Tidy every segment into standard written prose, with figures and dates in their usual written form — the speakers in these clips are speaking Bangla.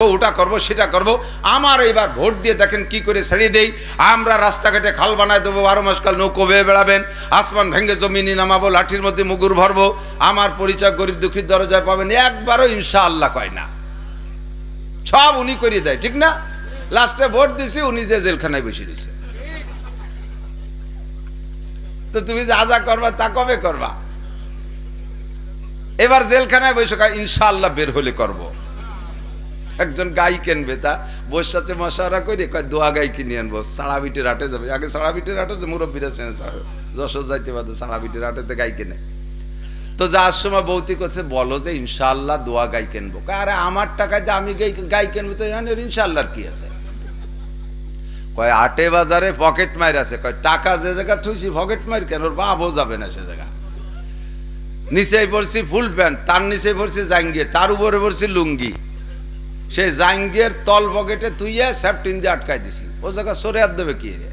ওটা করব সেটা করব আমার এবার ভোট দিয়ে দেখেন কি করে ছেড়ে দেই। আমরা রাস্তাঘাটে খাল বানায় দেবো, 12 মাস কাল নৌকো বেয়ে বেড়াবেন, আসমান ভেঙে জমিনে নামাবো, লাঠির মধ্যে মুগুর ভরবো, আমার পরিচয় গরিব দুঃখীর দরজায় পাবেন। একবারও ইনশাআল্লাহ কয় না, সব উনি করিয়ে দেয়, ঠিক না? লাস্টে ভোট দিছি, উনি যে জেলখানায় বসে রয়েছে। তো তুমি যা যা করবা তা কবে করবা? এবার জেলখানায় বসে ইনশাআল্লাহ বের হলে করব। একজন গাই কিনবে, তা বোর সাথে মশারা করে কয় দোয়া গাই কিনে আনবো, সাড়াবিটির হাটে যাবে। আগে সাড়াবিটির হাটে মুরব্বীরা যশোর যাইতে পারতো, সাড়াবিটির হাটেতে গাই কেনে। তো যার সময় বৌতি করছে, বলো যে ইনশাআল্লাহ দোয়া গাই কিনবো। আরে আমার টাকায় যে আমি গাই কিনবো, তো ইনশাআল্লাহর কি আছে? কয় আটে বাজারে পকেট মার আছে। কয় টাকা যে জায়গা থুইছি পকেট মার কেন, ওর বাপও যাবে না সে জায়গা। নিচে পড়ছি ফুল প্যান্ট, তার নিচে পড়ছি জাঙ্গিয়ে, তার উপরে পড়ছি লুঙ্গি। সেই জাঙ্গিয়ের তল পকেটে তুইয়া স্যাপটিন দিয়ে আটকাই দিছি। ও জায়গা সরে আর দেবে কি রে?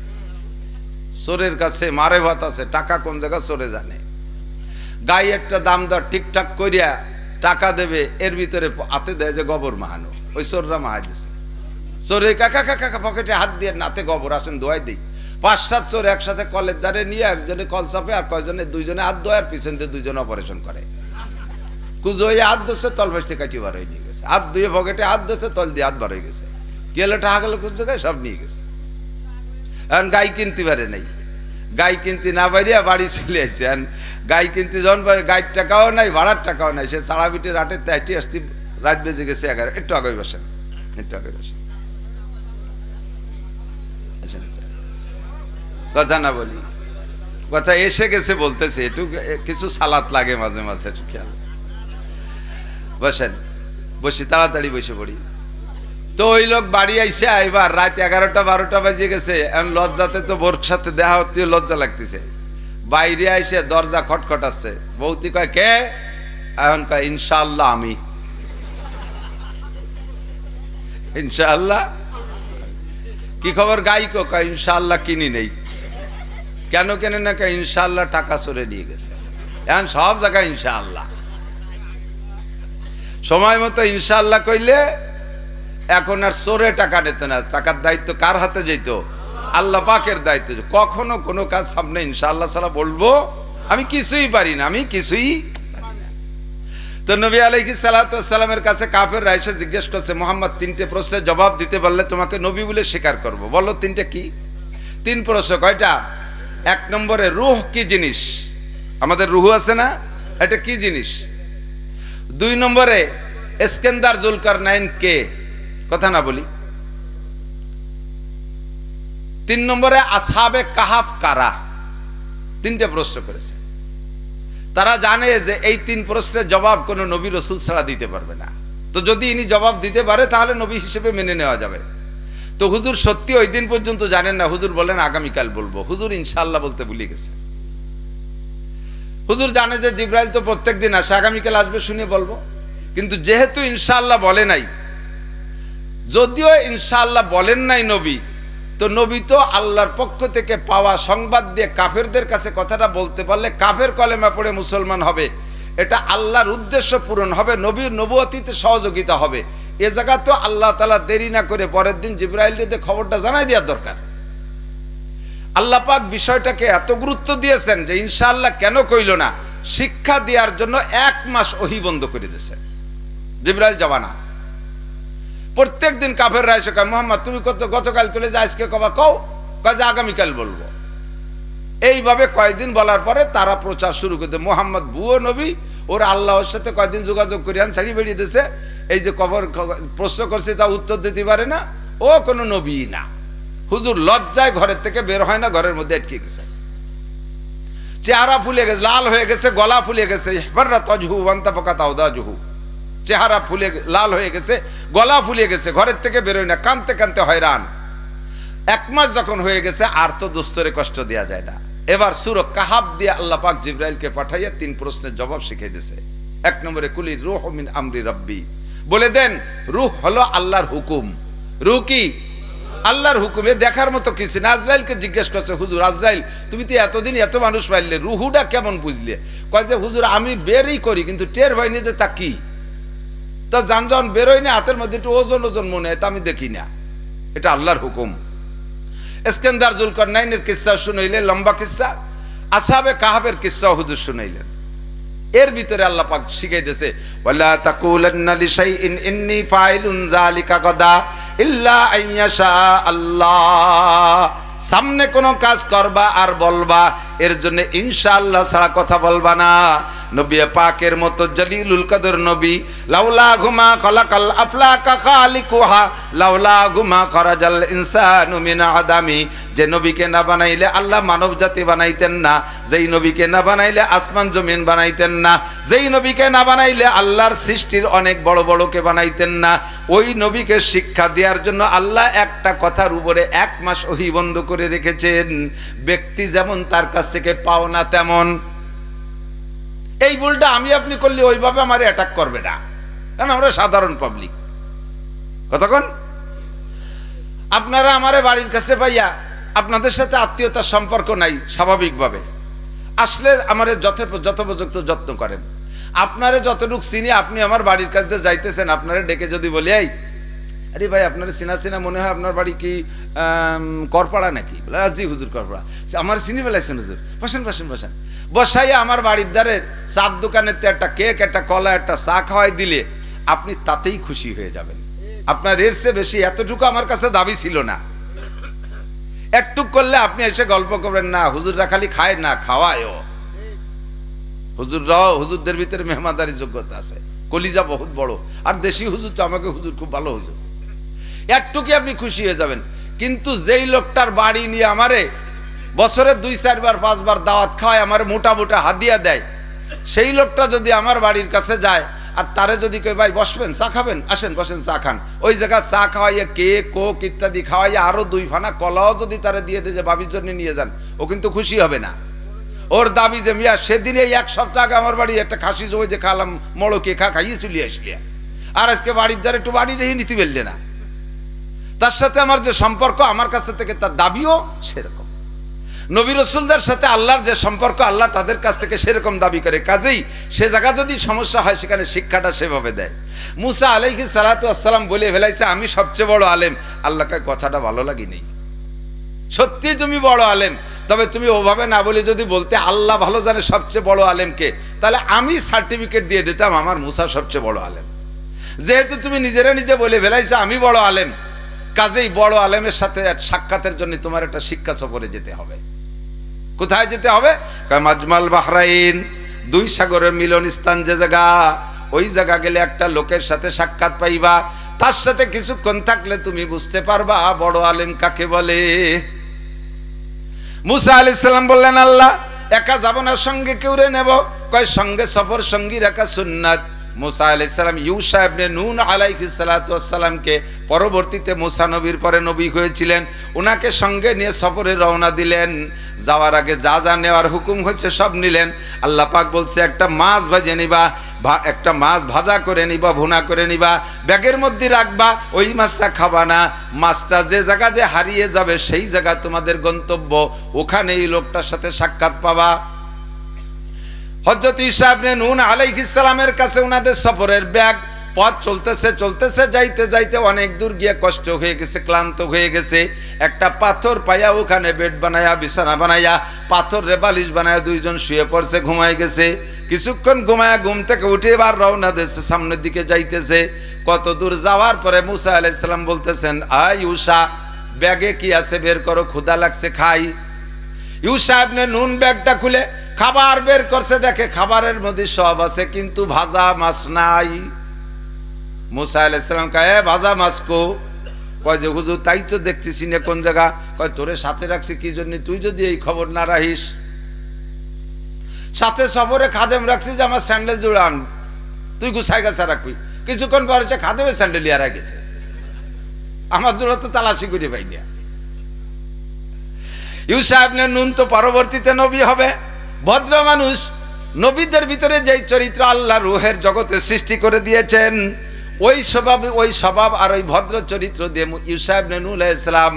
সরের কাছে মারে ভাত আছে, টাকা কোন জায়গা সরে জানে। গাই একটা দাম দর ঠিকঠাক করিয়া টাকা দেবে, এর ভিতরে হাতে দেয় যে গোবর মাহানো, ওই চোররা মাহাই দিছে। চোরে কাকা কাকা পকেটে হাত দিয়ে নাতে গোবর আসেন দোয়াই দিই। 5-7 চোর একসাথে কলের দ্বারে নিয়ে একজনে কল চাপে, আর কয়জনে দুইজনে হাত দোয়, আর পিছন দিয়ে দুইজনে অপারেশন করে। কুজো হাত ধরছে, তল ভাসতে কাটি বার হয়ে নিয়ে গেছে। হাত ধুয়ে পকেটে হাত ধরছে, তল দিয়ে হাত বার হয়ে গেছে। গেলে টাকা গেল কোন জায়গায়, সব নিয়ে গেছে। এখন গাই কিনতে পারে নাই, গাই কিনতে না পারিয়া বাড়ি চলে আসছে। এখন গাই কিনতে যখন পারে, গাইয়ের টাকাও নাই, ভাড়ার টাকাও নাই। সে সারাবিটের হাটে তাইটি আসতে রাত বেজে গেছে 11। একটু আগে বসেন, একটু আগে বসেন, কথা না বলি, কথা এসে গেছে বলতেছে। একটু কিছু সালাত লাগে মাঝে মাঝে, একটু খেয়াল। বসেন, বসি, তাড়াতাড়ি বসে পড়ি। তো ওই লোক বাড়ি আইসা এবার রাত 11টা-12টা বাজে গেছে। এখন লজ্জাতে তো বোর সাথে দেখা হতে লজ্জা লাগতেছে। বাইরে আইসে দরজা খটখটাচ্ছে। বৌতি কয় কে? এখন কয় ইনশাআল্লাহ আমি। ইনশাআল্লাহ কি খবর? গাইকো? কয় ইনশাআল্লাহ কিনি নেই। কেন কেনে না? কয় ইনশাআল্লাহ টাকা চলে নিয়ে গেছে। এখন সব জায়গায় ইনশাআল্লাহ। সময় মতো ইনশাআল্লাহ কইলে এখন আর চোরে টাকা নিত না। টাকার দায়িত্ব কার হাতে যেত? আল্লাহ পাকের দায়িত্ব। কখনো কোনো কাজ সামনে ইনশাআল্লাহ ছাড়া বলবো আমি কিছুই পারি না, আমি কিছুই পারি না। তো নবী আলাইহিস সালাতু ওয়াস সালামের কাছে কাফেররা এসে জিজ্ঞেস করছে, মুহাম্মদ 3টে প্রশ্নের জবাব দিতে পারলে তোমাকে নবী বলে স্বীকার করব। বলো 3টে কি? 3 প্রশ্ন। কয়টা? 1 নম্বরে রূহ কি জিনিস? আমাদের রূহ আছে না, এটা কি জিনিস? 2 নম্বরে ইস্কেন্দার জুলকারনাইন কে? কথা না বলি। 3 নম্বরে আসহাবে কাহাফ কারা? 3টে প্রশ্ন করেছে। তারা জানে যে এই 3 প্রশ্নের জবাব কোনো নবী রাসূল ছাড়া দিতে পারবে না। তো যদি ইনি জবাব দিতে পারে তাহলে নবী হিসেবে মেনে নেওয়া যাবে। তো হুজুর সত্যি ওই দিন পর্যন্ত জানেন না। হুজুর বলেন আগামীকাল বলবো। হুজুর ইনশাআল্লাহ বলতে ভুলে গেছে। হুজুর জানে যে জিবরাইল তো প্রত্যেকদিন আসে, আগামীকাল আসবে শুনে বলবো। কিন্তু যেহেতু ইনশাআল্লাহ বলে নাই, যদিও ইনশাআল্লাহ বলেন নাই নবী, তো নবী তো আল্লাহর পক্ষ থেকে পাওয়া সংবাদ দিয়ে কাফেরদের কাছে কথাটা বলতে পারলে কাফের কলেমা পড়ে মুসলমান হবে, এটা আল্লাহর উদ্দেশ্য পূরণ হবে, নবীর নবুয়তিতে সহযোগিতা হবে। এ জায়গা তো আল্লাহ তাআলা দেরি না করে পরের দিন জিবরাইলকে খবরটা জানাই দেওয়ার দরকার। আল্লাহ পাক বিষয়টাকে এত গুরুত্ব দিয়েছেন যে ইনশাআল্লাহ কেন কইল না, শিক্ষা দেওয়ার জন্য 1 মাস ওহী বন্ধ করে দিয়েছে। জিবরাইল যাবা না। প্রত্যেক দিন কাফেররা এসে কয়, মুহাম্মদ তুমি গতকাল কইলে যে আজকে কবা কও, কয় যে আগামীকাল বলবো। এইভাবে কয়েকদিন বলার পরে তারা প্রচার শুরু করে দেয়, মুহাম্মদ ভুয়ো নবী, ওর আল্লাহর সাথে কয়েকদিন যোগাযোগ করিয়ান ছাড়ি বেরিয়ে দিয়েছে। এই যে কবর প্রশ্ন করছে তা উত্তর দিতে পারে না, ও কোনো নবী না। হুজুর লজ্জায় ঘরের থেকে বের হয় না, ঘরের মধ্যে আটকে গেছে। চেহারা ফুলে গেছে, লাল হয়ে গেছে, গলা ফুলে গেছে। চেহারা ফুলে লাল হয়ে গেছে, গলা ফুলে গেছে, ঘরের থেকে বেরোয় না, কানতে কানতে হয়রান। 1 মাস যখন হয়ে গেছে আর তো দোস্তরে কষ্ট দেওয়া যায় না। এবার সূরা কাহাফ দিয়ে আল্লাহ পাক জিবরাইলকে পাঠাইয়া 3 প্রশ্নের জবাব শিখিয়ে দিয়েছে। 1 নম্বরে কুলি রূহ মিন আমরি রাব্বি, বলে দেন রূহ হলো আল্লাহর হুকুম। রূহ কি? আল্লাহর হুকুমে। দেখার মতো কিছু না। আজরাইলকে জিজ্ঞেস করছে, হুজুর আজরাইল তুমি তো এতদিন এত মানুষ পাইলে, রুহুটা কেমন বুঝলে? কয় যে হুজুর আমি বেরই করি কিন্তু টের হয়নি যে তা কি। তো তো যানজট বেরোয় না, হাতের মধ্যে একটু ওজন ওজন মনে হয়, তা আমি দেখি না, এটা আল্লাহর হুকুম। ইস্কান্দার জুলকারনাইনের কিস্সা শুনাইলে, লম্বা কিস্সা। আসহাবে কাহাবের কিস্সা হুজুর শুনাইলেন। এর ভিতরে আল্লাহ পাক শিখাইতেছে, ওয়ালা তাকুলান্না লিশাইইন ইন্নী ফাইলুন যালিকা গাদা ইল্লা আইয়াশা আল্লাহ। সামনে কোনো কাজ করবা আর বলবা, এর জন্য ইনশাআল্লাহ ছাড়া কথা বলবা না। নবী পাকের মতো জলিলুল কদর নবী, লাউলা গুমা খলাকাল আফলাকা খালিকুহা লাউলা গুমা খরাজাল ইনসানু মিন আদামি। যে নবীকে না বানাইলে আল্লাহ মানব জাতি বানাইতেন না, যেই নবীকে না বানাইলে আসমান জমিন বানাইতেন না, যেই নবীকে না বানাইলে আল্লাহর সৃষ্টির অনেক বড় বড়কে বানাইতেন না। ওই নবীকে শিক্ষা দেওয়ার জন্য আল্লাহ একটা কথার উপরে 1 মাস ওহী বন্ধ করে রেখেছেন। ব্যক্তি যেমন তার কাছ থেকে পাওনা তেমন। এই ভুলটা আমি আপনি করলে ওইভাবে আমার অ্যাটাক করবে না, কারণ আমরা সাধারণ পাবলিক। কতক্ষণ আপনারা আমারে বাড়ির কাছে পাইয়া আপনাদের সাথে আত্মীয়তার সম্পর্ক নাই, স্বাভাবিকভাবে আসলে আমারে যথোপযুক্ত যত্ন করেন। আপনারে যতটুকু চিনি, আপনি আমার বাড়ির কাছে যাইতেছেন, আপনারে ডেকে যদি বলি, এই আরে ভাই আপনার চিনা চিনা মনে হয়, আপনার বাড়ি কি করপাড়া নাকি? বলে জি হুজুর করপাড়া। আমার চিনি ফেলাইছেন হুজুর, বসেন বসেন বসেন। বসাইয়া আমার বাড়ির দ্বারের চার দোকানের একটা কেক, একটা কলা, একটা চা খাওয়াই দিলে আপনি তাতেই খুশি হয়ে যাবেন। আপনার এর চেয়ে বেশি এতটুকু আমার কাছে দাবি ছিল না। একটুক করলে আপনি এসে গল্প করবেন, না হুজুররা খালি খায় না, খাওয়ায়ও। হুজুররাও, হুজুরদের ভিতরে মেহমানদারি যোগ্যতা আছে, কলিজা বহুত বড়। আর দেশি হুজুর তো আমাকে হুজুর খুব ভালো হুজুর, একটুকি আপনি খুশি হয়ে যাবেন। কিন্তু যেই লোকটার বাড়ি নিয়ে আমারে বছরে 2-4 বার 5 বার দাওয়াত খাওয়ায়, আমার মোটা মোটা হাদিয়া দেয়, সেই লোকটা যদি আমার বাড়ির কাছে যায় আর তারে যদি কই ভাই বসবেন চা খাবেন, আসেন বসেন চা খান, ওই জায়গায় চা খাওয়াইয়া কেক কোক ইত্যাদি খাওয়াইয়া আরো 2 ফানা কলাও যদি তারে দিয়ে দেয় যে ভাবির জন্য নিয়ে যান, ও কিন্তু খুশি হবে না। ওর দাবি যে মিয়া সেদিনে 1 সপ্তাহ আগে আমার বাড়ি একটা খাসি জমি যে খালাম, মড়ো কে খাইয়ে চলে আসলিয়া, আর আজকে বাড়ির দ্বারা একটু বাড়ি রেখে নিতে পারলে না। তার সাথে আমার যে সম্পর্ক, আমার কাছ থেকে তার দাবিও সেরকম। নবী রাসূলদের সাথে আল্লাহর যে সম্পর্ক, আল্লাহ তাদের কাছ থেকে সেরকম দাবি করে। কাজেই সে জায়গা যদি সমস্যা হয়, সেখানে শিক্ষাটা সেভাবে দেয়। মুসা আলাইহিস সালাতু ওয়াস সালাম বলে ফেলাইছে, আমি সবচেয়ে বড় আলেম। আল্লাহকে কথাটা ভালো লাগেনি। সত্যি তুমি বড় আলেম, তবে তুমি ওভাবে না বলে যদি বলতে আল্লাহ ভালো জানে সবচেয়ে বড় আলেমকে, তাহলে আমি সার্টিফিকেট দিয়ে দিতাম আমার মুসা সবচেয়ে বড় আলেম। যেহেতু তুমি নিজেরা নিজে বলে ফেলাইছো আমি বড় আলেম, কাজেই বড় আলেমের সাথে সাক্ষাতের জন্য তোমার একটা শিক্ষা সফরে যেতে হবে। কোথায় যেতে হবে? মাজমাল বাহরাইন, 2 সাগরের মিলন স্থান যে জায়গা, ওই জায়গা গেলে একটা লোকের সাথে সাক্ষাৎ পাইবা। তার সাথে কিছুক্ষণ থাকলে তুমি বুঝতে পারবা বড় আলেম কাকে বলে। মুসা আলাইহিস সালাম বললেন, আল্লাহ একা যাব না, সঙ্গে কেউ রে নেব? কয় সঙ্গে সফর সঙ্গী রাখা সুন্নাত। মুসা আলাইহিস সালাম ইউশা ইবনে নুন আলাইহিস সালাতু ওয়াস সালামকে, পরবর্তীতে মুসা নবীর পরে নবী হয়েছিলেন, ওনাকে সঙ্গে নিয়ে সফরে রওনা দিলেন। যাওয়ার আগে যা যা নেওয়ার হুকুম হয়েছে সব নিলেন। আল্লাহ পাক বলছে একটা মাছ ভেজে নিবা, একটা মাছ ভাজা করে নিবা, ভুনা করে নিবা, ব্যাগের মধ্যে রাখবা, ওই মাছটা খাবা না। মাছটা যে জায়গা যে হারিয়ে যাবে সেই জায়গা তোমাদের গন্তব্য, ওখানে এই লোকটার সাথে সাক্ষাৎ পাবা। হযরত ঈসা ইবনে নূন আলাইহিস সালামের কাছে ওনাদের সফরের ব্যাগ, পথ চলতেছে চলতেছে, যাইতে যাইতে অনেক দূর গিয়ে কষ্ট হয়ে গেছে, ক্লান্ত হয়ে গেছে। একটা পাথর পাইয়া ওখানে বেড বানায়া, বিছানা বানাইয়া, পাথর রে বালিশ বানায়া 2 জন শুয়ে পড়ছে, ঘুমায় গেছে। কিছুক্ষণ ঘুমায়া ঘুম থেকে উঠে এবার রওনা দিয়েছে, সামনের দিকে যাইতেছে। কত দূর যাওয়ার পরে মুসা আলাইহিস সালাম বলতেছেন, আয় ইউশা, ব্যাগে কি আছে বের করো, ক্ষুধা লাগছে খাই। ইউশা ইবনে নুন ব্যাগটা খুলে খাবার বের করছে, দেখে খাবারের মধ্যে সব আছে কিন্তু ভাজা মাছ নাই। মুসা আলাইহিস সালাম কয়, ভাজা মাছ কো? কয় যে হুজুর তাই তো দেখতেছি না কোন জায়গা। কয় তোরে সাথে রাখছি কি জন্য, তুই যদি এই খবর না রাখিস। সাথে সফরে খাদেম রাখছি যে আমার স্যান্ডেল জোড়া আন, তুই গুছাই গাছা রাখবি। কিছুক্ষণ পরে খাদেমের স্যান্ডেল ইয়া গেছে, আমার জোড়া তো তালাশি করে পাই না। ইউশা ইবনে নুন তো পরবর্তীতে নবী হবে, ভদ্র মানুষ। নবীদের ভিতরে যেই চরিত্র আল্লাহ রূহের জগতে সৃষ্টি করে দিয়েছেন, ওই স্বভাব আর ওই ভদ্র চরিত্র দিয়ে ইউসা ইবনে নূহ আলাইহিস সালাম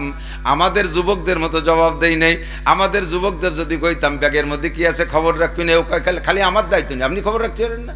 আমাদের যুবকদের মতো জবাব দেই নেই। আমাদের যুবকদের যদি কইতাম ব্যাগের মধ্যে কি আছে খবর রাখবি না, ও খালি আমার দায়িত্ব নেই, আপনি খবর রাখতে পারেন না।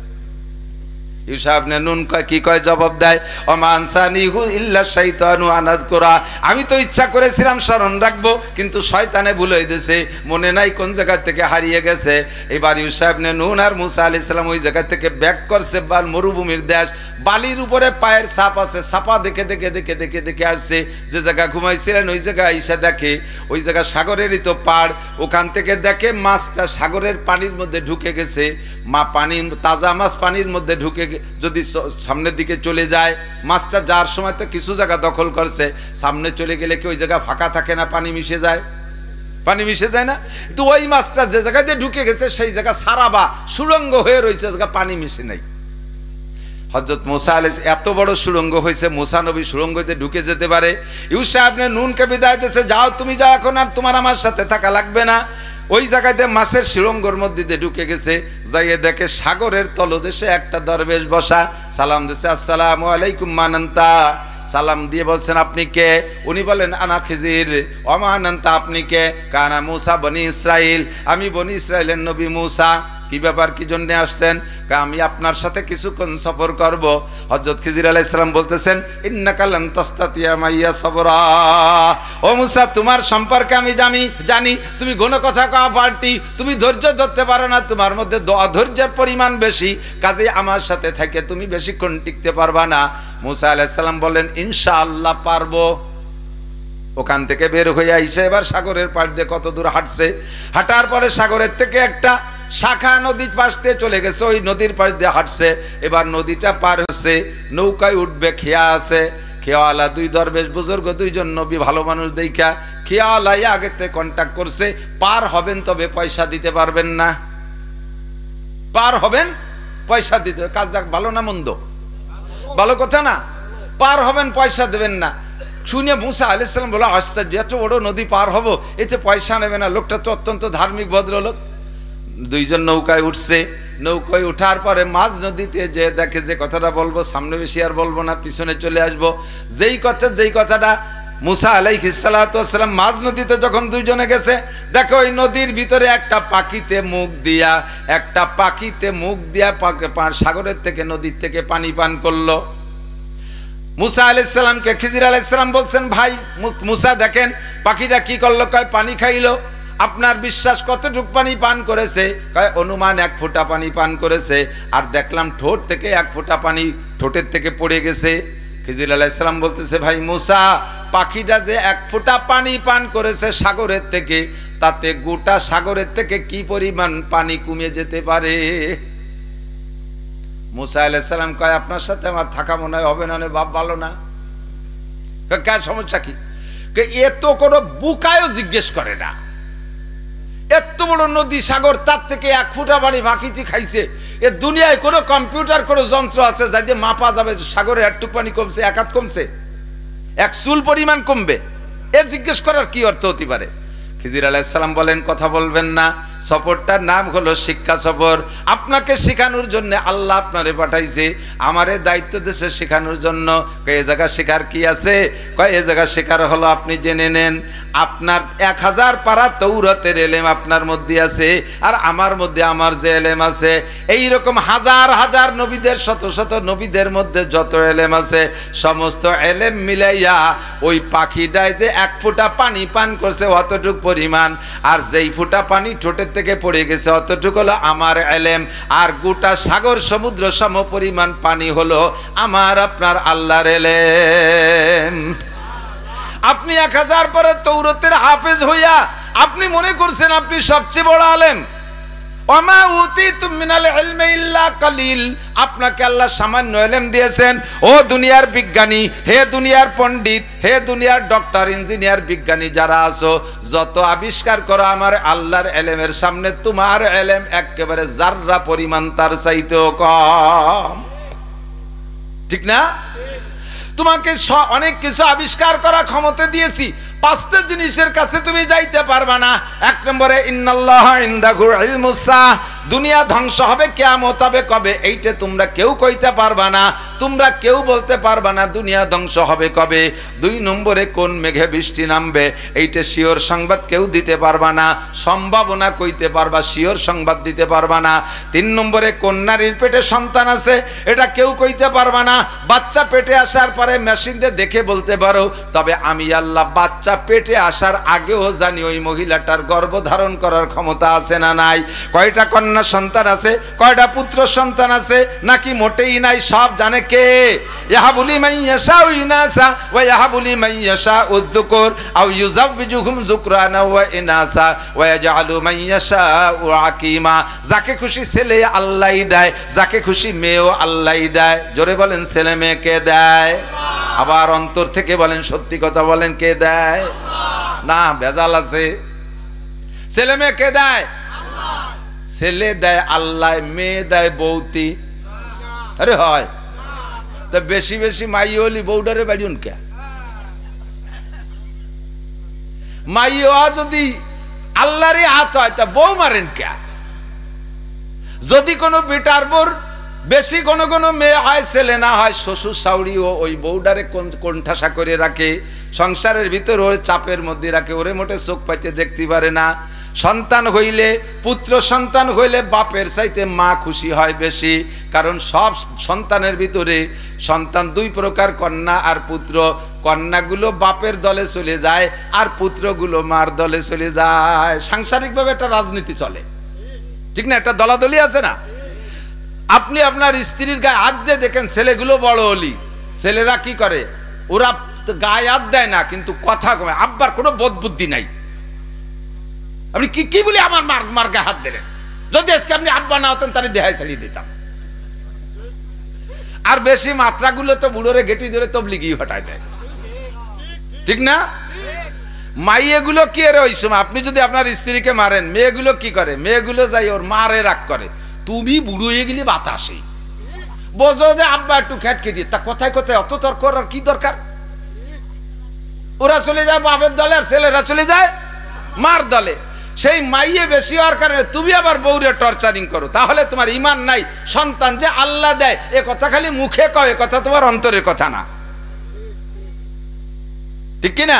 ইউসা ইবনে নুন কি কয়, জবাব দেয়, ওমা আনসানিহু ইল্লা শাইতানু আন আযকুরা, আমি তো ইচ্ছা করেছিলাম স্মরণ রাখবো, কিন্তু শয়তানে ভুলে দিয়েছে, মনে নাই কোন জায়গা থেকে হারিয়ে গেছে। এবার ইউসা ইবনে নুন আর মুসা আলাইহিস সালাম ওই জায়গা থেকে ব্যাক করছে, মরুভূমির দেশ, বালির উপরে পায়ের ছাপ আছে, ছাপা দেখে দেখে দেখে দেখে দেখে আসছে, যে জায়গা ঘুমাইছিলেন ওই জায়গায় আইসা দেখে ওই জায়গা সাগরেরই তো পাড়, ওখান থেকে দেখে মাছটা সাগরের পানির মধ্যে ঢুকে গেছে, পানি তাজা মাছ পানির মধ্যে ঢুকে, যদি সামনের দিকে চলে যায়, মাছটা যাওয়ার সময় তো কিছু জায়গা দখল করছে, সামনে চলে গেলে কি ওই জায়গা ফাঁকা থাকে না, পানি মিশে যায়, পানি মিশে যায় না, তো ওই মাছটা যে জায়গাতে ঢুকে গেছে সেই জায়গা সারাবা সুড়ঙ্গ হয়ে রয়েছে, জায়গা পানি মিশে নাই। হযরত মুসা আলাইহিস এত বড় সুড়ঙ্গ হয়েছে, মুসা নবী সুড়ঙ্গতে ঢুকে যেতে পারে। ইউসা ইবনে নুনকে বিদায় দিয়েছে, যাও তুমি যাও, এখন আর তোমার আমার সাথে থাকা লাগবে না। ওই জায়গাতে মাছের সুড়ঙ্গর মধ্যে দিয়ে ঢুকে গেছে, যাইয়ে দেখে সাগরের তলদেশে একটা দরবেশ বসা, সালাম দিছে, আসসালামু আলাইকুম মানান্তা, সালাম দিয়ে বলছেন আপনি কে? উনি বলেন আনা খিজির। অমানান্তা, আপনি কে? কানা মুসা বনি ইসরাইল, আমি বনি ইসরাইলের নবী মুসা। কি ব্যাপার, কি জন্য আসছেন? আমি আপনার সাথে কিছুক্ষণ সফর করব। হযরত খিজির আলাইহিস সালাম বলতেছেন, ইন্নাকা লান তাস্তাতিয়া মাইয়া সবরা, ও মুসা তোমার সম্পর্কে আমি জানি তুমি ঘন কথা কওয়া পার্টি, তুমি ধৈর্য ধরতে পারো না, তোমার মধ্যে অধৈর্যের পরিমাণ বেশি, কাজে আমার সাথে থেকে তুমি বেশিক্ষণ টিকতে পারবা না। মুসা আলাইহিস সালাম বললেন, ইনশাআল্লাহ পারবো। ওখান থেকে বের হয়ে আইসে এবার সাগরের পাশ দিয়ে কত দূর হাঁটছে, হাঁটার পরে সাগরের থেকে একটা শাখা নদীর পাশ দিয়ে চলে গেছে, ওই নদীর পাশ দিয়ে হাঁটছে, এবার নদীটা পার হচ্ছে, নৌকায় উঠবে, খেয়া আছে, খেয়াওয়ালা দুই দরবেশ বুজুর্গ, দুইজন নবী ভালো মানুষ দেখা খেয়াওয়ালাই আগেতে কন্ট্যাক্ট করছে, পার হবেন তবে পয়সা দিতে পারবেন না, পার হবেন পয়সা দিতে, কাজটা ভালো না মন্দ? ভালো কথা না, পার হবেন পয়সা দেবেন না। শুনে মুসা আলাইহিস সালাম বলে, আশ্চর্য, এত বড় নদী পার হবো, এতে পয়সা নেবে না, লোকটা তো অত্যন্ত ধার্মিক ভদ্রলোক। দুইজন নৌকায় উঠছে, নৌকায় উঠার পরে মাঝ নদীতে যে দেখে, যে কথাটা বলবো সামনে বেশি আর বলবো না, পিছনে চলে আসবো, যেই কথাটা মুসা আলাইহিস সালাতু ওয়াস সালাম মাঝ নদীতে যখন দুইজনে গেছে, দেখো ওই নদীর ভিতরে একটা পাখিতে মুখ দিয়া সাগরের থেকে নদীর থেকে পানি পান করলো। মুসা আলাইহিস সালামকে খিজির আলাইহিস সালাম বলছেন, ভাই মুসা দেখেন পাখিটা কি করলো, কয় পানি খাইলো। আপনার বিশ্বাস কতটুক পানি পান করেছে? কয় অনুমান 1 ফোঁটা পানি পান করেছে, আর দেখলাম ঠোঁট থেকে 1 ফোঁটা পানি ঠোঁটের থেকে পড়ে গেছে। খিজির আলাইহিস সালাম বলতেছে, ভাই মুসা, পাখিটা যে 1 ফোঁটা পানি পান করেছে সাগরের থেকে, তাতে গোটা সাগরের থেকে কি পরিমাণ পানি কমে যেতে পারে। মুসা আলাইহিস সালাম কয়, আপনার সাথে আমার থাকা মনে হয় হবে না, বাপ ভালো না। কে সমস্যা কি? এ তো কোনো বুকায়ও জিজ্ঞেস করে না, এত বড় নদী সাগর, তার থেকে 1 ফোঁটা পানি বাকিটি খাইছে। এ দুনিয়ায় কোনো কম্পিউটার কোনো যন্ত্র আছে যা দিয়ে মাপা যাবে সাগরে একটুক পানি কমছে, 1 হাত কমছে, 1 চুল পরিমাণ কমবে? এ জিজ্ঞেস করার কি অর্থ হতে পারে? খিজির আলাইহিস সালাম বলেন, কথা বলবেন না, সফরটার নাম হলো শিক্ষা সফর। আপনাকে শেখানোর জন্য আল্লাহ আপনারে পাঠাইছে, আমারে দায়িত্ব দেশে শেখানোর জন্য। এ জায়গা শেখার কি আছে? কয় এ জায়গা শেখার হলো আপনি জেনে নেন, আপনার 1000 পারা তৌরাতের এলেম আপনার মধ্যে আছে, আর আমার মধ্যে আমার যে এলেম আছে, এইরকম হাজার হাজার নবীদের, শত শত নবীদের মধ্যে যত এলেম আছে, সমস্ত এলেম মিলাইয়া ওই পাখিটায় যে 1 ফোঁটা পানি পান করছে অতটুক পরিমাণ, আর যেই ফোঁটা পানি ঠোঁটের থেকে পড়ে গেছে অতটুকু হলো আমার এলেম, আর গোটা সাগর সমুদ্র সম পরিমাণ পানি হলো আমার আপনার আল্লাহর এলেম। আপনি 1000 পরে তৌরাতের হাফেজ হইয়া আপনি মনে করছেন আপনি সবচেয়ে বড় আলেম। ওমা উতিতুম মিনাল ইলমি ইল্লা কালিল, আপনাকে আল্লাহ সামান্য ইলম দিয়েছেন। ও দুনিয়ার বিজ্ঞানী, হে দুনিয়ার পণ্ডিত, হে দুনিয়ার ডক্টর, ইঞ্জিনিয়ার, বিজ্ঞানী যারা আছো, যত আবিষ্কার করো আমার আল্লাহর ইলমের সামনে তোমার ইলম একেবারে জাররা পরিমাণ তার চাইতেও কম। ঠিক না? তোমাকে অনেক কিছু আবিষ্কার করার ক্ষমতা দিয়েছি, 5টা জিনিসের কাছে তুমি যাইতে পারবা না। 1 নম্বরে ইন্নাল্লাহা ইনদাহু ইলমুস সাআহ, দুনিয়া ধ্বংস হবে, কিয়ামত হবে কবে এইটা তোমরা কেউ কইতে পারবা না, তোমরা কেউ বলতে পারবা না দুনিয়া ধ্বংস হবে কবে। 2 নম্বরে কোন মেঘে বৃষ্টি নামবে এইটা শিওর সংবাদ কেউ দিতে পারবা না, সম্ভাবনা কইতে পারবা, শিওর সংবাদ দিতে পারবা না। 3 নম্বরে কোন নারীর পেটে সন্তান আছে এটা কেউ কইতে পারবা না, বাচ্চা পেটে আসার পরে মেশিন দিয়ে দেখে বলতে পারো, তবে আমি আল্লাহ বাচ্চা পেটে আসার আগেও জানি ওই মহিলাটার গর্ভধারণ করার ক্ষমতা আছে না নাই, কয়টা কন্যা সন্তান আছে, কয়টা পুত্র সন্তান আছে, নাকি মোটেই নাই, সব জানে কে? ইয়াহাবুলি মাইয়াশাউ ইনাসা ওয়া ইয়াহাবুলি মাইয়াশাউ যুকুর আও ইউযাওবিজুহুম যুকরানা ওয়া ইনাসা ওয়া ইয়াজআলু মাইয়াশাউ আকিমা। যাকে খুশি ছেলে আল্লাহই দেয়, যাকে খুশি মেয়েও আল্লাহই দেয়। জোরে বলেন ছেলে মেয়ে কে দেয়? আবার অন্তর থেকে বলেন, সত্যি কথা বলেন, কে দেয়? না ভেজাল আছে। ছেলে মেয়ে কে দেয়? ছেলে দেয় আল্লাহ, মেয়ে দেয় বৌতি। আরে হয় তো বেশি বেশি মাই হলি বৌডারে বাড়িউন কে? মাই হওয়া যদি আল্লাহরই হাত হয় তা বউ মারেন কে? যদি কোনো বেটার বোর বেশি কোনো কোনো মেয়ে হয়, ছেলে না হয়, শ্বশুর শাউরি ও ওই বউডারে কোণঠাসা করে রাখে, সংসারের ভিতর ওর চাপের মধ্যে রাখে, ওরে মোটে চোখ পাইতে দেখতে পারে না। সন্তান হইলে, পুত্র সন্তান হইলে বাপের চাইতে মা খুশি হয় বেশি, কারণ সব সন্তানের ভিতরে সন্তান 2 প্রকার, কন্যা আর পুত্র। কন্যাগুলো বাপের দলে চলে যায় আর পুত্রগুলো মার দলে চলে যায়। সাংসারিকভাবে একটা রাজনীতি চলে, ঠিক না? একটা দলাদলি আছে না? আপনি আপনার স্ত্রীর গায়ে হাত দিয়ে দেখেন, ছেলেগুলো বড় হলি, ছেলেরা কি করে, ওরা গায়ে হাত দেয় না কিন্তু কথা কমে, আব্বার কোনো বোধ বুদ্ধি নাই। আপনি কি কি বলি আমার মার গায়ে হাত দিলেন? যদি আজকে আপনি আব্বা না হতেন তাহলে দেহায় ছাড়িয়ে দিতাম। আর বেশি মাত্রাগুলো তো বুড়োরে গেটি ধরে তবলিগি হটায় দেয়, ঠিক না? মাইয়েগুলো কি এর ওই সময় আপনি যদি আপনার স্ত্রীকে মারেন, মেয়েগুলো কি করে? মেয়েগুলো যাই ওর মারে রাগ করে, তুমি বুড়ো হয়ে গেলি বাতাসে বোঝো যে আব্বা একটু খেটখেটিয়ে, তা কোথায় কোথায় অত তর্ক করার কি দরকার? ওরা চলে যায় বাপের দলে আর ছেলেরা চলে যায় মার দলে। সেই মাইয়ে বেশি হওয়ার কারণে তুমি আবার বউরে টর্চারিং করো, তাহলে তোমার ইমান নাই। সন্তান যে আল্লাহ দেয় এ কথা খালি মুখে কয়, এ কথা তোমার অন্তরের কথা না, ঠিক কিনা?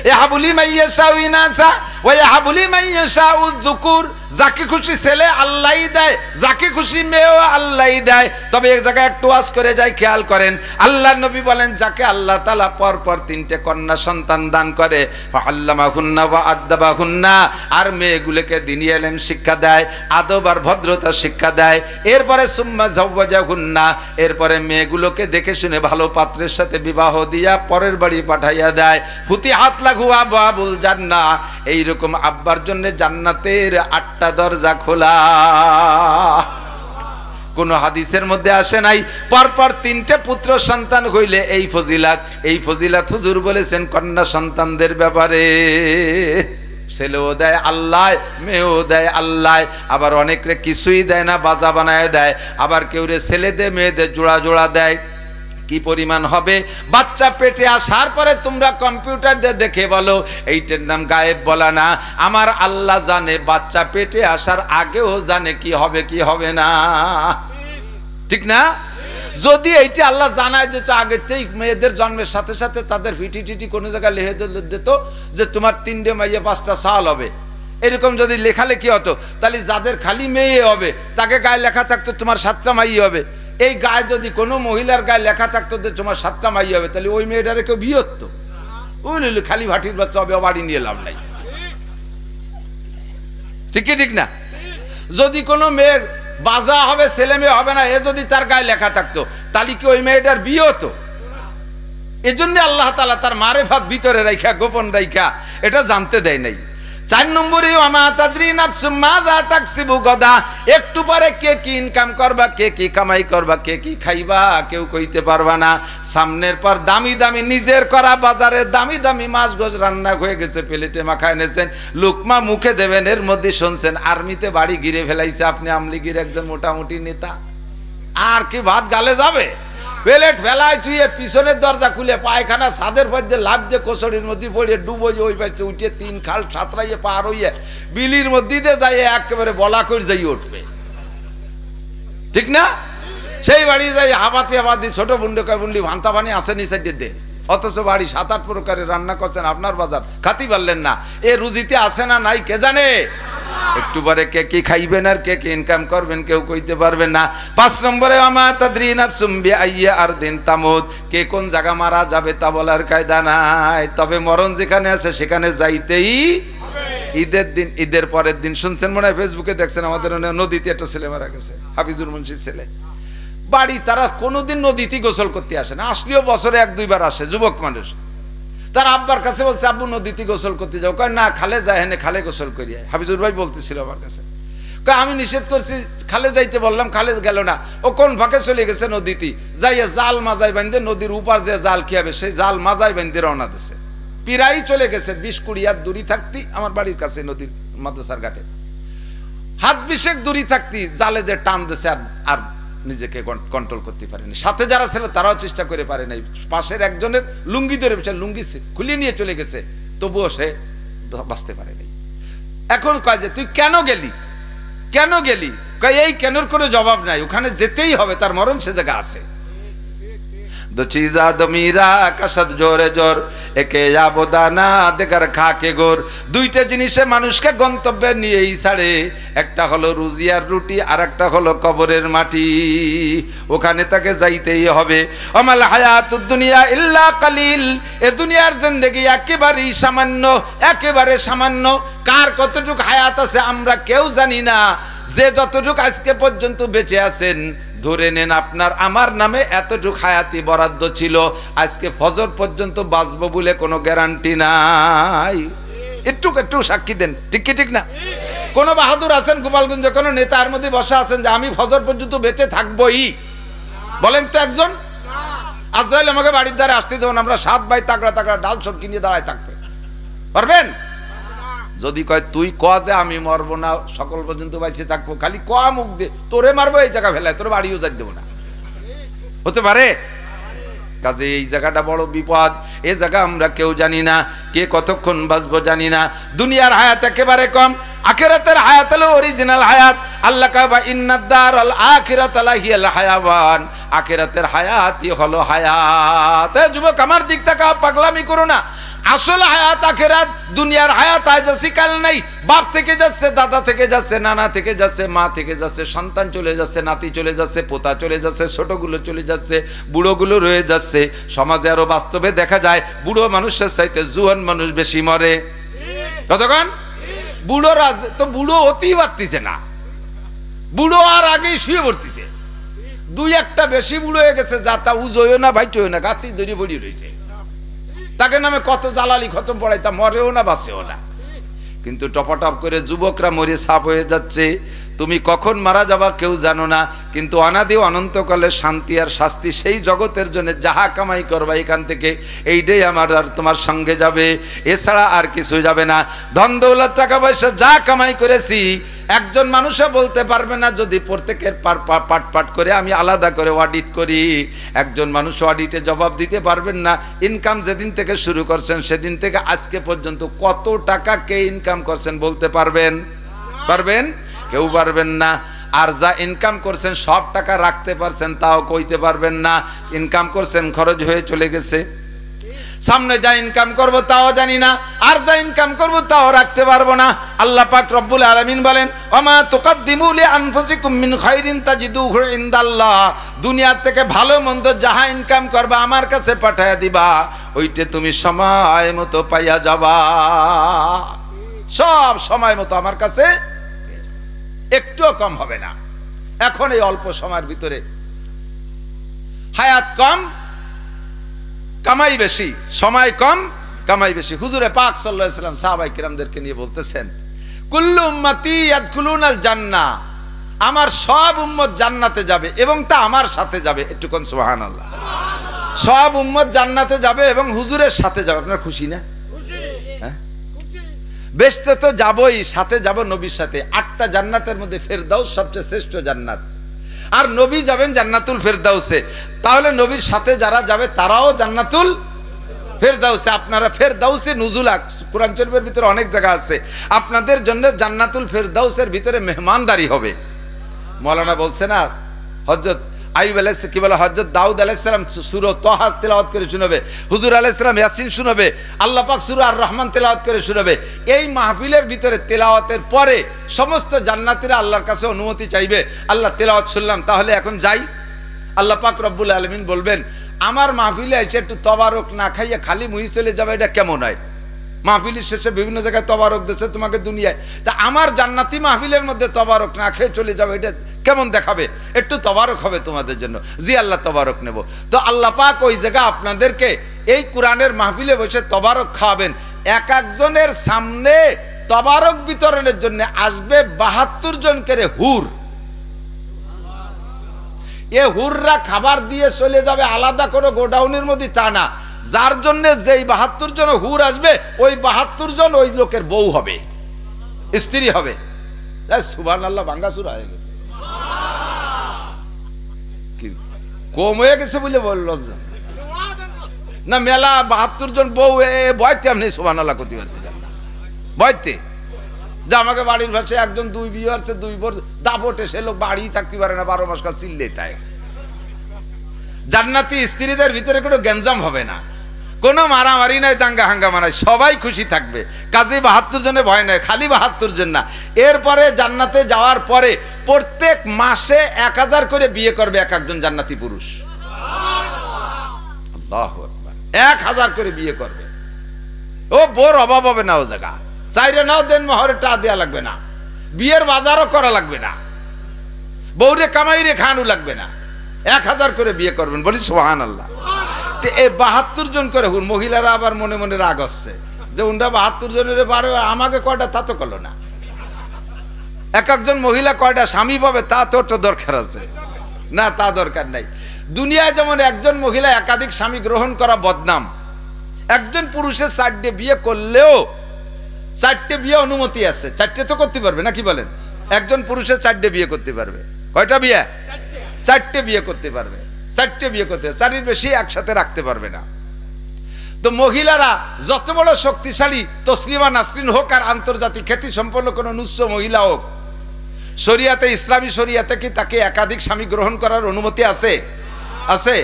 ইয়াহাবুলি মাইয়াশাউ ইনাসা ওয়া ইয়াহাবুলি মাইয়াশাউ যুকুর। যাকে খুশি ছেলে আল্লাহই দেয়, যাকে খুশি মেয়েও আল্লাহই দেয়। তবে এক জায়গায় একটু ওয়াজ করে যাই, খেয়াল করেন। আল্লাহর নবী বলেন, যাকে আল্লাহ তাআলা পর পর 3টে কন্যা সন্তান দান করে, ফাআল্লামাহুন্না ওয়া আদ্দাবাহুন্না, আর মেয়েগুলোকে দ্বীনি ইলম শিক্ষা দেয়, আদব আর ভদ্রতা শিক্ষা দেয়। এরপরে সুম্মা যাওয়াজাহুন্না, এরপরে মেয়েগুলোকে দেখে শুনে ভালো পাত্রের সাথে বিবাহ দিয়া পরের বাড়ি পাঠাইয়া দেয়। ফুতিহাত লাহু আবওয়াবুল জান্নাহ, এইরকম আব্বার জন্য জান্নাতের 8টা দরজা খোলা। কোন হাদিসের মধ্যে আসে নাই পরপর 3টে পুত্র সন্তান হইলে এই ফজিলাত। এই ফজিলাত হুজুর বলেছেন কন্যা সন্তানদের ব্যাপারে। ছেলেও দেয় আল্লাহ, মেয়েও দেয় আল্লাহ। আবার অনেকরে কিছুই দেয় না, বাজা বানায় দেয়। আবার কেউ রে ছেলে দে মেয়েদের জোড়া জোড়া দেয়। কি পরিমাণ হবে? বাচ্চা পেটে আসার পরে তোমরা কম্পিউটার দিয়ে দেখে বলো, এইটার নাম গায়েব বলা না। আমার আল্লাহ জানে, বাচ্চা পেটে আসার আগেও জানে কি হবে কি হবে না, ঠিক না? যদি এইটা আল্লাহ জানায় দিত আগেতেই, মেয়েদের জন্মের সাথে সাথে তাদের ফিটি টিটি কোনো জায়গায় লিখে দিত যে তোমার 3টে মাইয়া 5টা সাল হবে, এরকম যদি লেখালেখি হতো, তাহলে যাদের খালি মেয়ে হবে তাকে গায়ে লেখা থাকতো তোমার 7টা মাই হবে। এই গায়ে যদি কোনো মহিলার গায়ে লেখা থাকতো যে তোমার 7টা মাই হবে, তাহলে ওই মেয়েটারে কেউ বিয়ে হতো? ওই খালি ভাটির বাচ্চা হবে, বাড়ি নিয়ে লাভ নাই, ঠিক কি ঠিক না? যদি কোনো মেয়ের বাজা হবে, ছেলে মেয়ে হবে না, এ যদি তার গায়ে লেখা থাকতো, তাহলে কি ওই মেয়েটার বিয়ে হতো? এজন্য আল্লাহ তাআলা তার মারেফাত ভিতরে রাইখা, গোপন রাইখা এটা জানতে দেয় নাই। 4 নম্বরে ওয়ামা তাদরি নাফসুম মাযা তাকসিবু গাদা, একটু পরে কে কি ইনকাম করবা, কে কি কামাই করবা, কে কি খাইবা কেউ কইতে পারবা না। সামনের পর দামি দামি নিজের করা বাজারে দামি দামি মাছ গোছ রান্না হয়ে গেছে, প্লেটে মাখায় এনেছেন, লুকমা মুখে দেবেন, এর মধ্যে শুনছেন আর্মিতে বাড়ি ঘিরে ফেলাইছে, আপনি আমলিগির একজন মোটামুটি নেতা, আর কি ভাত গালে যাবে? প্লেট ফেলায় তুই পিছনের দরজা খুলে পায়খানা ছাদের মধ্যে লাভ দিয়ে কোচড়ির মধ্যে পড়ে ডুবো ওই পাশে উঠে 3 খাল সাঁতরাইয়ে পার হইয়ে বিলির মধ্যে দিয়ে যাই একেবারে বলা করে যাই উঠবে, ঠিক না? সেই বাড়ি যাই হাবাতি হাবাতি ছোট বুন্ডে কয় বুন্ডি ভান্তা পানি আসেনি সাইডে দে, অথচ বাড়ি 7-8 প্রকারের রান্না করছেন আপনার বাজার খাতি পারলেন না। এ রুজিতে আসে না নাই কে জানে? একটু পরে কে কি খাইবেন আর কে কি ইনকাম করবেন কেউ কইতে পারবেন না। 5 নম্বরে আমা তাদরি নাফসুম বিআইয়্যা আরদিন তামুত, কে কোন জায়গা মারা যাবে তা বলার কায়দা নাই, তবে মরণ যেখানে আছে সেখানে যাইতেই হবে। ঈদের দিন, ঈদের পরের দিন শুনছেন মনে হয় ফেসবুকে দেখছেন, আমাদের নদীতে একটা ছেলে মারা গেছে, হাফিজুর মুন্সির ছেলে। বাড়ি তারা কোনোদিন নদীতে গোসল করতে আসে না, আসলেও বছরে 1-2 বার আসে, যুবক মানুষ। তার আব্বার কাছে বলছে আব্বু নদীতে গোসল করতে যাও, কয় না খালে যায়, হেনে খালে গোসল করি। হাফিজুর ভাই বলতেছিল আমার কাছে, কয় আমি নিষেধ করছি, খালে যাইতে বললাম, খালে গেল না, ও কোন ফাঁকে চলে গেছে নদীতে, যাইয়া জাল মাজায় বাঁধে নদীর উপার যে জাল কি হবে সেই জাল মাজায় বাঁধে রওনা দিছে। পিরাই চলে গেছে 20-20 হাত দূরি থাকতি আমার বাড়ির কাছে নদীর মাদ্রাসার ঘাটে, হাত 20 দূরি থাকতি জালে যে টান দিছে আর নিজেকে কন্ট্রোল করতে পারেনি। সাথে যারা ছিল তারাও চেষ্টা করে পারে নাই, পাশের একজনের লুঙ্গি ধরে লুঙ্গি খুলে নিয়ে চলে গেছে, তবুও সে বাঁচতে পারেনি। এখন কয় যে তুই কেন গেলি, কেন গেলি? কয় এই কেনর কোনো জবাব নাই, ওখানে যেতেই হবে, তার মরণ সে জায়গা আছে। दो चीजा दो मीरा कसद जोरे जोर एके आबोदाना देगार खाके गोर। দুইটা জিনিসে মানুষকে গন্তব্যে নিয়েই ছাড়ে, একটা হলো রুজি আর রুটি, আর একটা হলো কবরের মাটি, ওখানে তাকে যাইতেই হবে। আমাল হায়াতুদ দুনিয়া ইল্লা কালিল, এ দুনিয়ার জিন্দেগি একেবারেই সামান্য, একেবারে সামান্য। কার কতটুকু হায়াত আছে আমরা কেউ জানি না। যে যতটুকু আজকে পর্যন্ত বেঁচে আছেন, ধরে নেন আপনার আমার নামে এতটুকু হায়াতি বরাদ্দ ছিল, আজকে ফজর পর্যন্ত বাঁচবো বলে কোনো গ্যারান্টি নাই। একটু একটু সাক্ষী দেন, ঠিক কি ঠিক না? কোন বাহাদুর আছেন গোপালগঞ্জে, কোন নেতার মধ্যে বসা আছেন যে আমি ফজর পর্যন্ত বেঁচে থাকবোই? বলেন তো একজন। আজরাইল আমাকে বাড়ির দ্বারে আসতে দেবেন, আমরা 7 ভাই তাগড়া তাগড়া ডাল সব কিনে দাঁড়ায় থাকবে, পারবেন? যদি কয় তুই ক যে আমি মরবো না, সকল পর্যন্ত বাইসে থাকবো, খালি ক মুখ দে, তোরে মারবো এই জায়গা ফেলায়, তোর বাড়িও যাই দেবো না, হতে পারে? কাজে এই জায়গাটা বড় বিপদ। এই জায়গা আমরা কেউ জানি না, কে কতক্ষণ বাঁচবো জানি না। দুনিয়ার হায়াত একেবারে কম, আখিরাতের হায়াত হলো অরিজিনাল হায়াত। আল্লাহ কাবা ইন্নাদ দারাল আখিরাতু লাহিয়াল হায়াওয়ান, আখিরাতের হায়াতই হলো হায়াত। যুবক আমার দিক তাকাও, পাগলামি করো না। আসল হায়াত আখিরাত, দুনিয়ার হায়াত আজ আছে কাল নাই। বাপ থেকে যাচ্ছে, দাদা থেকে যাচ্ছে, নানা থেকে যাচ্ছে, মা থেকে যাচ্ছে, সন্তান চলে যাচ্ছে, নাতি চলে যাচ্ছে, পোতা চলে যাচ্ছে, ছোটগুলো চলে যাচ্ছে, বুড়োগুলো রয়ে যাচ্ছে। সমাজে আরো বাস্তবে দেখা যায় বুড়ো মানুষের চাইতে জুয়ান মানুষ বেশি মরে। কতক্ষণ বুড়োরা তো বুড়ো হতেই পারতেছে না, বুড়ো আর আগেই শুয়ে পড়তেছে। 2-1টা বেশি বুড়ো হয়ে গেছে, যা তা উজোয় না ভাইটও না, গাতি দড়ি পড়ি রয়েছে। তাকে নামে কত জালালি খতম পড়াই, তা মরেও না বাঁচেও না। কিন্তু টপাটপ করে যুবকরা মরে সাপ হয়ে যাচ্ছে। তুমি কখন মারা যাবা কেউ জানো না, কিন্তু অনাদি অনন্তকালের শান্তি আর শাস্তি সেই জগতের জন্য যাহা কামাই করবা এখান থেকে, এইটাই আমার আর তোমার সঙ্গে যাবে, এছাড়া আর কিছু যাবে না। ধন দৌলত টাকা পয়সা যা কামাই করেছি, একজন মানুষও বলতে পারবে না যদি প্রত্যেকের পাট পাট করে আমি আলাদা করে অডিট করি। একজন মানুষ অডিটে জবাব দিতে পারবেন না। ইনকাম যেদিন থেকে শুরু করছেন সেদিন থেকে আজকে পর্যন্ত কত টাকা কে ইনকাম করছেন বলতে পারবেন? পারবেন? কেউ পারবেন না। আর যা ইনকাম করছেন সব টাকা রাখতে পারছেন তাও কইতে পারবেন না। ইনকাম করছেন খরচ হয়ে চলে গেছে। সামনে যা ইনকাম করব তাও জানি না, আর যা ইনকাম করব তাও রাখতে পারবো না। আল্লাহ পাক রব্বুল আলামিন বলেন, ওমা তুকাদ্দিমু লিআনফুসিকুম মিন খায়রিন তাজিদুহু ইনদাল্লাহ। দুনিয়া থেকে ভালো মন্দ যাহা ইনকাম করবা আমার কাছে পাঠায়া দিবা, ওইটা তুমি সময় মতো পাইয়া যাবা। সব সময় মতো আমার কাছে, একটুও কম হবে না। এখন এই অল্প সময়ের ভিতরে হায়াত কম কামাই বেশি, সময় কম কামাই বেশি। হুজুরে পাক সাল্লাল্লাহু আলাইহি ওয়াসাল্লাম সাহাবায়ে কিরামদেরকে নিয়ে বলতেছেন, কুল্লু উম্মতি ইয়াদখুলুনাল জান্নাহ, আমার সব উম্মত জান্নাতে যাবে এবং তা আমার সাথে যাবে। একটু কোন সুবহানাল্লাহ। সব উম্মত জান্নাতে যাবে এবং হুজুরের সাথে যাবে। আপনারা খুশি না? হ্যাঁ, বেহেশতে তো যাবই, সাথে যাব নবীর সাথে। 8টা জান্নাতের মধ্যে ফেরদাউস সবচেয়ে শ্রেষ্ঠ জান্নাত। আর নবী যাবেন জান্নাতুল ফেরদাউসে, তাহলে নবীর সাথে যারা যাবে তারাও জান্নাতুল ফেরদাউসে। আপনারা ফেরদাউসে নুজুলা, কোরআন শরীফের ভিতরে অনেক জায়গা আছে আপনাদের জন্য জান্নাতুল ফেরদাউসের ভিতরে মেহমানদারি হবে। মৌলানা বলছে না হযরত আইয়ুব আলাইহিস কি বলে, হযরত দাউদ আলাইহিস সালাম সূরা তাহা তেলাওয়াত করে শোনাবে, হুজুর আলাইহিস সালাম ইয়াসিন শোনাবে, আল্লাহ পাক সূরা আর রহমান তেলাওয়াত করে শোনাবে। এই মাহফিলের ভিতরে তেলাওয়াতের পরে সমস্ত জান্নাতীরা আল্লাহর কাছে অনুমতি চাইবে, আল্লাহ তেলাওয়াত শুনলাম, তাহলে এখন যাই। আল্লাহ পাক রব্বুল আলামিন বলবেন, আমার মাহফিলে এসে একটু তবারক না খাইয়ে খালি মুহি চলে যাবে, এটা কেমন হয়? মাহফিলের শেষে বিভিন্ন জায়গায় তবারক দিয়েছে তোমাকে দুনিয়ায়, তা আমার জান্নাতি মাহফিলের মধ্যে তবারক না খেয়ে চলে যাবে, এটা কেমন দেখাবে? একটু তবারক হবে তোমাদের জন্য। জি আল্লাহ তবারক নেব। তো আল্লাহ পাক ওই জায়গা আপনাদেরকে এই কোরআনের মাহফিলে বসে তবারক খাওয়াবেন। এক একজনের সামনে তবারক বিতরণের জন্য আসবে 72 জন করে হুর। এ হুররা খাবার দিয়ে চলে যাবে আলাদা কোনো গোডাউনের মধ্যে, তা না, যার জন্য যেই 72 জন হুর আসবে ওই 72 জন ওই লোকের বউ হবে, স্ত্রী হবে। সুবহানাল্লাহ, ভাঙ্গা চূড়া হয়ে গেছে, কম হয়ে গেছে বলে বলল না, মেলা 72 জন বউ বয়তে আপনি সুবহানাল্লাহ করতে পারতে যান না, বয়তে যে আমাকে বাড়ির ভাষায় একজন 2 বিয়ে আছে, 2 বর দাপটে, সে লোক বাড়ি থাকতে পারে না, 12 মাস কাল চিল্লেই তাই। জান্নাতি স্ত্রীদের ভিতরে কোনো গ্যাঞ্জাম হবে না, কোনো মারামারি নাই, দাঙ্গা হাঙ্গামা নাই, সবাই খুশি থাকবে। কাজে 72 জনে ভয় নাই, খালি 72 জন না। এরপরে জান্নাতে যাওয়ার পরে প্রত্যেক মাসে 1000 করে বিয়ে করবে এক একজন জান্নাতি পুরুষ। আল্লাহু আকবার, 1000 করে বিয়ে করবে। ও বোর অভাব হবে না, ও জায়গা চাইরে নাও দেন মহরে টা দেওয়া লাগবে না, বিয়ের বাজারও করা লাগবে না, বউরে কামাইরে খাওয়ানো লাগবে না, 1000 করে বিয়ে করবেন, বলি সুবহানাল্লাহ। এই 72 জন করে হুর। মহিলারা আবার মনে মনে রাগ আসছে যে উনরা 72 জনের পারে, আমাকে কয়টা তা তো করলো না। এক একজন মহিলা কয়টা স্বামী পাবে তা তো দরকার আছে না, তা দরকার নাই। দুনিয়ায় যেমন একজন মহিলা একাধিক স্বামী গ্রহণ করা বদনাম, একজন পুরুষের 4টে বিয়ে করলেও 4টে বিয়ে অনুমতি আছে, 4টে তো করতে পারবে না, কি বলেন? একজন পুরুষের 4টে বিয়ে করতে পারবে। কয়টা বিয়ে? 4টে বিয়ে করতে পারবে, 4টে বিয়ে করতে, 4-এর বেশি একসাথে রাখতে পারবে না। তো মহিলারা যত বড় শক্তিশালী তসলিমা নাসরিন হোক আর আন্তর্জাতিক খ্যাতি সম্পন্ন কোন নুস্স মহিলা হোক, শরিয়াতে, ইসলামী শরিয়াতে কি তাকে একাধিক স্বামী গ্রহণ করার অনুমতি আছে? আছে।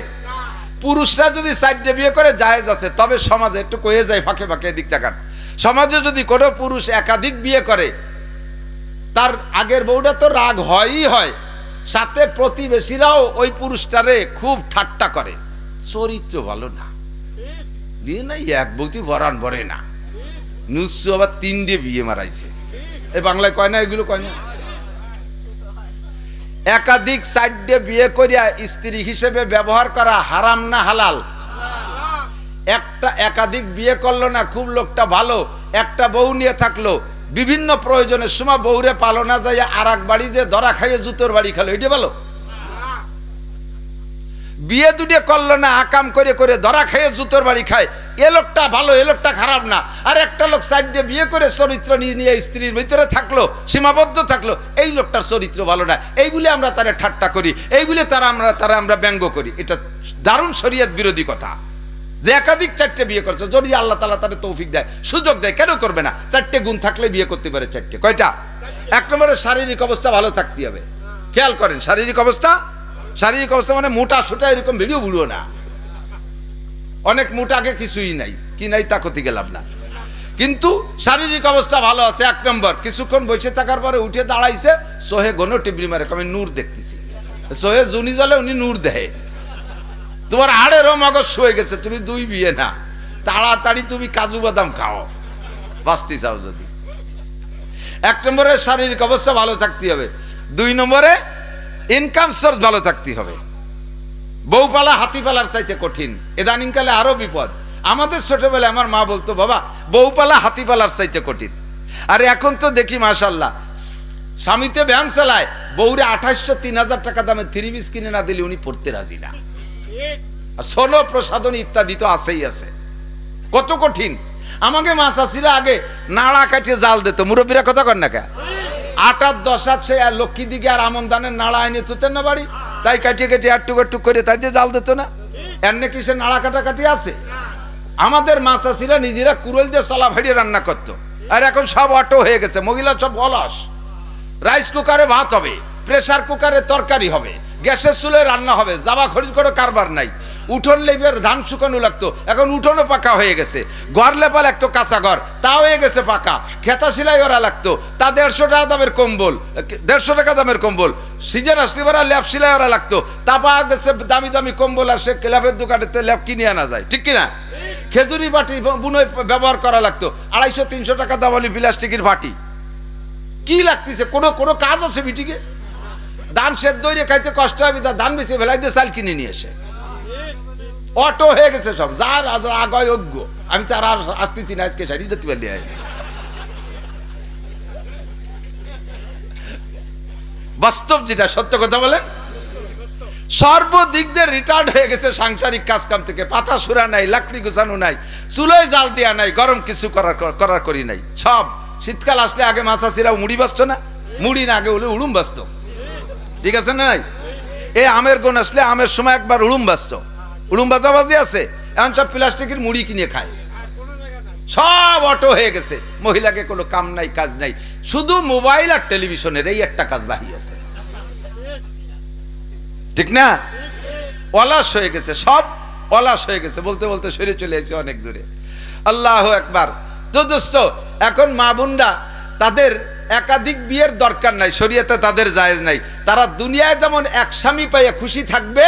পুরুষরা যদি 4টে বিয়ে করে জায়েজ আছে, তবে সমাজে একটু কয়ে যায় ফাঁকে ফাঁকে, দিক তাকান, সমাজে যদি কোনো পুরুষ একাধিক বিয়ে করে, তার আগের বউটা তো রাগ হয়ই হয়, সাথে প্রতিবেশীরাও ওই পুরুষটারে খুব ঠাট্টা করে, চরিত্র ভালো না, দিয়ে নাই এক বউতি ভরান ভরে না, নুসু আবার 3টে বিয়ে মারাইছে। এই বাংলায় কয় না, এগুলো কয় না। একাধিক 4টে বিয়ে করিয়া স্ত্রী হিসেবে ব্যবহার করা হারাম না হালাল? একটা একাধিক বিয়ে করলো না, খুব লোকটা ভালো, একটা বউ নিয়ে থাকলো, বিভিন্ন প্রয়োজনের সময় বউরে পালো না যায় আর এক বাড়ি যে ধরা খাইয়ে জুতোর বাড়ি খেলো, এটা ভালো? বিয়ে 2টে করলো না, আকাম করে করে ধরা খাইয়ে জুতোর বাড়ি খায়, এ লোকটা ভালো, এ লোকটা খারাপ না। আর একটা লোক 4টে বিয়ে করে চরিত্র নিয়ে স্ত্রীর ভিতরে থাকলো, সীমাবদ্ধ থাকলো, এই লোকটার চরিত্র ভালো না, এই বলে আমরা তারা ঠাট্টা করি, এই বলে আমরা ব্যঙ্গ করি। এটা দারুণ শরীয়ত বিরোধী কথা যে একাধিক 4টে বিয়ে করছে। যদি আল্লাহ তাআলা তাদের তৌফিক দেয়, সুযোগ দেয়, কেন করবে না? 4টে গুণ থাকলে বিয়ে করতে পারে 4টে। কয়টা? 1 নম্বরে শারীরিক অবস্থা ভালো থাকতে হবে। খেয়াল করেন, শারীরিক অবস্থা মানে মোটা সোটা এরকম ভিডিও বুড়ো না, অনেক মোটাকে কিছুই নাই, কি নাই তা করতে গেলাম না, কিন্তু শারীরিক অবস্থা ভালো আছে। 1 নম্বর, কিছুক্ষণ বসে থাকার পরে উঠে দাঁড়াইছে, সোহে গণ টিবলি মারে, আমি নূর দেখতেছি, সোহে জুনি জলে উনি নূর দেহে, তোমার হাড়েরও মগজ শুয়ে গেছে, তুমি 2 বিয়ে না, তাড়াতাড়ি তুমি কাজু বাদাম খাও বাঁচতে চাও যদি। 1 নম্বরে শারীরিক অবস্থা ভালো থাকতে হবে। 2 নম্বরে ইনকাম সোর্স ভালো থাকতে হবে। বউ পালা হাতি পালার চাইতে কঠিন, ইদানিংকালে আরো বিপদ। আমাদের ছোটবেলায় আমার মা বলতো, বাবা বউ পালা হাতি পালার চাইতে কঠিন। আর এখন তো দেখি মাশাআল্লাহ, স্বামীতে ভ্যান চালায়, বউরে 2800-3000 টাকা দামে 3 পিস কিনে না দিলে উনি পড়তে রাজি না। সোলো প্রসাদনী ইত্যাদি তো আছেই আছে, কত কঠিন। আমাকে মা চাষিরা আগে নাড়া কাটিয়ে জাল দিত, মুরব্বীরা কথা কর না কে, 8 10 আছে আর লক্ষ্মী দিকে আর আমন দানের নাড়া আইনে তুতেন না বাড়ি, তাই কাটিয়ে কেটে একটুক একটুক করে তাই দিয়ে জাল দিত না। এমনি কিসে নাড়া কাটাকাটি আছে? আমাদের মা চাষিরা নিজেরা কুড়োল দিয়ে চলা ভাড়িয়ে রান্না করতো, আর এখন সব অটো হয়ে গেছে। মহিলা সব অলস। রাইস কুকারে ভাত হবে, প্রেসার কুকারে তরকারি হবে, গ্যাসের চুলে রান্না হবে, জামা খরিদ করে কারবার নাই। উঠোন লেবের ধান শুকানো লাগতো, এখন উঠোনও পাকা হয়ে গেছে। ঘর লেপা লাগতো কাঁচা ঘর, তাও হয়ে গেছে পাকা। খেতা সেলাই করা লাগতো, তা 150 টাকা দামের কম্বল, 150 টাকা দামের কম্বল। সিজন আসলে এবার ল্যাপ সেলাই করা লাগতো, তা পাওয়া গেছে দামি দামি কম্বল, আর সে ল্যাপের দোকানেতে ল্যাপ কিনে আনা যায়, ঠিক কিনা? খেজুরি বাটি বুনোয় ব্যবহার করা লাগতো, 250-300 টাকা দামালি প্লাস্টিকের বাটি। কি লাগতেছে? কোনো কাজ আছে বিটিকে? ধান সেদ্ধ হয়ে খাইতে কষ্ট হবে, তা ধান বেশি ফেলাই দিয়ে চাল কিনে নিয়ে এসে অটো হয়ে গেছে সব। যার আগায় অজ্ঞ, আমি তো আর আসতেছি না, আজকে সারি যেতে পারলি। বাস্তব যেটা, সত্য কথা বলেন, সর্বদিক দিয়ে রিটায়ার্ড হয়ে গেছে সাংসারিক কাজ কাম থেকে। পাতা সুরা নাই, লাকড়ি গুছানো নাই, চুলোয় জাল দেওয়া নাই, গরম কিছু করার করি নাই। সব শীতকাল আসলে আগে মাছাছিরাও মুড়ি বাঁচত না, মুড়ি না আগে হলে উড়ুম বাঁচত, ঠিক আছে না? নাই এই আমের গুণ আসলে আমের সময় একবার উড়ুম বাঁচত, উড়ুম বাজাবাজি আছে। এখন সব প্লাস্টিকের মুড়ি কিনে খায়, সব অটো হয়ে গেছে। মহিলাকে কোনো কাম নাই, কাজ নাই, শুধু মোবাইল আর টেলিভিশনের এই একটা কাজ বাকি আছে, ঠিক না? অলস হয়ে গেছে, সব অলস হয়ে গেছে। বলতে বলতে সরে চলে এসেছে অনেক দূরে। আল্লাহু আকবার। তো দোস্ত, এখন মা বোনরা তাদের একাধিক বিয়ের দরকার নাই, শরীয়তে তাদের জায়েজ নাই। তারা দুনিয়ায় যেমন এক স্বামী পাইয়া খুশি থাকবে,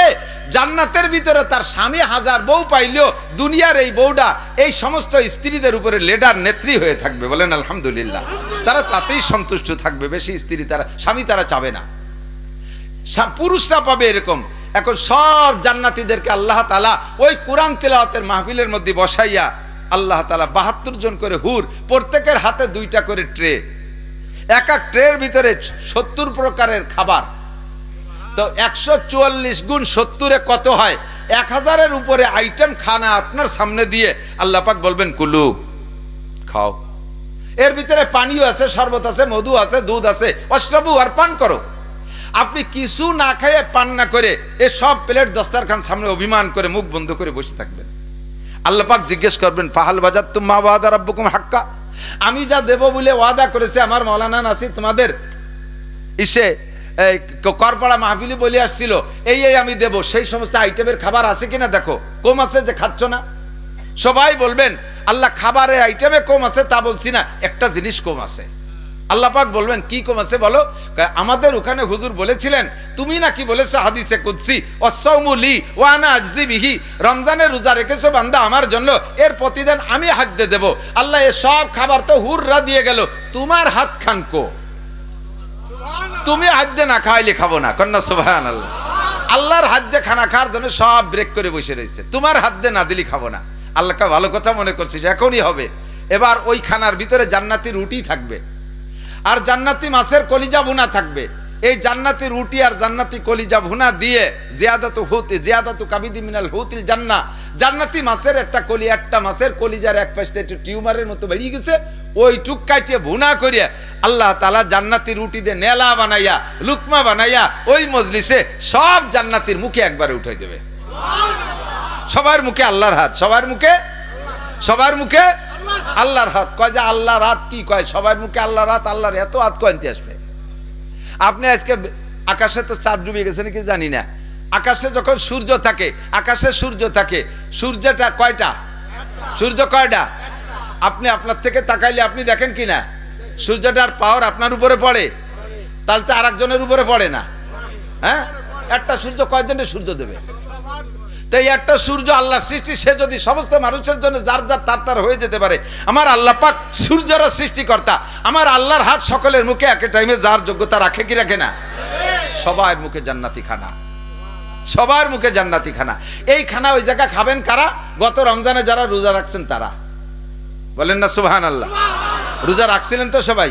জান্নাতের ভিতরে তার স্বামী 1000 বউ পাইলেও দুনিয়ার এই বউটা এই সমস্ত স্ত্রীদের উপরে লিডার, নেত্রী হয়ে থাকবে। বলেন আলহামদুলিল্লাহ। তারা তাতেই সন্তুষ্ট থাকবে, বেশি স্ত্রী তারা, স্বামী তারা চাবে না। পুরুষরা পাবে এরকম। এখন সব জান্নাতীদেরকে আল্লাহ তাআলা ওই কোরআন তেলাওয়াতের মাহফিলের মধ্যে বসাইয়া আল্লাহ তাআলা 72 জন করে হুর, প্রত্যেকের হাতে 2টা করে ট্রে, এক এক ট্রের ভিতরে 70 প্রকারের খাবার। তো 144 গুণ 70-এ কত হয়? 1000-এর উপরে আইটেম খানা আপনার সামনে দিয়ে আল্লাহ পাক বলবেন কুলু, খাও। এর ভিতরে পানিও আছে, শরবত আছে, মধু আছে, দুধ আছে, অশ্রাবু, আর পান করো। আপনি কিছু না খেয়ে পান না করে এ সব প্লেট দস্তারখান সামনে অভিমান করে মুখ বন্ধ করে বসে থাকবেন। আল্লাহ পাক জিজ্ঞেস করবেন, ফাহাল বাজাতুম মা ওয়াদা রাব্বুকুম হাক্কা, আমি যা দেব বলে ওয়াদা করেছে আমার মাওলানা নাসির তোমাদের ইসে করপাড়া মাহফিলি বলে আসছিল, এই আমি দেব, সেই সমস্ত আইটেমের খাবার আছে কিনা দেখো। কম আছে যে খাচ্ছ না? সবাই বলবেন আল্লাহ খাবারের আইটেমে কম আছে তা বলছি না, একটা জিনিস কম আছে। আল্লাহ পাক বলবেন কি কম আছে বলো? আমাদের ওখানে হুজুর বলেছিলেন, তুমি নাকি বলেছো হাদিসে কুদসি, ওয়াসসাউমু লি ওয়া আনা আজজি বিহি, রমজানের রোজা রেখেছো বান্দা আমার জন্য, এর প্রতিদিন আমি হাদ্দে দেব। আল্লাহ এ সব খাবার তো হুররা দিয়ে গেল, তোমার হাত খান কো? তুমি হাদ্দে না খাইলে খাবো না, কন্যা সুবহানাল্লাহ। আল্লাহর হাদ্দে খানা খাওয়ার জন্য সব ব্রেক করে বসে রয়েছে, তোমার হাদ্দে না দিলি খাবো না। আল্লাহকে ভালো কথা মনে করছিস, এখনই হবে। এবার ওই খানার ভিতরে জান্নাতি রুটি থাকবে, আর জান্নাতি মাছের কলিজা ভুনা থাকবে। এই জান্নাতি রুটি আর জান্নাতি কলিজা ভুনা দিয়ে জিয়াদাতু কাবিদি মিনাল হুতিল জান্নাহ, জান্নাতি মাছের একটা মাছের কলিজার এক পাশে একটু টিউমারের মতো বেরিয়ে গেছে, ওই টুক কাটিয়ে ভুনা করিয়া আল্লাহ তাআলা জান্নাতি রুটি দিয়ে নেলা বানাইয়া, লুকমা বানাইয়া ওই মজলিসে সব জান্নাতির মুখে একবারে উঠাই দেবে। সবার মুখে আল্লাহর হাত, সবার মুখে আল্লাহর হাত। কয় যে আল্লাহর হাত কি কয়? সবার মুখে আল্লাহর হাত। আল্লাহর এত হাত কয়তে আসবে? আপনি আজকে আকাশে তো চাঁদ ডুবে গেছে নাকি জানি না, আকাশে যখন সূর্য থাকে, আকাশে সূর্য থাকে, সূর্যটা কয়টা? সূর্য কয়টা? আপনি আপনার থেকে তাকাইলে আপনি দেখেন কি না সূর্যটার পাওয়ার আপনার উপরে পড়ে? তাহলে তো আরেকজনের উপরে পড়ে না। হ্যাঁ, একটা সূর্য কয়জনের সূর্য দেবে? তো এই একটা সূর্য আল্লাহর সৃষ্টি, সে যদি সমস্ত মানুষের জন্য যার যার তার হয়ে যেতে পারে, আমার আল্লাহ পাক সূর্যের সৃষ্টিকর্তা, আমার আল্লাহর হাত সকলের মুখে এক টাইমে যার যোগ্যতা রাখে কি রাখে না? সবার মুখে জান্নাতি খানা, সবার মুখে জান্নাতি খানা। এই খানা ওই জায়গা খাবেন কারা? গত রমজানে যারা রোজা রাখছেন তারা। বলেন না সুবহানাল্লাহ। রোজা রাখছিলেন তো সবাই?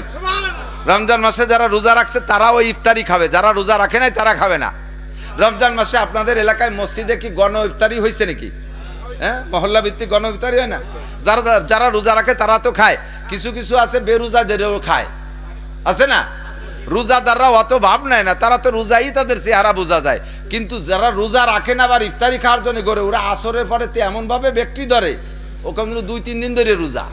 রমজান মাসে যারা রোজা রাখছে তারা ওই ইফতারি খাবে, যারা রোজা রাখে নাই তারা খাবে না। রমজান মাসে আপনাদের এলাকায় মসজিদে কি গণ ইফতারি হয়েছে নাকি? হ্যাঁ, মহল্লা ভিত্তিক গণ ইফতারি হয় না? যারা রোজা রাখে তারা তো খায়, কিছু কিছু আছে বেরোজাদেরও খায়, আছে না? রোজাদাররা অত ভাব নেয় না, তারা তো রোজাই তাদের চেহারা বোঝা যায়। কিন্তু যারা রোজা রাখে না আবার ইফতারি খাওয়ার জন্য করে, ওরা আসরের পরে এমন ভাবে ব্যক্তি ধরে ওখানে 2-3 দিন ধরে রোজা।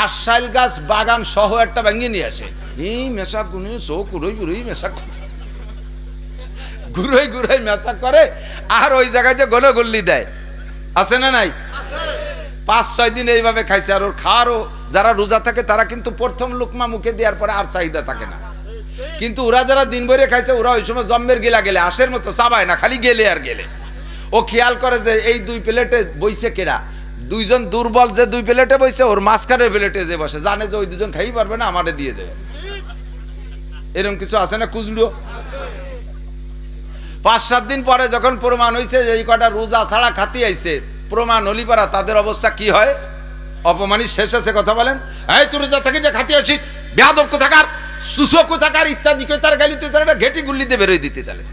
আশাইল গাছ বাগান সহ একটা ভেঙে নিয়ে আসে, এই মেশাক গুড়ই মেশাক ঘুরোই মেশাক করে, আর ওই জায়গায় যে গলি দেয়, আছে না নাই? 5-6 দিন এইভাবে খাইছে। আর ওর খাওয়ারও যারা রোজা থাকে তারা কিন্তু প্রথম লুকমা মুখে দেওয়ার পরে আর চাহিদা থাকে না। কিন্তু ওরা যারা দিন ভরে খাইছে ওরা ওই সময় জম্মের গেলা গেলে আশের মতো চাবায় না, খালি গেলে আর গেলে। ও খেয়াল করে যে এই 2 প্লেটে বইছে কেরা, 2 জন দুর্বল যে 2 প্লেটে বইছে, ওর মাঝখানের প্লেটে যে বসে জানে যে ওই 2 জন খাই পারবে না, আমারে দিয়ে দেবে। এরকম কিছু আছে না কুজড়ো? 5-7 দিন পরে যখন প্রমাণ হয়েছে যে এই কটা রোজা ছাড়া খাতি আইছে, প্রমাণ হলিপারা তাদের অবস্থা কি হয়? অপমানিত শেষ আছে কথা বলেন, এই তুই রোজা থেকে যে খাতি আছিস, বেয়াদব কোথাকার, সুসো কোথাকার, ইত্যাদি তার গালি তুই তার ঘেটি গুল্লিতে বেরোয় দিতে। তাহলে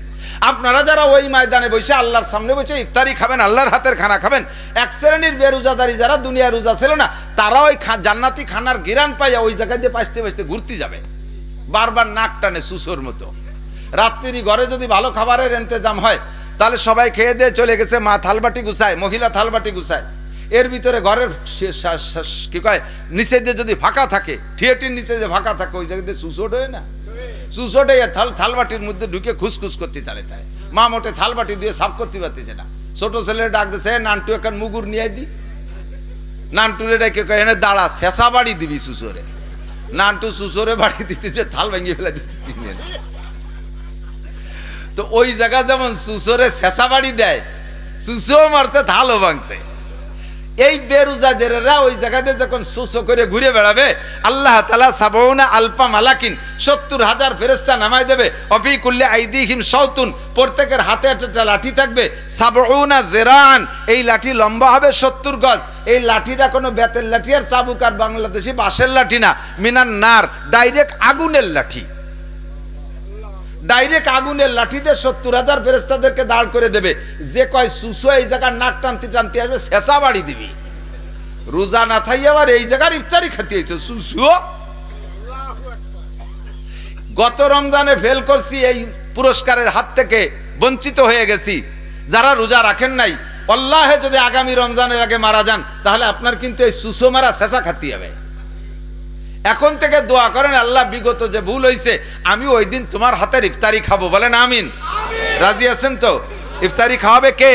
আপনারা যারা ওই ময়দানে বসে আল্লাহর সামনে বসে ইফতারি খাবেন, আল্লাহর হাতের খানা খাবেন, এক শ্রেণীর বেরোজাদারি যারা দুনিয়ার রোজা ছিল না, তারা ওই জান্নাতি খানার গিরান পাইয়া ওই জায়গায় দিয়ে পাইতে ঘুরতে যাবে, বারবার নাক টানে সুসোর মতো। রাত্রি ঘরে যদি ভালো খাবারের ইন্তজাম হয় তাহলে সবাই খেয়ে দিয়ে চলে গেছে, মা থালবাটি গুছায়, মহিলা থালবাটি গুছায়, এর ভিতরে ঘরের কি কয় নিচে দিয়ে যদি ফাঁকা থাকে, থিয়েটির নিচে যে ফাঁকা থাকে, ওই জায়গাতে সুসোট হয় না, সুসোট হয়ে থালবাটির মধ্যে ঢুকে খুসখুস করতে তালে তাই মা মোটে থালবাটি দিয়ে সাফ করতে পারতেছে না। ছোট ছেলে ডাক দিছে, নানটু এখন মুগুর নিয়ে দি, নানটুরে ডাকে কয় এনে দাঁড়া, শেষা বাড়ি দিবি সুসোরে। নানটু সুসোরে বাড়ি দিতেছে, থাল ভেঙে ফেলা দিতে। তো ওই জায়গা যেমন সুসরে শেষা বাড়ি দেয়, সুসো মারছে, থালও ভাঙছে। এই বেরুজাদেররা ওই জায়গাতে যখন সুসো করে ঘুরে বেড়াবে, আল্লাহ তাআলা ৭০ আলফা মালাকিন ৭০,০০০ ফেরেশতা নামায় দেবে। অফি কুল্লি আইদিহিম শাওতুন, প্রত্যেকের হাতে একটা লাঠি থাকবে। ৭০ জিরান, এই লাঠি লম্বা হবে ৭০ গজ। এই লাঠিটা কোনো বেতের লাঠি আর চাবুক আর বাংলাদেশি বাঁশের লাঠি না, মিনান নার, ডাইরেক্ট আগুনের লাঠি। ডাইরেক্ট আগুনের লাঠিতে ৭০,০০০ ফেরেশতাদেরকে দাঁড় করে দেবে। যে কয় সুসো এই জায়গার নাক টানতে টানতে আসবে, শেষা বাড়ি দিবি। রোজা না থাই আবার এই জায়গার ইফতারি খাতে হয়েছে সুসো। গত রমজানে ফেল করছি, এই পুরস্কারের হাত থেকে বঞ্চিত হয়ে গেছি। যারা রোজা রাখেন নাই, আল্লাহে যদি আগামী রমজানের আগে মারা যান তাহলে আপনার কিন্তু এই সুসো মারা শেষা খাতে হবে। এখন থেকে দোয়া করেন, আল্লাহ বিগত যে ভুল হয়েছে আমি ওই দিন তোমার হাতের ইফতারি খাবো, বলেন আমিন। রাজি আছেন তো? ইফতারি খাওয়াবে কে?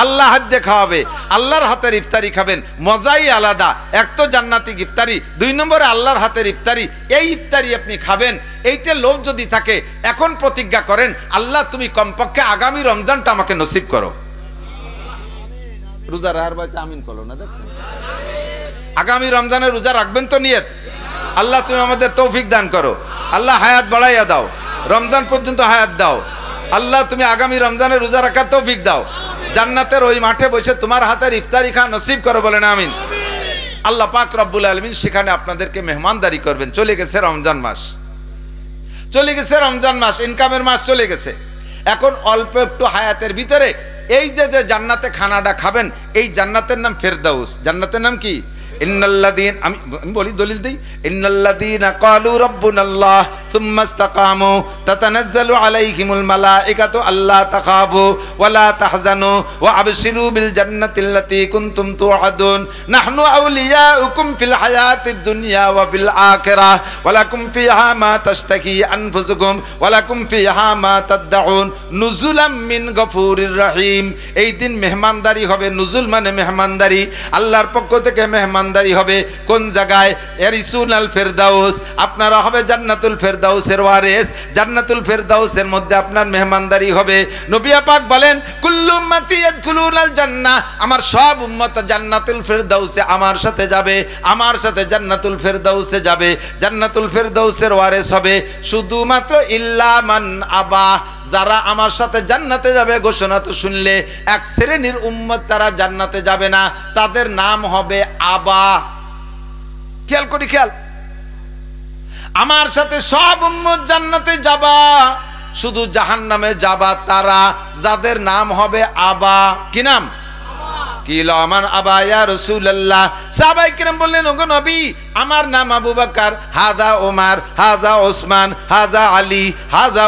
আল্লাহ হাত দিয়ে খাওয়াবে, আল্লাহর হাতের ইফতারি খাবেন, মজাই আলাদা। এক তো জান্নাতি ইফতারি, 2 নম্বরে আল্লাহর হাতের ইফতারি। এই ইফতারি আপনি খাবেন, এইটা লোভ যদি থাকে এখন প্রতিজ্ঞা করেন, আল্লাহ তুমি কমপক্ষে আগামী রমজানটা আমাকে নসিব করো। রোজা রাহার বাইতে আমিন করো না, দেখছেন? আগামী রমজানে রোজা রাখবেন তো নিয়ত। আল্লাহ তুমি আমাদের তৌফিক দান করো, আল্লাহ হায়াত বাড়াইয়া দাও, রমজান পর্যন্ত হায়াত দাও। আল্লাহ তুমি আগামী রমজানে রোজা রাখার তৌফিক দাও, জান্নাতের ওই মাঠে বসে তোমার হাতের ইফতারি খা নসিব করো, বলেন আমিন। আল্লাহ পাক রব্বুল আলামিন সেখানে আপনাদেরকে মেহমানদারি করবেন। চলে গেছে রমজান মাস, চলে গেছে রমজান মাস, ইনকামের মাস চলে গেছে। এখন অল্প একটু হায়াতের ভিতরে এই যে জান্নাতে খানাটা খাবেন, এই জান্নাতের নাম ফেরদাউস। জান্নাতের নাম কি? ইন্নাল্লাযীনা, আমি বলি দলিল দেই, ইন্নাল্লাযীনা ক্বালু রাব্বুনাল্লাহ সুম্মা ইসতাকামু তাতানাজ্জালু আলাইহিমুল মালাইকাতু আল্লা তাখাফু ওয়া লা তাহজানু ওয়া আবশিরু বিল জান্নাতিল্লাতী কুনতুম তুআদুন নাহনু আউলিয়াউকুম ফিল হায়াতিদ দুনিয়া ওয়া ফিল আখিরাহ ওয়া লাকুম ফিহা মা তাশতাহি আনফুসুকুম ওয়া লাকুম ফিহা মা তাদউন নুজুলাম মিন গফুরির রহিম। এই দিন মেহমানদারি হবে। নুজুল মানে মেহমানদারি, আল্লাহর পক্ষ থেকে মেহমানদারি হবে। কোন জায়গায়? এরিসুনাল ফেরদাউস, আপনারা হবে জান্নাতুল ফেরদাউসের ওয়ারিস। জান্নাতুল ফেরদাউসের মধ্যে আপনার মেহমানদারি হবে। নবী পাক বলেন, কুল্লু উম্মতি ইয়াদখুলুনাল জান্নাহ, আমার সব উম্মত জান্নাতুল ফেরদাউসে আমার সাথে যাবে, আমার সাথে জান্নাতুল ফেরদাউসে যাবে, জান্নাতুল ফেরদাউসের ওয়ারিস হবে। শুধুমাত্র ইল্লা মান আবা, যারা আমার সাথে জান্নাতে যাবে ঘোষণা তো শুনলে, এক শ্রেণীর উম্মত তারা জান্নাতে যাবে না, তাদের নাম হবে আবা। খেয়াল করি, খেয়াল। আমার সাথে সব উম্মত জান্নাতে যাবা, শুধু জাহান্নামে যাবা তারা, যাদের নাম হবে আবা। কি নাম? কিলা মান আবা ইয়া রাসূলুল্লাহ। সাহাবায়ে কিরাম বললেন, ওগো নবী আমার নাম আবু বকর, হাজা ওমর, হাজা ওসমান, হাজা আলী, হাজা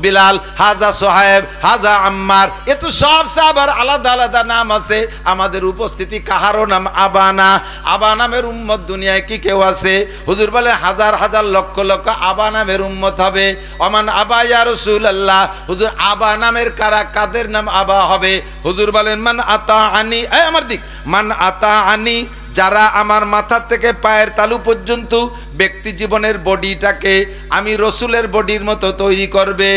বিলাল, হাজা সোহাইব, হাজা আম্মার। এ তো সব সাহাবার আলাদা আলাদা নাম আছে। আমাদের উপস্থিতি কাহারও নাম আবা না। আবা নামের উম্মত দুনিয়ায় কি কেউ আছে? হুজুর বলে হাজার হাজার লক্ষ লক্ষ আবা নামের উম্মত হবে। ওমান আবা ইয়া রাসূলুল্লাহ। হুজুর আবা নামের কারা, কাদের নাম আবা হবে? হুজুর বলেন মান আতা আনি, আমার দিক, মান আতা আনি, যারা আমার মাথা থেকে পায়ের তালু পর্যন্ত ব্যক্তি জীবনের বডিটাকে আমি রসুলের বডির মতো তৈরি করবে,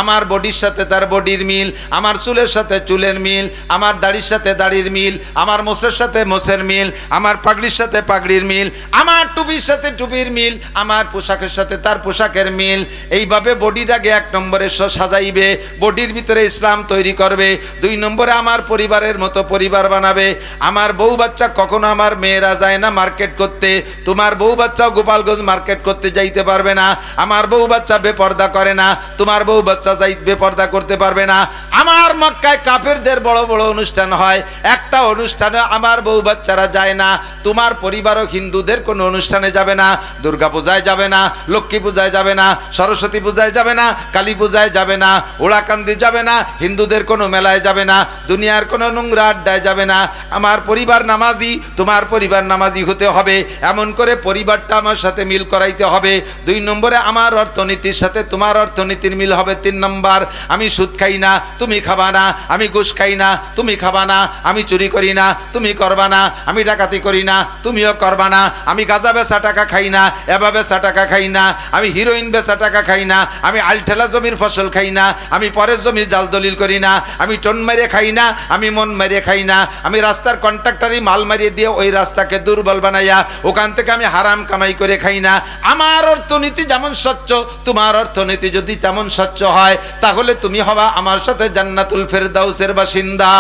আমার বডির সাথে তার বডির মিল, আমার চুলের সাথে চুলের মিল, আমার দাড়ির সাথে দাড়ির মিল, আমার মোছের সাথে মোছের মিল, আমার পাগড়ির সাথে পাগড়ির মিল, আমার টুপির সাথে টুপির মিল, আমার পোশাকের সাথে তার পোশাকের মিল। এইভাবে বডিটাকে এক নম্বরে সাজাইবে, বডির ভিতরে ইসলাম তৈরি করবে। 2 নম্বরে আমার পরিবারের মতো পরিবার বানাবে। আমার বউ বাচ্চা কখনো আমার মেয়েরা যায় না মার্কেট করতে, তোমার বউ বাচ্চাও গোপালগঞ্জ মার্কেট করতে যাইতে পারবে না। আমার বউ বাচ্চা বেপর্দা করে না, তোমার বউ বাচ্চা যাই বেপর্দা করতে পারবে না। আমার মক্কায় কাফেরদের বড় বড় অনুষ্ঠান হয়, একটা অনুষ্ঠানে আমার বউ বাচ্চারা যায় না। তোমার পরিবারও হিন্দুদের কোনো অনুষ্ঠানে যাবে না, দুর্গা পূজায় যাবে না, লক্ষ্মী পূজায় যাবে না, সরস্বতী পূজায় যাবে না, কালী পূজায় যাবে না, ওড়াকান্দি যাবে না, হিন্দুদের কোনো মেলায় যাবে না, দুনিয়ার কোনো নোংরা আড্ডায় যাবে না। আমার পরিবার নামাজি, তোমার পরিবার নামাজি হতে হবে। এমন করে পরিবারটা আমার সাথে মিল করাইতে হবে। 2 নম্বরে আমার অর্থনীতির সাথে তোমার অর্থনীতির মিল হবে। 3 নম্বর, আমি সুদ খাই না, তুমি খাবা না, আমি ঘুষ খাই না, তুমি খাবা না, আমি চুরি করি না, তুমি করবা না, আমি ডাকাতি করি না, তুমিও করবা না, আমি গাঁজা বেচা টাকা খাই না, এবা বেচা টাকা খাই না, আমি হিরোইন বেচা টাকা খাই না, আমি আলঠেলা জমির ফসল খাই না, আমি পরের জমির জাল দলিল করি না, আমি টন মেরে খাই না, আমি মন মেরে খাই না, আমি রাস্তার কন্ট্রাক্টরই মাল মারিয়ে দিয়ে ওই রাস্তাকে দুর্বল বানাইয়া ওখান থেকে আমি হারাম কামাই করে খাই না। আমার অর্থনীতি যেমন স্বচ্ছ, তোমার অর্থনীতি যদি তেমন স্বচ্ছ হয়, তাহলে তুমি হবা আমার সাথে জান্নাতুল ফেরদাউসের বাসিন্দা।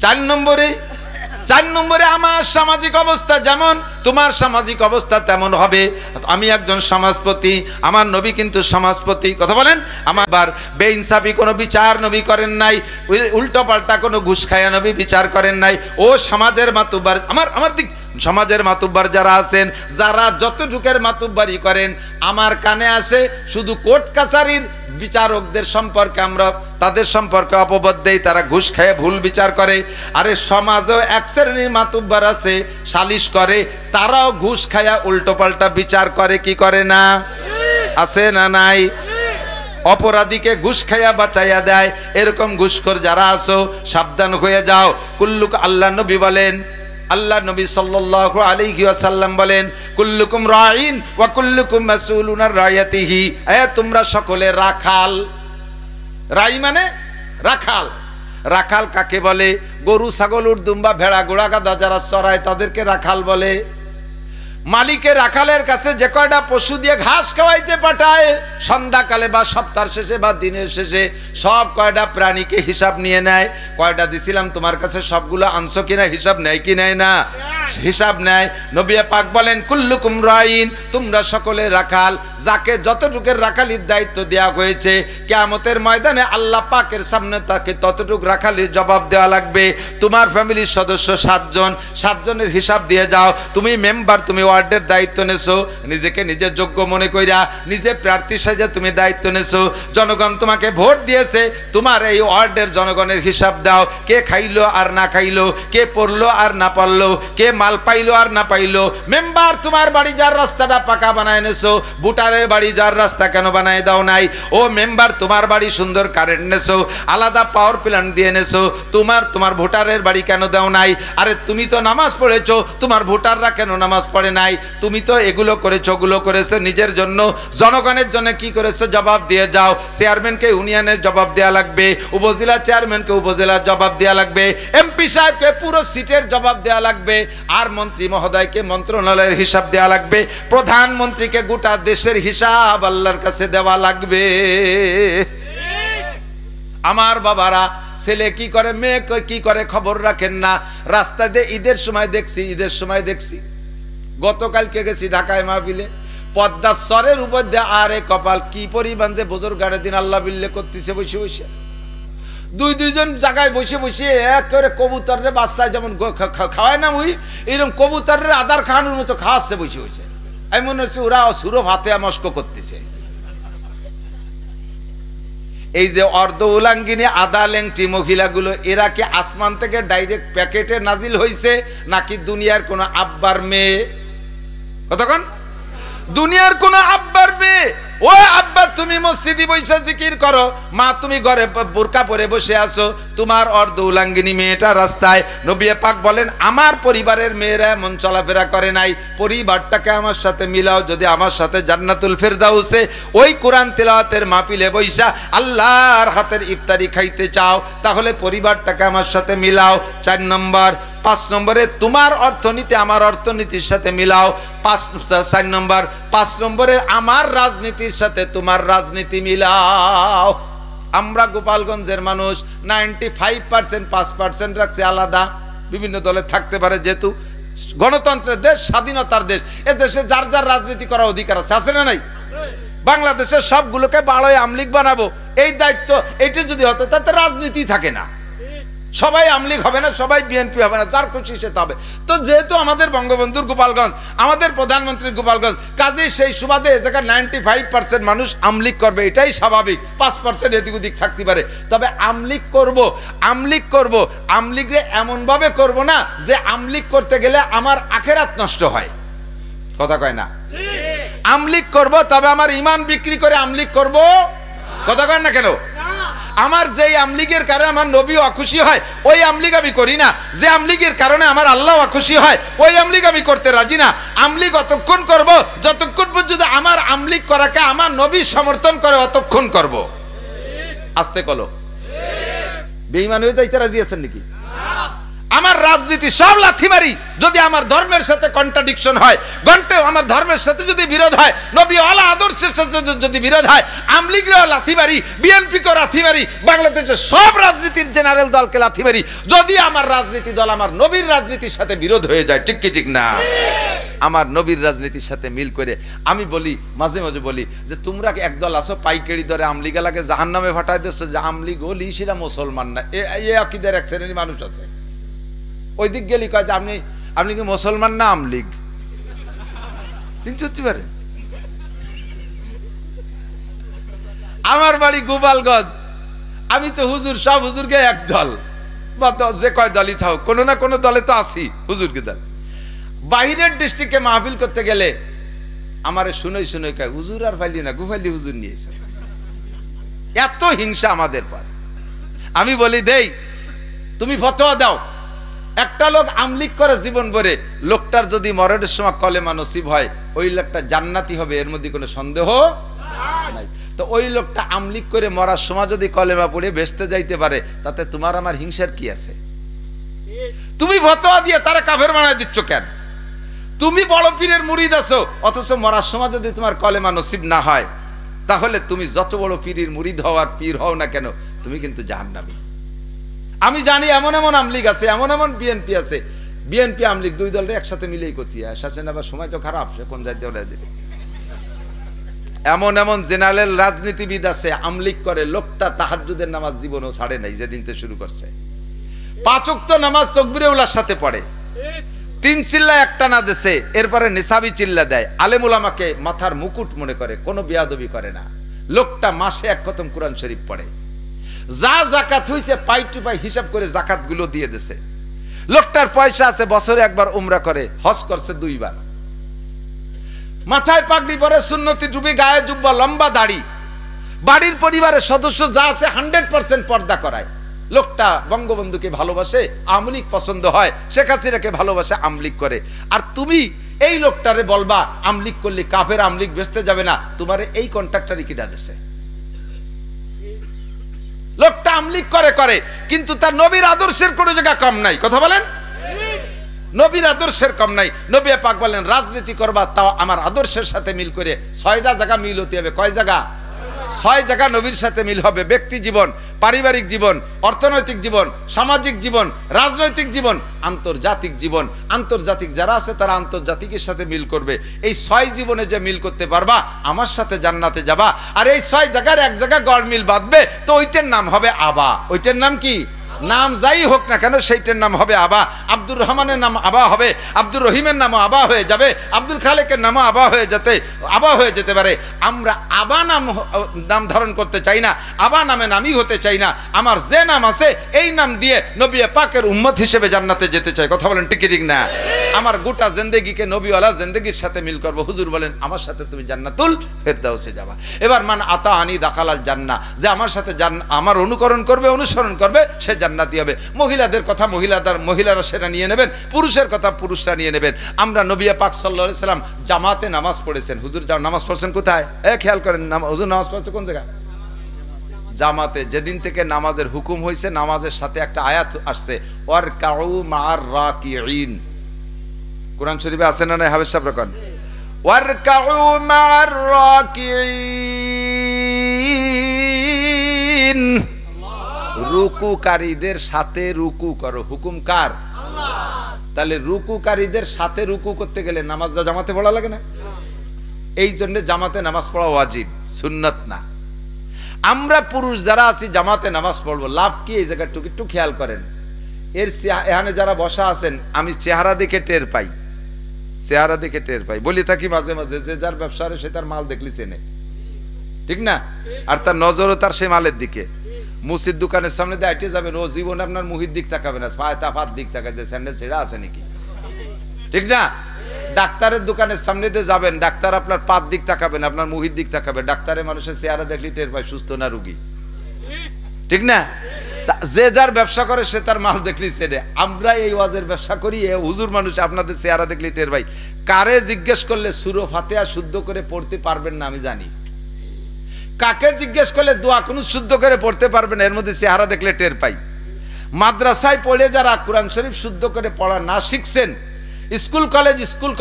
4 নম্বরে আমার সামাজিক অবস্থা যেমন তোমার সামাজিক অবস্থা তেমন হবে। আমি একজন সমাজপতি, আমার নবী কিন্তু সমাজপতি। কথা বলেন। আমার বেইনসাফি কোনো বিচার নবী করেন নাই, উল্টো পাল্টা কোনো ঘুষ খায়া নবী বিচার করেন নাই। ও সমাজের মাতুব্বার, আমার দিক, সমাজের মাতুব্বার যারা আছেন, যারা যতটুকের মাতুব্বারি করেন, আমার কানে আসে শুধু কোর্ট কাছারির বিচারকদের সম্পর্কে আমরা তাদের সম্পর্কে অপবাদ দেই, তারা ঘুষ খেয়ে ভুল বিচার করে। আরে সমাজেও এক শ্রেণীর মাতুব্বার আছে, সালিশ করে, তারাও ঘুষ খায়া উল্টো পাল্টা বিচার করে, কি করে না? আছে না নাই? অপরাধীকে ঘুষ খাইয়া বাঁচাইয়া দেয়। এরকম ঘুষখোর যারা আছো, সাবধান হয়ে যাও। কুল্লুক, আল্লাহ নবী বলেন, আল্লাহ নবী সাল্লাল্লাহু আলাইহি ওয়াসাল্লাম বলেন, কুল্লুকুম রাঈন ওয়া কুল্লুকুম মাসউলুন আন রায়াতিহি। তোমরা সকলে রাখাল। রাই মানে রাখাল। রাখাল কাকে বলে? গরু, ছাগল, উট, দুম্বা, ভেড়া, ঘোড়া, গাধা যারা চড়ায় তাদেরকে রাখাল বলে। মালিকের রাখালের কাছে যে কয়টা পশু দিয়ে ঘাস খাওয়াইতে পাঠায়, সন্ধ্যাকালে বা সপ্তাহের শেষে বা দিনের শেষে সব কয়টা প্রাণীকে হিসাব নিয়ে নেয়। কয়টা দিছিলাম তোমার কাছে, সবগুলো আনছো কিনা হিসাব নেয় কি নেয় না? হিসাব নেয়। নবী পাক বলেন, কুল্লুকুম রাঈন, তোমরা সকলে রাখাল। যাকে যতটুকের রাখালির দায়িত্ব দেওয়া হয়েছে, কিয়ামতের ময়দানে আল্লাহ পাকের সামনে তাকে ততটুক রাখালির জবাব দেওয়া লাগবে। তোমার ফ্যামিলির সদস্য 7 জন, 7 জনের হিসাব দিয়ে যাও। তুমি মেম্বার, তুমি ওয়ার্ডের দায়িত্ব নেছো, নিজেকে নিজে যোগ্য মনে কইরা নিজে প্রার্থী সাজা তুমি দায়িত্ব নেছো। জনগণ তোমাকে ভোট দিয়েছে, তোমার এই ওয়ার্ডের জনগণের হিসাব দাও। কে খাইলো আর না খাইলো, কে পড়লো আর না পড়লো, কে মাল পাইলো আর না পাইলো। মেম্বার, তোমার বাড়ি যার রাস্তাটা পাকা বানায় নেছো, ভোটারের বাড়ি যার রাস্তা কেন বানায় দাও নাই? ও মেম্বার, তোমার বাড়ি সুন্দর কারেন্ট নেছো, আলাদা পাওয়ার প্ল্যান্ট দিয়ে নেছো, তোমার ভোটারের বাড়ি কেন দাও নাই? আরে তুমি তো নামাজ পড়েছো, তোমার ভোটাররা কেন নামাজ পড়ে নাই? তুমি তো এগুলো করেছো, ওগুলো করেছো নিজের জন্য, জনগণের জন্য কি করেছো জবাব দিয়ে যাও। চেয়ারম্যানকে ইউনিয়নের জবাব দেওয়া লাগবে, উপজেলা চেয়ারম্যানকে উপজেলার জবাব দেওয়া লাগবে, এমপি সাহেবকে পুরো সিটের জবাব দেওয়া লাগবে, আর মন্ত্রী মহোদয়কে মন্ত্রণালয়ের হিসাব দেওয়া লাগবে, প্রধানমন্ত্রীকে গোটা দেশের হিসাব আল্লাহর কাছে দেওয়া লাগবে। আমার বাবারা, ছেলে কি করে, মেয়ে কি করে খবর রাখেন না। রাস্তা দিয়ে ঈদের সময় দেখছি, গতকালকে গেছি ঢাকায় মাহফিলে, পদ্মার সরের উপর দিয়ে আরে কপাল কি পরিমাণ যে বুজুর্গারের দিন আল্লাহ বিল্লে করতেছে বসে বসে। দুইজন জায়গায় বসে বসে এক করে কবুতরের বাচ্চায় যেমন খাওয়ায় না ওই এরকম কবুতরের আদার খাওয়ানোর মতো খাওয়াচ্ছে বসে বসে। আমি মনে হচ্ছে ওরা সুরভ হাতে মস্ক করতেছে। এই যে অর্ধ উলাঙ্গিনী আদা লেংটি মহিলাগুলো, এরা কি আসমান থেকে ডাইরেক্ট প্যাকেটে নাজিল হয়েছে নাকি দুনিয়ার কোন আব্বার মেয়ে? কতক্ষণ দুনিয়ার কোন আব্বার মেয়ে? ও আব্বা তুমি মসজিদে বসে জিকির করো, মা তুমি ঘরে বোরকা পরে বসে আছো, তোমার অর্ধ উলাঙ্গিনী মেয়েটা রাস্তায়। নবী পাক বলেন আমার পরিবারের মেয়েরা এমন চলাফেরা করে নাই, পরিবারটাকে আমার সাথে মিলাও। যদি আমার সাথে জান্নাতুল ফেরদাউসে ওই কোরআন তেলাওয়াতের মাহফিলে বইসা আল্লাহর হাতের ইফতারি খাইতে চাও তাহলে পরিবারটাকে আমার সাথে মিলাও। 4 নম্বর। 5 নম্বরে তোমার অর্থনীতি আমার অর্থনীতির সাথে মিলাও। 4 নম্বর। 5 নম্বরে আমার রাজনীতির সাথে তোমার রাজনীতি মিলাও। আমরা গোপালগঞ্জের মানুষ 95% 5% রাখছে আলাদা, বিভিন্ন দলে থাকতে পারে, যেহেতু গণতন্ত্রের দেশ, স্বাধীনতার দেশ, এ দেশে যার যার রাজনীতি করার অধিকার আছে, আছে না নাই? বাংলাদেশের সবগুলোকে বাড়ায় আমলিগ বানাবো, এই দায়িত্ব এটা যদি হতো তাতে রাজনীতি থাকে না, সবাই আমলিগ হবে না, সবাই বিএনপি হবে না, যার খুশি সে হবে। তো যেহেতু আমাদের বঙ্গবন্ধুর গোপালগঞ্জ, আমাদের প্রধানমন্ত্রীর গোপালগঞ্জ, কাজেই সেই সুবাদে এ জায়গায় 95% মানুষ আমলিগ করবে, এটাই স্বাভাবিক। 5% এদিক ওদিক থাকতে পারে। তবে আমলিগ করব, আমলিগরে এমনভাবে করব না যে আমলিগ করতে গেলে আমার আখেরাত নষ্ট হয়। কথা কয় না? আমলিগ করব, তবে আমার ইমান বিক্রি করে আমলিগ করব। কথা কয় না কেন? আমার যেই আমলিগের কারণে আমার নবী অখুশি হয় ওই আমলিগ আমি করি না, যে আমলিগের কারণে আমার আল্লাহ অখুশি হয় ওই আমলিগ আমি করতে রাজি না। আমলিগ অতক্ষণ করব যতক্ষণ পর্যন্ত আমার আমলিগ করাকে আমার নবী সমর্থন করে, অতক্ষণ করব। আস্তে কলো, বেঈমান হয়ে যাইতে রাজি আছেন নাকি? আমার রাজনীতি সব লাথি মারি যদি আমার ধর্মের সাথে কন্ট্রাডিকশন হয়, আমার ধর্মের সাথে যদি বিরোধ হয়, নবী ওয়ালা আদর্শের সাথে যদি বিরোধ হয়, আমলিগেও লাথি মারি, বিএনপিকেও লাথি মারি, বাংলাদেশের সব রাজনীতির জেনারেল দলকে লাথি মারি, যদি আমার রাজনীতি দল আমার নবীর রাজনীতির সাথে বিরোধ হয়ে যায়। ঠিক কি ঠিক না? আমার নবীর রাজনীতির সাথে মিল করে আমি বলি, মাঝে মাঝে বলি যে তোমরা একদল আসো পাইকারি দরে আমলিগালাকে জাহান্নামে ফাটাই দিচ্ছ, যে আমলিগ হলি সেটা মুসলমান না, এই আকীদার এক শ্রেণীর মানুষ আছে। ওই দিক গেলি কয় যে আপনি কি মুসলমান না আমলিগ? চিনতে পারেন? আমার বাড়ি গোপালগঞ্জ, আমি তো হুজুর, সব হুজুরকে এক দল বা যে কয় দলই থাক, কোনো না কোনো দলে তো আছি হুজুরকে দল। বাইরের ডিস্ট্রিক্টে মাহফিল করতে গেলে আমারে শুনে কয় হুজুর আর ফাইলি না, গুফাইলি হুজুর নিয়েছে। এত হিংসা আমাদের পর। আমি বলি দেই, তুমি ফতোয়া দাও, একটা লোক আমলিগ করে জীবন ভরে, লোকটার যদি মরণের সময় কলেমা নসিব হয় ওই লোকটা জান্নাতি হবে, এর মধ্যে কোনো সন্দেহ নাই। তো ওই লোকটা আমলিগ করে মরার সময় যদি কলেমা পড়ে বেঁচতে যাইতে পারে, তাতে তোমার আমার হিংসার কি আছে? তুমি ফতোয়া দিয়ে তারা কাফের বানায় দিচ্ছ কেন? তুমি বড় পীরের মুরিদ আছো, অথচ মরার সময় যদি তোমার কলেমা নসিব না হয়, তাহলে তুমি যত বড় পীরের মুরিদ হওয়ার পীর হও না কেন, তুমি কিন্তু জাহান্নামী। আমি জানি এমন এমন আমলিগ আছে, এমন এমন বিএনপি আছে, বিএনপি আমলিগ দুই দলের একসাথে মিলেই করতে হয়। শাসন আবার সময় তো খারাপ, সে কোন যাইতে দেবে। এমন এমন জেনারেল রাজনীতিবিদ আছে আমলিগ করে, লোকটা তাহাজ্জুদের নামাজ জীবনও ছাড়ে নাই, যেদিন থেকে শুরু করছে। 5 ওয়াক্ত নামাজ তাকবীরে উলার সাথে পড়ে, 3 চিল্লা একটা না দেশে, এরপরে নিসাবি চিল্লা দেয়, আলেম উলামাকে মাথার মুকুট মনে করে, কোনো বেয়াদবি করে না। লোকটা মাসে 1 খতম কোরআন শরীফ পড়ে, যা জাকাত হইছে পাই টু পাই হিসাব করে জাকাত গুলো দিয়ে দিছে। লোকটার পয়সা আছে, বছরে একবার উমরা করে, হজ করছে 2 বার, মাথায় পাগড়ি পরে, সুন্নতি টুপি, গায়ে জুব্বা, লম্বা দাড়ি, বাড়ির পরিবারের সদস্য যা আছে 100% পর্দা করায়। লোকটা বঙ্গবন্ধুকে ভালোবাসে, আমলিগ পছন্দ হয়, শেখ হাসিনাকে ভালোবাসে, আমলিগ করে। আর তুমি এই লোকটারে বলবা আমলিগ করলে কাফের, আমলিগ বেচতে যাবে না, তোমার এই কন্ট্রাক্টরই কিনা দিছে। লোকটা আমলিগ করে কিন্তু তার নবীর আদর্শের কোনো জায়গা কম নাই। কথা বলেন, নবীর আদর্শের কম নাই। নবী পাক বলেন রাজনীতি করবা তাও আমার আদর্শের সাথে মিল করে। 6টা জায়গা মিল হতে হবে। কয় জায়গা? ছয় জায়গা নবীর সাথে মিল হবে। ব্যক্তি জীবন, পারিবারিক জীবন, অর্থনৈতিক জীবন, সামাজিক জীবন, রাজনৈতিক জীবন, আন্তর্জাতিক জীবন। আন্তর্জাতিক যারা আছে তারা আন্তর্জাতিকের সাথে মিল করবে। এই ছয় জীবনে যে মিল করতে পারবা আমার সাথে জান্নাতে যাবা। আর এই ছয় জায়গার এক জায়গা গড় মিল বাঁধবে তো ওইটার নাম হবে আবা। ওইটার নাম কি? নাম যাই হোক না কেন সেইটার নাম হবে আবা। আব্দুর রহমানের নাম আবা হবে, আব্দুর রহিমের নামও আবা হয়ে যাবে, আব্দুল খালেকের নামও আবা হয়ে যেতে পারে। আমরা আবা নাম ধারণ করতে চাই না, আবা নামে নামই হতে চাই না। আমার যে নাম আছে এই নাম দিয়ে নবী পাকের উম্মত হিসেবে জান্নাতে যেতে চাই। কথা বলেন ঠিক ঠিক না? আমার গোটা জিন্দেগিকে নবীওয়ালা জিন্দেগির সাথে মিল করবো। হুজুর বলেন আমার সাথে তুমি জান্নাতুল ফেরদাউসে যাবা। এবার মান আতা আনি দাখালাল জান্নাহ, যে আমার সাথে আমার অনুকরণ করবে, অনুসরণ করবে, সে জান্নাতি হবে। মহিলাদের কথা মহিলারা সেটা নিয়ে নেবেন, পুরুষের কথা পুরুষরা নিয়ে নেবেন। আমরা নবী পাক সাল্লাল্লাহু আলাইহি সাল্লাম জামাতে নামাজ পড়েছেন। হুজুর নামাজ পড়ছেন কোথায়? খেয়াল করেন, হুজুর নামাজ পড়ছে কোন জায়গায়? জামাতে। যেদিন থেকে নামাজের হুকুম হয়েছে নামাজের সাথে একটা আয়াত আসছে, ওয়ারকাউ মা'আর রাকিঈন। কোরআন শরীফে আছে না নাই? হাফেজ সাহেব রাখেন, ওয়ারকাউ মা'আর রাকিঈন। রুকুকারীদের সাথে রুকু করো। হুকুম কার? আল্লাহ। তাহলে রুকুকারীদের সাথে রুকু করতে গেলে নামাজটা জামাতে পড়া লাগে না? এই জন্য জামাতে নামাজ পড়া ওয়াজিব, সুন্নাত না। আমরা পুরুষ যারা আছি জামাতে নামাজ পড়বো, লাভ কি? এই জায়গাটুকু একটু খেয়াল করেন। এখানে যারা বসা আছেন আমি চেহারা দেখে টের পাই, চেহারা দেখে টের পাই। বলি থাকি মাঝে মাঝে যে যার ব্যবসা সে তার মাল দেখলি চেনে, ঠিক না? আর তার নজরও তার সেই মালের দিকে। মুসির দোকানের সামনে দিয়ে আইটে যাবেন, ও জীবনে আপনার মুহির দিক তাকাবে না, পায়ের দিক তাকায় যে স্যান্ডেল ছেঁড়া আছে নাকি, ঠিক না? ডাক্তারের দোকানের সামনে দিয়ে যাবেন, ডাক্তার আপনার পাত দিক তাকাবেন, আপনার মুহির দিক তাকাবে। ডাক্তারের মানুষের চেহারা দেখলি টের পায় সুস্থ না রুগী, ঠিক না? যে যার ব্যবসা করে সে তার মাল দেখলি চেনে। আমরা এই ওয়াজের ব্যবসা করি, হুজুর মানুষ আপনাদের চেহারা দেখলি টের পাই। কারে জিজ্ঞেস করলে সূরা ফাতিহা শুদ্ধ করে পড়তে পারবেন না আমি জানি, কাকে জিজ্ঞেস করলে দোয়া কুনুত শুদ্ধ করে পড়তে পারবেন, এর মধ্যে চেহারা দেখলে টের পাই। মাদ্রাসায় পড়ে যারা কোরআন শরীফ শুদ্ধ করে পড়া না শিখছেন, স্কুল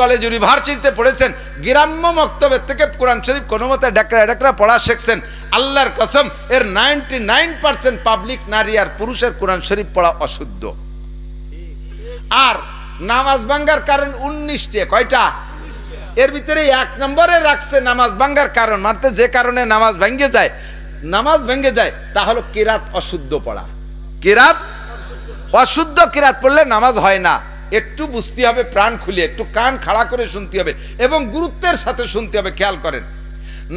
কলেজ ইউনিভার্সিটিতে পড়েছেন, গ্রাম্য মক্তবের থেকে কোরআন শরীফ কোনো মতে ডাকরা পড়া শিখছেন, আল্লাহর কসম এর 99% পাবলিক নারী আর পুরুষের কোরআন শরীফ পড়া অশুদ্ধ। আর নামাজ ভাঙ্গার কারণ 19টা। কয়টা? এর ভিতরে 1 নম্বরে রাখছে নামাজ ভাঙ্গার কারণ, মানে যে কারণে নামাজ ভেঙে যায় তা হলো কিরাত অশুদ্ধ পড়া। কিরাত অশুদ্ধ কিরাত পড়লে নামাজ হয় না। একটু বুঝতে হবে, প্রাণ খুলে একটু কান খাড়া করে শুনতে হবে এবং গুরুত্বের সাথে শুনতে হবে। খেয়াল করেন,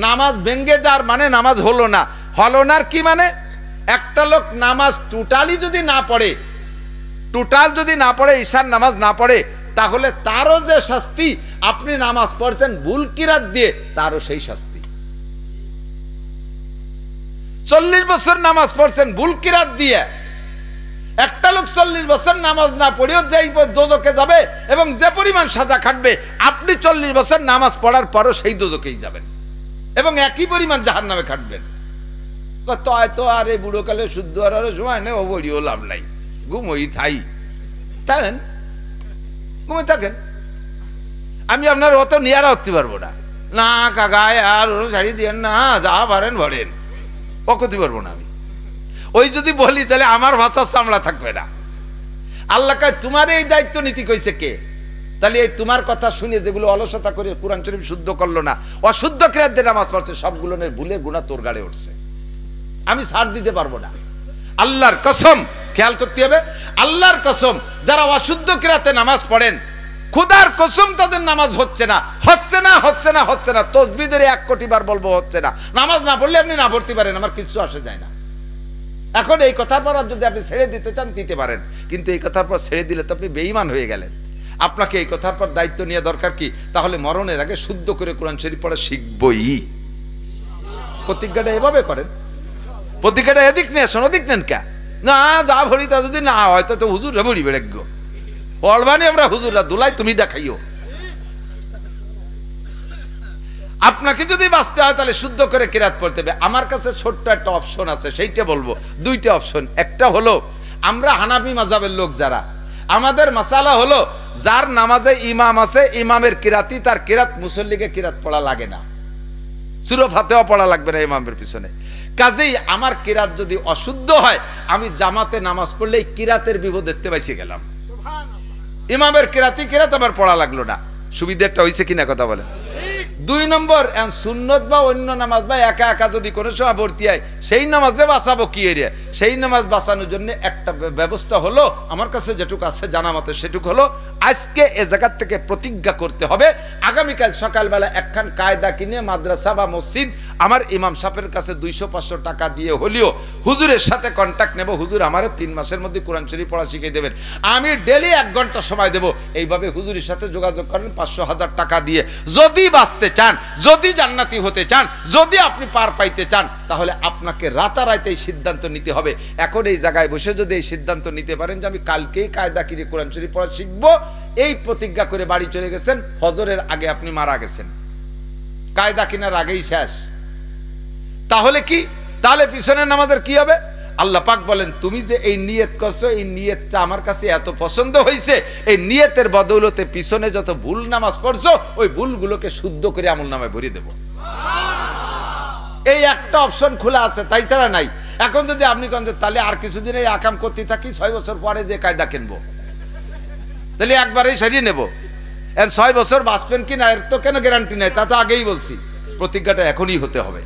নামাজ ভেঙে যাওয়ার মানে নামাজ হলো না। কি মানে? একটা লোক নামাজ টোটালি যদি না পড়ে, ঈশার নামাজ না পড়ে, তাহলে তারও যে শাস্তি, আপনি নামাজ পড়ছেন ভুল কিরাত দিয়ে, তারও সেই শাস্তি। 40 বছর নামাজ পড়ছেন ভুল কিরাত দিয়ে, একটা লোক 40 বছর নামাজ না পড়েও যেই দোজকে যাবে এবং যে পরিমাণ সাজা খাটবে, আপনি 40 বছর নামাজ পড়ার পরও সেই দোজকেই যাবেন এবং একই পরিমাণ জাহান্নামে খাটবেন। তো আর এই বুড়োকালে শুদ্ধ আর সময় নেই, ও বড়িও লাভ নাই, ঘুমোই থাকেন। আমি আপনার অত নিয়ারা হতে পারবো না। না কাকায় আর ছাড়িয়ে দিয়েন না, যা পারেন ভরেন, ও করতে পারবো না আমি। ওই যদি বলি তাহলে আমার ভাষার চামড়া থাকবে না। আল্লাহ কয় তোমার এই দায়িত্ব নীতি কইছে কে? তাহলে এই তোমার কথা শুনে যেগুলো অলসতা করে কোরআন শরীফ শুদ্ধ করলো না, অশুদ্ধ কিরাত দিয়ে নামাজ পড়ছে, সবগুলোর ভুলের গুনাহ তোর গাড়ে উঠছে, আমি ছাড় দিতে পারবো না। আল্লাহর কসম, খেয়াল করতে হবে, আল্লাহর কসম, যারা অশুদ্ধ কিরাতে নামাজ পড়েন, খুদার কসম তাদের নামাজ হচ্ছে না। তসবিহ ধরে 1 কোটি বার বলবো হচ্ছে না। নামাজ না পড়লে আপনি না পড়তে পারেন, আমার কিছু আসে যায় না। এখন এই কথার পর যদি আপনি ছেড়ে দিতে চান দিতে পারেন, কিন্তু এই কথার পর ছেড়ে দিলে তো আপনি বেঈমান হয়ে গেলেন। আপনাকে এই কথার পর দায়িত্ব নেওয়া দরকার কি? তাহলে মরণের আগে শুদ্ধ করে কোরআন শরীফ পড়া শিখবই। প্রতিজ্ঞাটা এভাবে করেন, প্রতিজ্ঞাটা এদিক নিয়ে আসুন, ওদিক নেন কে না, যা ভরি তা যদি না হয় তো হুজুর ভরি বেড়েগ্য পড়বানি আমরা হুজুররা দুলাই তুমি দেখাইও। আপনাকে যদি বাঁচতে হয় তাহলে শুদ্ধ করে কিরাত পড়তে হবে। আমার কাছে ছোট্ট একটা অপশন আছে, সেইটা বলবো। 2টা অপশন। একটা হলো আমরা হানাফি মাযহাবের লোক যারা, আমাদের মাসালা হলো যার নামাজে ইমাম আছে, ইমামের কিরাতি তার কিরাত, মুসল্লিকে কিরাত পড়া লাগে না। সূরা ফাতিহা পড়া লাগবে না ইমামের পিছনে। কাজেই আমার কিরাত যদি অশুদ্ধ হয়, আমি জামাতে নামাজ পড়লে এই কিরাতের বিপদ দেখতে পাইছি গেলাম, ইমামের কিরাতই কিরাত আমার পড়া লাগলো না। সুবিধাটা হয়েছে কিনা কথা বলেন। 2 নম্বর, সুন্নত বা অন্য নামাজ বা একা একা যদি কোনো সময় ভর্তি হয়, সেই নামাজে বাঁচাবো কি এরিয়া? সেই নামাজ বাঁচানোর জন্য একটা ব্যবস্থা হলো, আমার কাছে যেটুকু আছে জানা মতে সেটুকু হলো, আজকে এ জায়গার থেকে প্রতিজ্ঞা করতে হবে, আগামীকাল সকালবেলা একখান কায়দা কিনে মাদ্রাসা বা মসজিদ আমার ইমাম সাহেবের কাছে 200-500 টাকা দিয়ে হলেও হুজুরের সাথে কন্ট্যাক্ট নেব, হুজুর আমার 3 মাসের মধ্যে কোরআন শরীফ পড়া শিখিয়ে দেবেন, আমি ডেলি 1 ঘন্টা সময় দেব। এইভাবে হুজুরের সাথে যোগাযোগ করেন 500-1000 টাকা দিয়ে। যদি বাঁচতে চান, যদি জান্নাতি হতে চান, যদি আপনি পার পাইতে চান, তাহলে আপনাকে রাতারাতি এই সিদ্ধান্ত নিতে হবে। এখন এই জায়গায় বসে যদি এই সিদ্ধান্ত নিতে পারেন যে আমি কালকেই কায়দা কিনে কোরআন শরীফ পড়া শিখবো, এই প্রতিজ্ঞা করে বাড়ি চলে গেছেন, ফজরের আগে আপনি মারা গেছেন, কায়দা কিনার আগেই শেষ। তাহলে কি? তাহলে পিছনের নামাজের কি হবে? আল্লাহ পাক বলেন, তুমি যে এই নিয়ত করছো, এই নিয়তটা আমার কাছে এত পছন্দ হয়েছে, এই নিয়তের বদৌলতে পিছনে যত ভুল নামাজ পড়ছো, ওই ভুলগুলোকে শুদ্ধ করে আমল নামায় ভরিয়ে দেব। এই একটা অপশন খোলা আছে, তাই ছাড়া নাই। এখন যদি আপনি কেন তাহলে আর কিছুদিন এই আকাম করতে থাকি, 6 বছর পরে যে কায়দা কিনবো, তাহলে একবারেই সারিয়ে নেব। 6 বছর বাঁচবেন কি না এর তো কেন গ্যারান্টি নাই, তা তো আগেই বলছি। প্রতিজ্ঞাটা এখনই হতে হবে,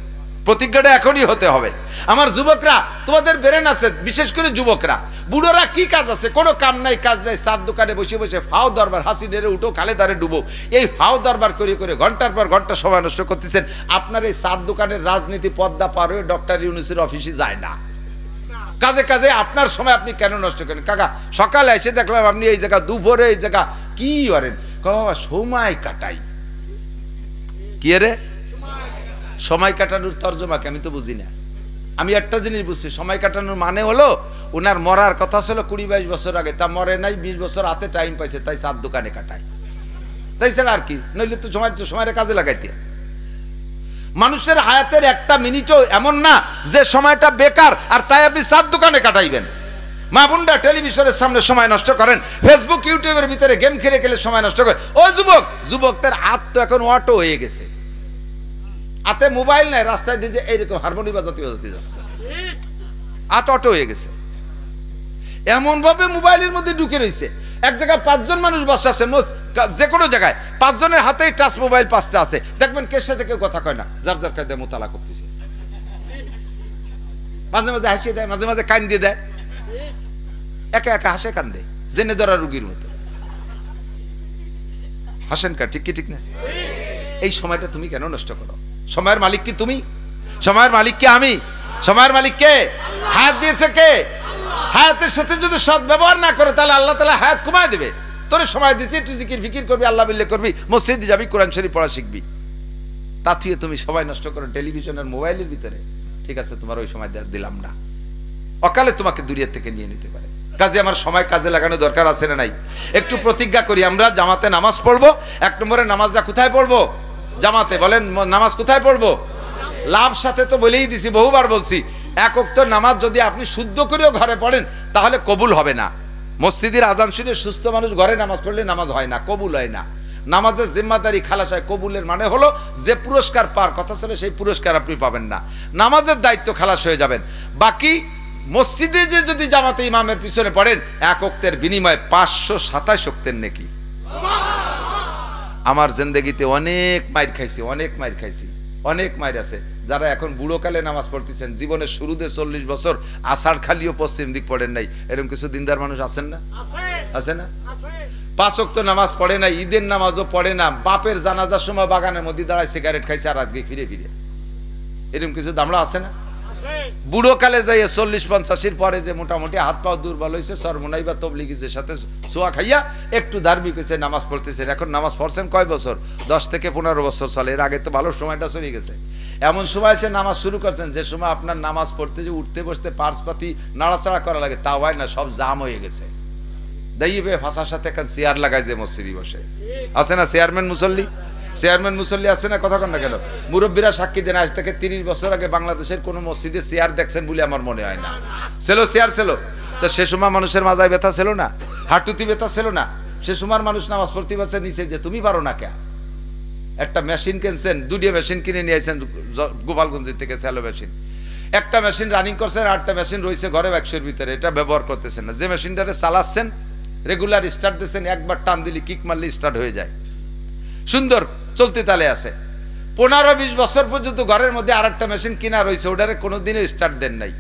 প্রতিজ্ঞাটা এখনই হতে হবে। আমার যুবকরা, তোমাদের ব্রেন আছে, বিশেষ করে যুবকরা, বুড়োরা কি কাজ আছে? কোনো কাম নাই, কাজ নাই, সাত দোকানে বসে বসে ফাও দরবার, হাসি নেড়ে উঠো, খালে দারে ডুবো, এই ফাও দরবার করে করে ঘন্টার পর ঘন্টা সময় নষ্ট করতেছেন। আপনার এই সাত দোকানের রাজনীতি পদ্মা পার হয়ে ডক্টর ইউনূসের অফিসে যায় না। কাজে কাজে আপনার সময় আপনি কেন নষ্ট করেন? কাকা সকালে এসে দেখলাম আপনি এই জায়গা, দুপুরে এই জায়গা, কি করেন? সময় কাটাই। কি রে সময় কাটানোর তর্জমাকে আমি তো বুঝি না। আমি একটা জিনিস বুঝছি, সময় কাটানোর মানে হলো ওনার মরার কথা ছিল 20-22 বছর আগে, তা মরে নাই, 20 বছর হাতে টাইম পাইছে, তাই 7 দোকানে কাটায়, তাই ছাড়া আর কি। নইলে তো সময়ের কাজে লাগাইতে। মানুষের হায়াতের একটা মিনিটও এমন না যে সময়টা বেকার, আর তাই আপনি 7 দোকানে কাটাইবেন। মা বোনরা টেলিভিশনের সামনে সময় নষ্ট করেন, ফেসবুক ইউটিউবের ভিতরে গেম খেলে খেলে সময় নষ্ট করেন। ও যুবক, যুবকদের হাত তো এখন অটো হয়ে গেছে, হাতে মোবাইল নাই, রাস্তায় দিয়ে এইরকম হারমোনি বাজাতে বাজাতে যাচ্ছে, হাত অটো হয়ে গেছে। এমন ভাবে মোবাইলের মধ্যে ঢুকে রয়েছে, এক জায়গায় 5 জন মানুষ বসে আছে, যে কোনো জায়গায় 5 জনের হাতেই টাচ মোবাইল 5টা আছে, দেখবেন কের সাথে কেউ কথা কয় না, যার যার কায়দায় মোতালা করতেছে। মাঝে মাঝে হাসিয়ে দেয়, মাঝে মাঝে কান দিয়ে দেয়, একা একা হাসে কান্দে, জেনে ধরা রুগীর মতো হাসেন। কা ঠিক কি ঠিক না? এই সময়টা তুমি কেন নষ্ট করো? সময়ের মালিক কি তুমি? সময়ের মালিক কে আমি? সময়ের মালিক কে? হায়াত দিয়েছে কে? হায়াতের সাথে যদি সৎ ব্যবহার না করে, তাহলে আল্লাহ তাআলা হায়াত কমায় দেবে। তোরে সময় দিয়েছি, তুই জিকির ফিকির করবি, আল্লাহ বিল্লাহ করবি, মসজিদে যাবি, কোরআন শরীফ পড়া শিখবি, তা তুই তুমি সময় নষ্ট করো টেলিভিশনের মোবাইলের ভিতরে। ঠিক আছে, তোমার ওই সময় দিলাম না, অকালে তোমাকে দুনিয়া থেকে নিয়ে নিতে পারে। কাজে আমার সময় কাজে লাগানো দরকার আছে না নাই? একটু প্রতিজ্ঞা করি, আমরা জামাতে নামাজ পড়বো। 1 নম্বরে নামাজটা কোথায় পড়বো? জামাতে। বলেন নামাজ কোথায় পড়বো? লাভ সাথে তো বলেই দিছি, বহুবার বলছি, 1 ওয়াক্ত নামাজ যদি আপনি শুদ্ধ করেও ঘরে পড়েন, তাহলে কবুল হবে না। মসজিদের আজান শুনে সুস্থ মানুষ ঘরে নামাজ পড়লে নামাজ হয় না, কবুল হয় না। নামাজের জিম্মাদারি খালাস হয়। কবুলের মানে হলো যে পুরস্কার পাওয়ার কথা ছিল, সেই পুরস্কার আপনি পাবেন না। নামাজের দায়িত্ব খালাস হয়ে যাবেন। বাকি মসজিদে যে যদি জামাতে ইমামের পিছনে পড়েন, 1 ওয়াক্তের বিনিময়ে 527 ওয়াক্তের নেকি। আমার জিন্দেগিতে অনেক মাইর খাইছি, অনেক মাইর খাইছি, অনেক মাইর আছে। যারা এখন বুড়োকালে নামাজ পড়তেছেন, জীবনের শুরুতে 40 বছর আষাঢ় খালিও পশ্চিম দিক পড়েন নাই, এরকম কিছু দিনদার মানুষ আছেন না? আছে না? 5 ওয়াক্ত নামাজ পড়ে না, ঈদের নামাজও পড়ে না, বাপের জানাজার সময় বাগানের মধ্যে দাঁড়ায় সিগারেট খাইছে আর আজকে ফিরে ফিরে, এরকম কিছু দামড়া আছে না? বুড়োকালে যাইয়ে 40-50-এর পরে যে মোটামুটি হাত পাও দুর্বল হয়েছে, সরমনাই বা তবলিগীদের সাথে সোয়া খাইয়া একটু ধার্মিক হয়েছে, নামাজ পড়তেছেন। এখন নামাজ পড়ছেন কয় বছর? 10 থেকে 15 বছর চলে। এর আগে তো ভালো সময়টা চলে গেছে। এমন সময় সে নামাজ শুরু করছেন যে সময় আপনার নামাজ পড়তে যে উঠতে বসতে পার্সপাতি নাড়াচাড়া করা লাগে, তা হয় না, সব জাম হয়ে গেছে। দাইবে ফাঁসার সাথে একটা চেয়ার লাগায় যে মসজিদে বসে, আছে না চেয়ারম্যান মুসল্লি? চেয়ারম্যান মুসল্লি আছে না? কথা কন না কেন? মুরব্বীরা সাক্ষী দেন, আজ থেকে 30 বছর আগে বাংলাদেশের কোন মসজিদে চেয়ার দেখছেন বলে আমার মনে হয় না। ছিল চেয়ার ছিল, তো সে সময় মানুষের মাজায় ব্যথা ছিল না, হাঁটুতি ব্যথা ছিল না। সে সময় মানুষ নামাজ পড়তে পারছে নিচে, যে তুমি পারো না কে? একটা মেশিন কিনছেন, দুটো মেশিন কিনে নিয়ে আসছেন গোপালগঞ্জ থেকে, স্যালো মেশিন। একটা মেশিন রানিং করছেন, আর একটা মেশিন রয়েছে ঘরে বাক্সের ভিতরে, এটা ব্যবহার করতেছেন না। যে মেশিনটারে চালাচ্ছেন, রেগুলার স্টার্ট দিচ্ছেন, একবার টান দিলে কিক মারলে স্টার্ট হয়ে যায়, সুন্দর চলতে তালে আছে। 15-20 বছর পর্যন্ত ঘরের মধ্যে আর একটা মেশিন কিনা রয়েছে, ওটারে কোনোদিনও স্টার্ট দেন নাই।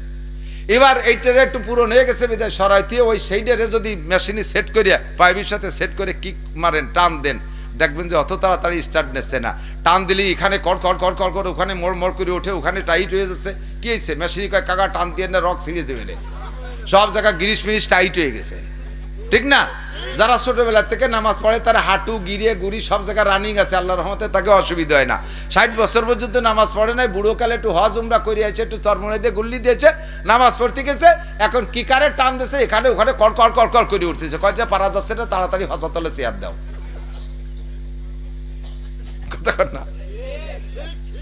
এবার এইটারে একটু পুরনো হয়ে গেছে বিদায় সরাইতে ওই সেইটারে যদি মেশিনে সেট করিয়া পাইপের সাথে সেট করে কিক মারেন, টান দেন, দেখবেন যে অত তাড়াতাড়ি স্টার্ট নিচ্ছে না। টান দিলে এখানে কড় কড় কড় কড় করে, ওখানে মড় মড় করে ওঠে, ওখানে টাইট হয়ে যাচ্ছে। কি হয়েছে? মেশিনে কয় কাকা টান দিয়ে না, রক ছিঁড়ে যাবে, সব জায়গা গিরিশ মিরিশ টাইট হয়ে গেছে, ঠিক না? যারা ছোটবেলা থেকে নামাজ পড়ে তারা হাঁটু গিরিয়ে গুড়ি সব জায়গায় রানিং আছে, আল্লাহর রহমতে তাকে অসুবিধা হয় না। 60 বছর পর্যন্ত নামাজ পড়ে নাই, বুড়োকালে একটু হজ উমরা করে আছে, একটু তরমুনে দিয়ে গুল্লি দিয়েছে, নামাজ পড়তে গেছে, এখন কিকারে টান দিয়েছে, এখানে ওখানে কল কল কল কল করে উঠতেছে, কয় যে পারা যাচ্ছে না, তাড়াতাড়ি হসতলে চেয়ার দাও। কথা কর না,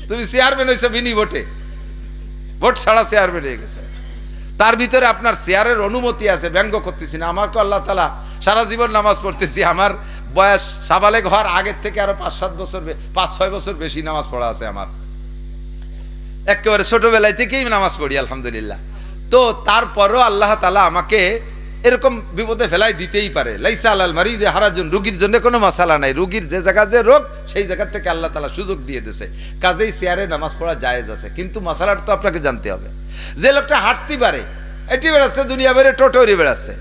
তুমি চেয়ারম্যান হয়েছো বিনি ভোটে, ভোট ছাড়া চেয়ারম্যান হয়ে গেছে। তার ভিতরে আপনার চেয়ারের অনুমতি আছে, ব্যঙ্গ করতেছি না। আমাকে আল্লাহ তাআলা সারা জীবন নামাজ পড়তেছি, আমার বয়স সাবালেগ হওয়ার আগের থেকে আরো 5-7 বছর 5-6 বছর বেশি নামাজ পড়া আছে আমার, একেবারে ছোটবেলায় থেকেই নামাজ পড়ি আলহামদুলিল্লাহ। তো তারপরও আল্লাহ তাআলা আমাকে এরকম বিপদে ফেলাই দিতেই পারে। লাইসা আলাল মারিযে হারাজুন, রোগীর জন্য কোনো মাসালা নাই, রোগীর যে জায়গা যে রোগ সেই জায়গা থেকে আল্লাহ তাআলা সুযোগ দিয়ে দিয়েছে, কাজেই চেয়ারে নামাজ পড়া জায়েজ আছে। কিন্তু মাসালাটা তো আপনাকে জানতে হবে। যে লোকটা হাঁটতে পারে, এটি বেড়াচ্ছে, দুনিয়া বেড়ে টোটোরি বেড়াচ্ছে,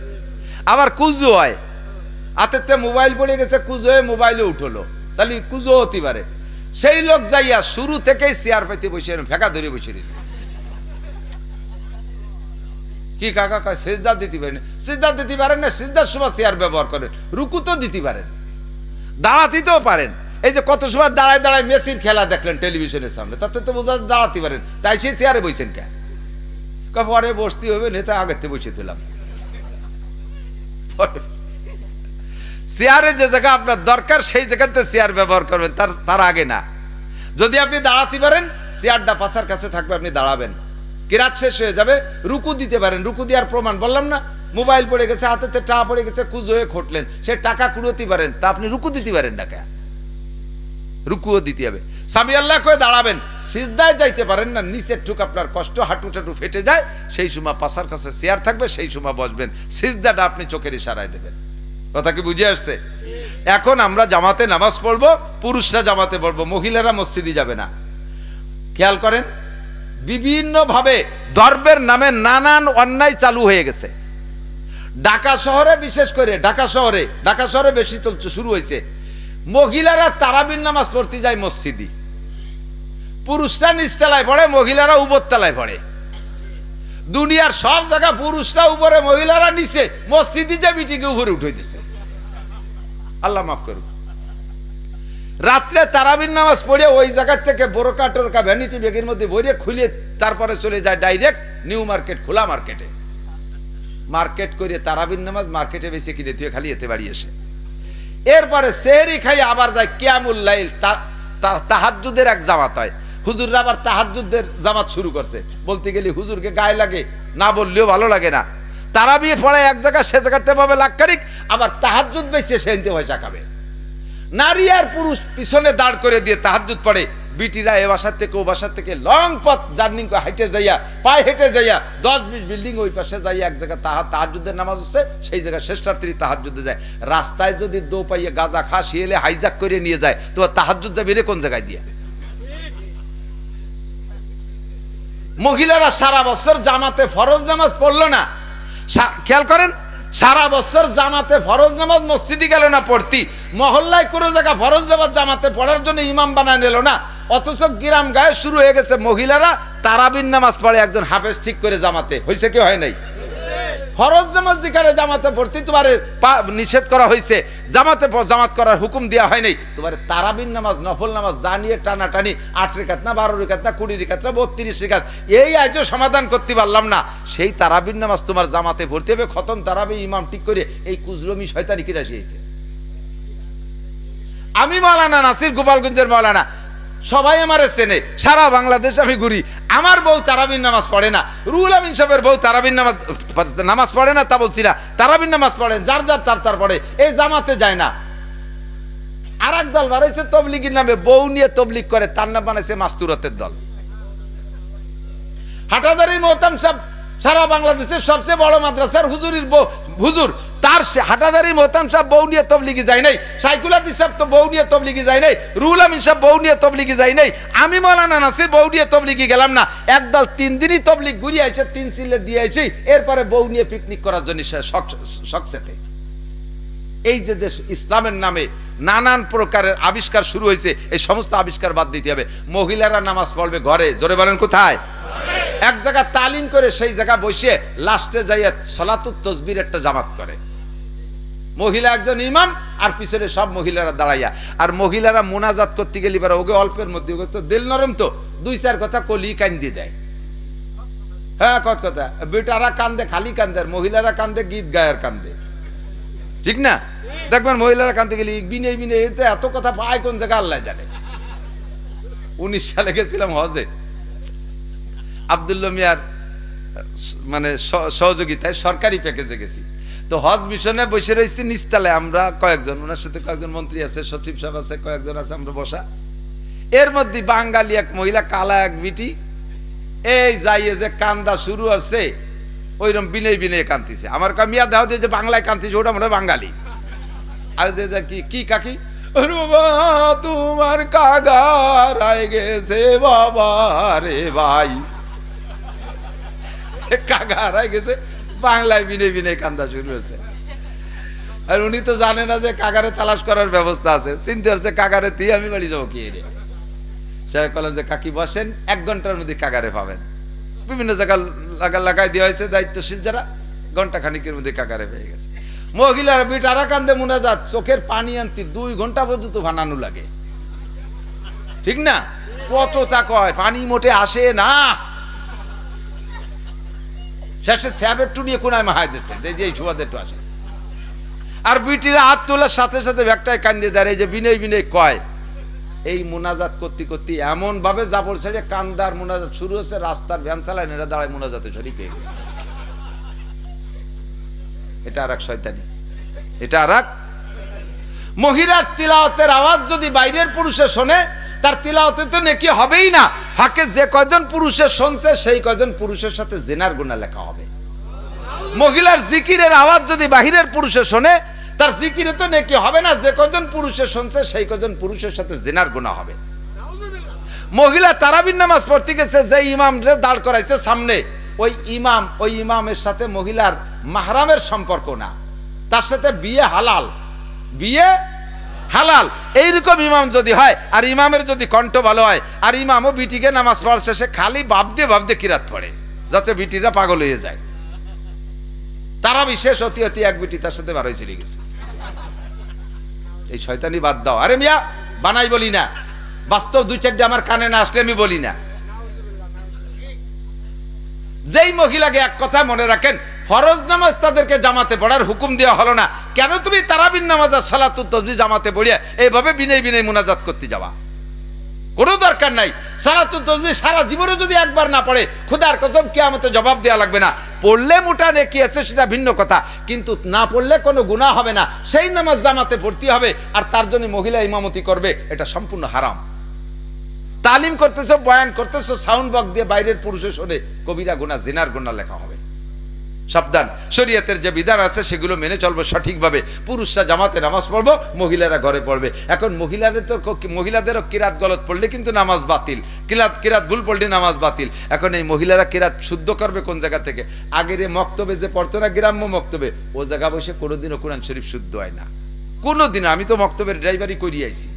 আবার কুজো হয়, হাতেতে মোবাইল পড়ে গেছে, কুজো হয়ে মোবাইলে উঠলো, তাহলে কুজো হতে পারে। সেই লোক যাইয়া শুরু থেকেই চেয়ার পাইতে বসে ফেঁকা ধরে বসে রয়েছে। কি কাকা কয় সিজদা দিতে পারেন? সিজদা দিতে পারেন না, সিজদার সময় চেয়ার ব্যবহার করেন, রুকু তো দিতে পারেন, দাঁড়াতেও পারেন। এই যে কত সময় দাঁড়ায় দাঁড়ায় মেসির খেলা দেখলেন টেলিভিশনের সামনে, তাতে তো বোঝা দাঁড়াতে পারেন, তাই সেই চেয়ারে বসেন কেন? পরে বসতে হবে, নেতা আগের থেকে বসে দিলাম। চেয়ারে যে জায়গা আপনার দরকার সেই জায়গাতে চেয়ার ব্যবহার করবেন, তার আগে না। যদি আপনি দাঁড়াতে পারেন, চেয়ারটা পাশার কাছে থাকবে, আপনি দাঁড়াবেন, কিরাত শেষ হয়ে যাবে, রুকু দিতে পারেন। রুকু দেওয়ার প্রমাণ বললাম না, মোবাইল পড়ে গেছে, হাতেতে টাকা পড়ে গেছে, কুজো হয়ে খটলেন, সে টাকা কুড়োতে পারেন, তা আপনি রুকু দিতে পারেন না কেন? রুকুও দিতে হবে। সামি আল্লাহ করে দাঁড়াবেন, সিজদায় যাইতে পারেন না, নিচের ঠুক আপনার কষ্ট, হাঁটু টাটু ফেটে যায়, সেই সময় পাশার কাছে চেয়ার থাকবে, সেই সময় বসবেন, সিজদাটা আপনি চোখের ইশারায় দেবেন। কথা কি বুঝে আসছে? এখন আমরা জামাতে নামাজ পড়বো, পুরুষরা জামাতে পড়বো, মহিলারা মসজিদে যাবে না। খেয়াল করেন, বিভিন্ন ভাবে ধর্মের নামে নানান অন্যায় চালু হয়ে গেছে। ঢাকা শহরে, বিশেষ করে ঢাকা শহরে বেশি শুরু হয়েছে। মহিলারা তারাবির নামাজ পড়তে যায় মসজিদে, পুরুষরা নিচতলায় পড়ে, মহিলারা উপরতলায় পড়ে। দুনিয়ার সব জায়গা পুরুষরা উপরে, মহিলারা নিচে, মসজিদে যে বিটিকে উপরে উঠে দিছে, আল্লাহ মাফ করুন। রাত্রে তারাবির নামাজ পড়ে ওই জায়গা থেকে বোরকা টোরকা ভ্যানিটি ব্যাগের মধ্যে ভরে খুলে তারপরে চলে যায় ডাইরেক্ট নিউ মার্কেট, খোলা মার্কেটে, মার্কেট করে তারাবির নামাজ মার্কেটে বেশি কিনে তুই খালি এতে বাড়ি এসে, এরপরে সেহরি খাই আবার যায় কিয়ামুল লাইল, তাহাজ্জুদের এক জামাত হয়। হুজুররা আবার তাহাজ্জুদের জামাত শুরু করছে, বলতে গেলে হুজুরকে গায়ে লাগে, না বললেও ভালো লাগে না। তারাবি পড়ে এক জায়গা, সে জায়গাতে পাবে লাখখানিক, আবার তাহাজ্জুদ বেশি সে নিতে পয়সা খাবে। নারী আর পুরুষ পিছনে দাঁড় করে দিয়ে তাহাজ্জুদ পড়ে, বিটিরা এ বাসার থেকে ও বাসার থেকে লং পথ জার্নি হেঁটে যাইয়া, পায়ে হেঁটে যাইয়া 10-20 বিল্ডিং ওই পাশে যাইয়া এক জায়গায় তাহাজ্জুদের নামাজ হচ্ছে, সেই জায়গায় শেষ রাত্রি তাহাজ্জুদে যায়। রাস্তায় যদি দো পাইয়ে গাঁজা খা শিয়েলে হাইজাক করে নিয়ে যায়, তোমার তাহাজ্জুদ যাবে রে কোন জায়গায় দিয়ে? মহিলারা সারা বছর জামাতে ফরজ নামাজ পড়লো না, খেয়াল করেন, সারা বছর জামাতে ফরজ নামাজ মসজিদে গেল না পড়তি, মহল্লায় কোনো জায়গা ফরজ নামাজ জামাতে পড়ার জন্য ইমাম বানায় নিল না, অথচ গ্রাম গায়ে শুরু হয়ে গেছে মহিলারা তারাবির নামাজ পড়ে, একজন হাফেজ ঠিক করে জামাতে হয়েছে কি হয় নাই? ফরজ নামাজ যেখানে জামাতে পড়তে তোমার নিষেধ করা হয়েছে, জামাত করার হুকুম দেওয়া হয় নাই, তোমার তারাবির নামাজ নফল নামাজ জানিয়ে টানাটানি 8 রেখাত না 12 রেখাত না 20 রেখাত না 32 রেখাত, এই আজও সমাধান করতে পারলাম না। সেই তারাবির নামাজ তোমার জামাতে পড়তে হবে, খতম তারাবি ইমাম ঠিক করে, এই কুজরমি শয়তানি কিরা শিয়েছে। আমি মাওলানা নাসির, গোপালগঞ্জের মাওলানা, সবাই আমার চেনে, সারা বাংলাদেশ আমি ঘুরি, আমার বউ তারাবির নামাজ পড়ে না, রুহুল আমিন সাহেবের বউ তারাবির নামাজ পড়ে না তা বলছি না, তারাবির নামাজ পড়েন, যার যার তার পড়ে, এই জামাতে যায় না। আর এক দল বার হয়েছে তবলিগির নামে, বউ নিয়ে তবলিগ করে, তার নাম বানাইছে মাস্তুরাতের দল। হাটাজারি মোহতাম সাহেব সারা বাংলাদেশের সবচেয়ে বড় মাদ্রাসার হুজুর, তার হাটাজারি মোহতাম সাহেব বউ নিয়ে তবলিগি যায় নাই, সাইকুল হাদিস সাহেব তো বউ নিয়ে তবলিগি যায় নাই, রুহুল আমিন সাহেব বউ নিয়ে তবলিগি যায় নাই, আমি মৌলানা নাসির বউ নিয়ে তবলিগি গেলাম না। একদল 3 দিনই তবলিগ ঘুরিয়ে আইছে, 3 সিলে দিয়ে আইছি, এরপরে বউ নিয়ে পিকনিক করার জন্য শখসেটে। এই যে দেশ ইসলামের নামে নানান প্রকারের আবিষ্কার শুরু হয়েছে, এই সমস্ত আবিষ্কার বাদ দিতে হবে। মহিলারা নামাজ পড়বে ঘরে, জোরে বলেন কোথায়? এক জায়গা তালিম করে সেই জায়গা বসে লাস্টে যাইয়া সলাতুত তসবির একটা জামাত করে, মহিলা একজন ইমাম আর পিছনে সব মহিলারা দাঁড়াইয়া। আর মহিলারা মোনাজাত করতে গেলে এবার ওকে অল্পের মধ্যে দিল নরম তো 2-4 কথা কলি কান্দি দেয়। হ্যাঁ কথা, বেটারা কান্দে খালি কান্দে, আর মহিলারা কান্দে গীত গায়ের কান্দে, ঠিক না? দেখবেন মহিলারা কান্দে গেলে বিনে বিনে এত কথা পায় কোন জায়গা আল্লাহ জানে। 19 সালে গেছিলাম হজে, আব্দুল্লাহ মিয়ার মানে সহযোগিতায় সরকারি প্যাকেজে গেছি। তো হজ মিশনে বসে রয়েছি নিচতলায়, আমরা কয়েকজন, ওনার সাথে কয়েকজন মন্ত্রী আছে, সচিব সাহেব আছে, কয়েকজন আছে, আমরা বসা। এর মধ্যে বাঙালি এক মহিলা, কালা এক বিটি, এই যাইয়ে যে কান্দা শুরু হচ্ছে, ওইরকম বিনয় বিনয় কান্দিছে। আমার মিয়া দেহ দিয়ে যে বাংলায় কান্দিছে, ওটা মনে হয় বাঙালি। আর যে কি কাকি, বাবা তোমার কাগা রায় গেছে বাবা রে ভাই, কাগা হারায় গেছে, বাংলায় বিনে বিনে কান্দা শুরু হয়েছে। আর উনি তো জানে না যে কাগারে তালাশ করার ব্যবস্থা আছে, চিন্তা হচ্ছে কাগারে দিয়ে আমি বাড়ি যাবো কি রে। সাহেব বললাম যে কাকি বসেন, 1 ঘন্টার মধ্যে কাগারে পাবেন। বিভিন্ন জায়গা লাগাই দেওয়া হয়েছে দায়িত্বশীল যারা, ঘন্টা খানিকের মধ্যে কাগারে পেয়ে গেছে। মহিলার বিটারা কান্দে মোনাজাত, চোখের পানি আনতে 2 ঘন্টা পর্যন্ত বানানো লাগে, ঠিক না? কত তা কয়, পানি মোটে আসে না। শেষে স্যাবের টু নিয়ে কোনায় মাহাই দিয়েছে, যে এই সুবাদে একটু আসে। আর বিটিরা হাত তোলার সাথে সাথে ব্যাগটায় কান্দে দাঁড়িয়ে যে বিনয় বিনয় কয়। এই মোনাজাত করতে করতে এমন ভাবে জাবর ছেড়ে কান্দার মোনাজাত শুরু হচ্ছে, রাস্তার ভ্যান চালায় এরা দাঁড়ায় মোনাজাতে শরীক হয়ে গেছে। এটা আর এক শয়তানি, এটা আর এক। মহিলার তিলাওয়াতের আওয়াজ যদি বাইরের পুরুষে শোনে, তার তিলাওয়াতে তো নেকি হবেই না, ফাঁকে যে কয়জন পুরুষের শুনছে সেই কয়জন পুরুষের সাথে জিনার গুনাহ লেখা হবে। মহিলার জিকিরের আওয়াজ যদি বাহিরের পুরুষে শোনে, তার জিকিরে তো নেকি হবে না, যে কয়জন পুরুষের শুনছে সেই কয়জন পুরুষের সাথে জিনার গুনাহ হবে। মহিলা তারাবির নামাজ পড়তে গেছে, যে ইমাম দাঁড় করাইছে সামনে, ওই ইমামের সাথে মহিলার মাহরামের সম্পর্ক না, তার সাথে বিয়ে হালাল, বিয়ে হালাল। এইরকম ইমাম যদি হয়, আর ইমামের যদি কণ্ঠ ভালো হয়, আর ইমামও বিটিকে নামাজ পড়ার শেষে খালি ভাবতে কিরাত পড়ে, যাতে বিটিরা পাগল হয়ে যায়। তারা বিশেষ অতি এক বিটি তার সাথে বার হয়ে চলে গেছে। এই শয়তানি বাদ দাও। আরে মিয়া বানাই বলি না, বাস্তব 2-4টা আমার কানে না আসলে আমি বলি না। যেই মহিলাকে এক কথা মনে রাখেন, ফরজ নামাজ তাদেরকে জামাতে পড়ার হুকুম দেওয়া হলো না, কেন তুমি তারাবির নামাজ আর সালাতুত তাসবিহ জামাতে পড়িয়া এইভাবে বিনয় বিনয় মুনাজাত করতে যাওয়া? কোনো দরকার নাই। সালাতুত তাসবিহ সারা জীবনে যদি একবার না পড়ে, খোদার কসম কিয়ামতে জবাব দেওয়া লাগবে না। পড়লে মোটা নেকি আছে সেটা ভিন্ন কথা, কিন্তু না পড়লে কোনো গুনাহ হবে না। সেই নামাজ জামাতে পড়তে হবে, আর তার জন্য মহিলা ইমামতি করবে, এটা সম্পূর্ণ হারাম। তালিম করতেছো, বয়ান করতেছো, সাউন্ড বক্স দিয়ে বাইরের পুরুষে শোনে, কবিরা গুনাহ, জিনার গুনাহ লেখা হবে। সাবধান, শরীয়তের যে বিধান আছে সেগুলো মেনে চলবো সঠিকভাবে। পুরুষরা জামাতে নামাজ পড়বো, মহিলারা ঘরে পড়বে। এখন মহিলাদেরও কিরাত গলত পড়লে কিন্তু নামাজ বাতিল, কিরাত ভুল পড়লে নামাজ বাতিল। এখন এই মহিলারা কিরাত শুদ্ধ করবে কোন জায়গা থেকে? আগের মক্তবে যে পড়তো না, গ্রাম্য মক্তবে, ও জায়গা বসে কোনোদিনও কোরআন শরীফ শুদ্ধ হয় না, কোনোদিন। আমি তো মক্তবের ড্রাইভারি করিয়ে আইছি।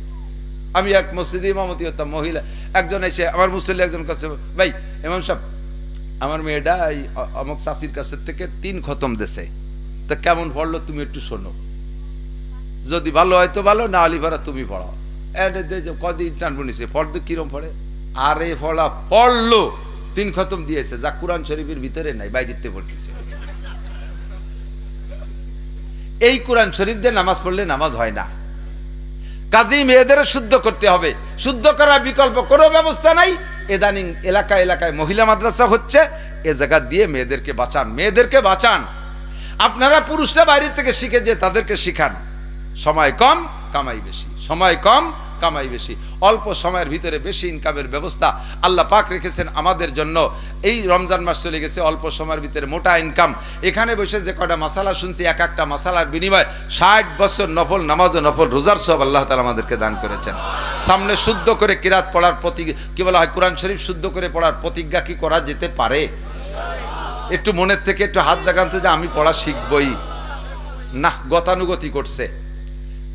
আমি এক মসজিদে ইমামতি হতাম, মহিলা একজন এসে আমার মুসল্লি একজন কাছে, ভাই ইমাম সাহেব আমার মেয়েটা এই অমুক চাষির কাছে থেকে 3 খতম দেশে, তো কেমন পড়লো তুমি একটু শোনো, যদি ভালো হয় তো ভালো, না হলে ভাড়া তুমি পড়াও। কদিন টানবো নিছে, পড়তো কিরম পড়ে? আরে পড়া পড়লো, 3 খতম দিয়েছে, যা কোরআন শরীফের ভিতরে নাই, বাইরেতে পড়তেছে। এই কোরআন শরীফ দিয়ে নামাজ পড়লে নামাজ হয় না। কাজেই মেয়েদের শুদ্ধ করতে হবে, শুদ্ধ করার বিকল্প কোনো ব্যবস্থা নাই। ইদানিং এলাকায় মহিলা মাদ্রাসা হচ্ছে, এ জায়গা দিয়ে মেয়েদেরকে বাঁচান। আপনারা পুরুষরা বাইরে থেকে শিখে যে তাদেরকে শিখান, সময় কম, কামাই বেশি, সময় কম কামাই বেশি, অল্প সময়ের ভিতরে বেশি ইনকামের ব্যবস্থা আল্লাহ পাক রেখেছেন আমাদের জন্য। এই রমজান মাস চলে গেছে, অল্প সময়ের ভিতরে মোটা ইনকাম। এখানে বসে যে কটা মাসালা শুনছি, এক একটা মাসালার বিনিময়ে 60 বছর নফল নামাজ ও নফল রোজার সব আল্লাহ তাআলা আমাদেরকে দান করেছেন। সামনে শুদ্ধ করে কিরাত পড়ার কি বলা হয়, কোরআন শরীফ শুদ্ধ করে পড়ার প্রতিজ্ঞা কি করা যেতে পারে? একটু মনের থেকে একটু হাত জাগানতে যে আমি পড়া শিখবই না, গতানুগতি করছে।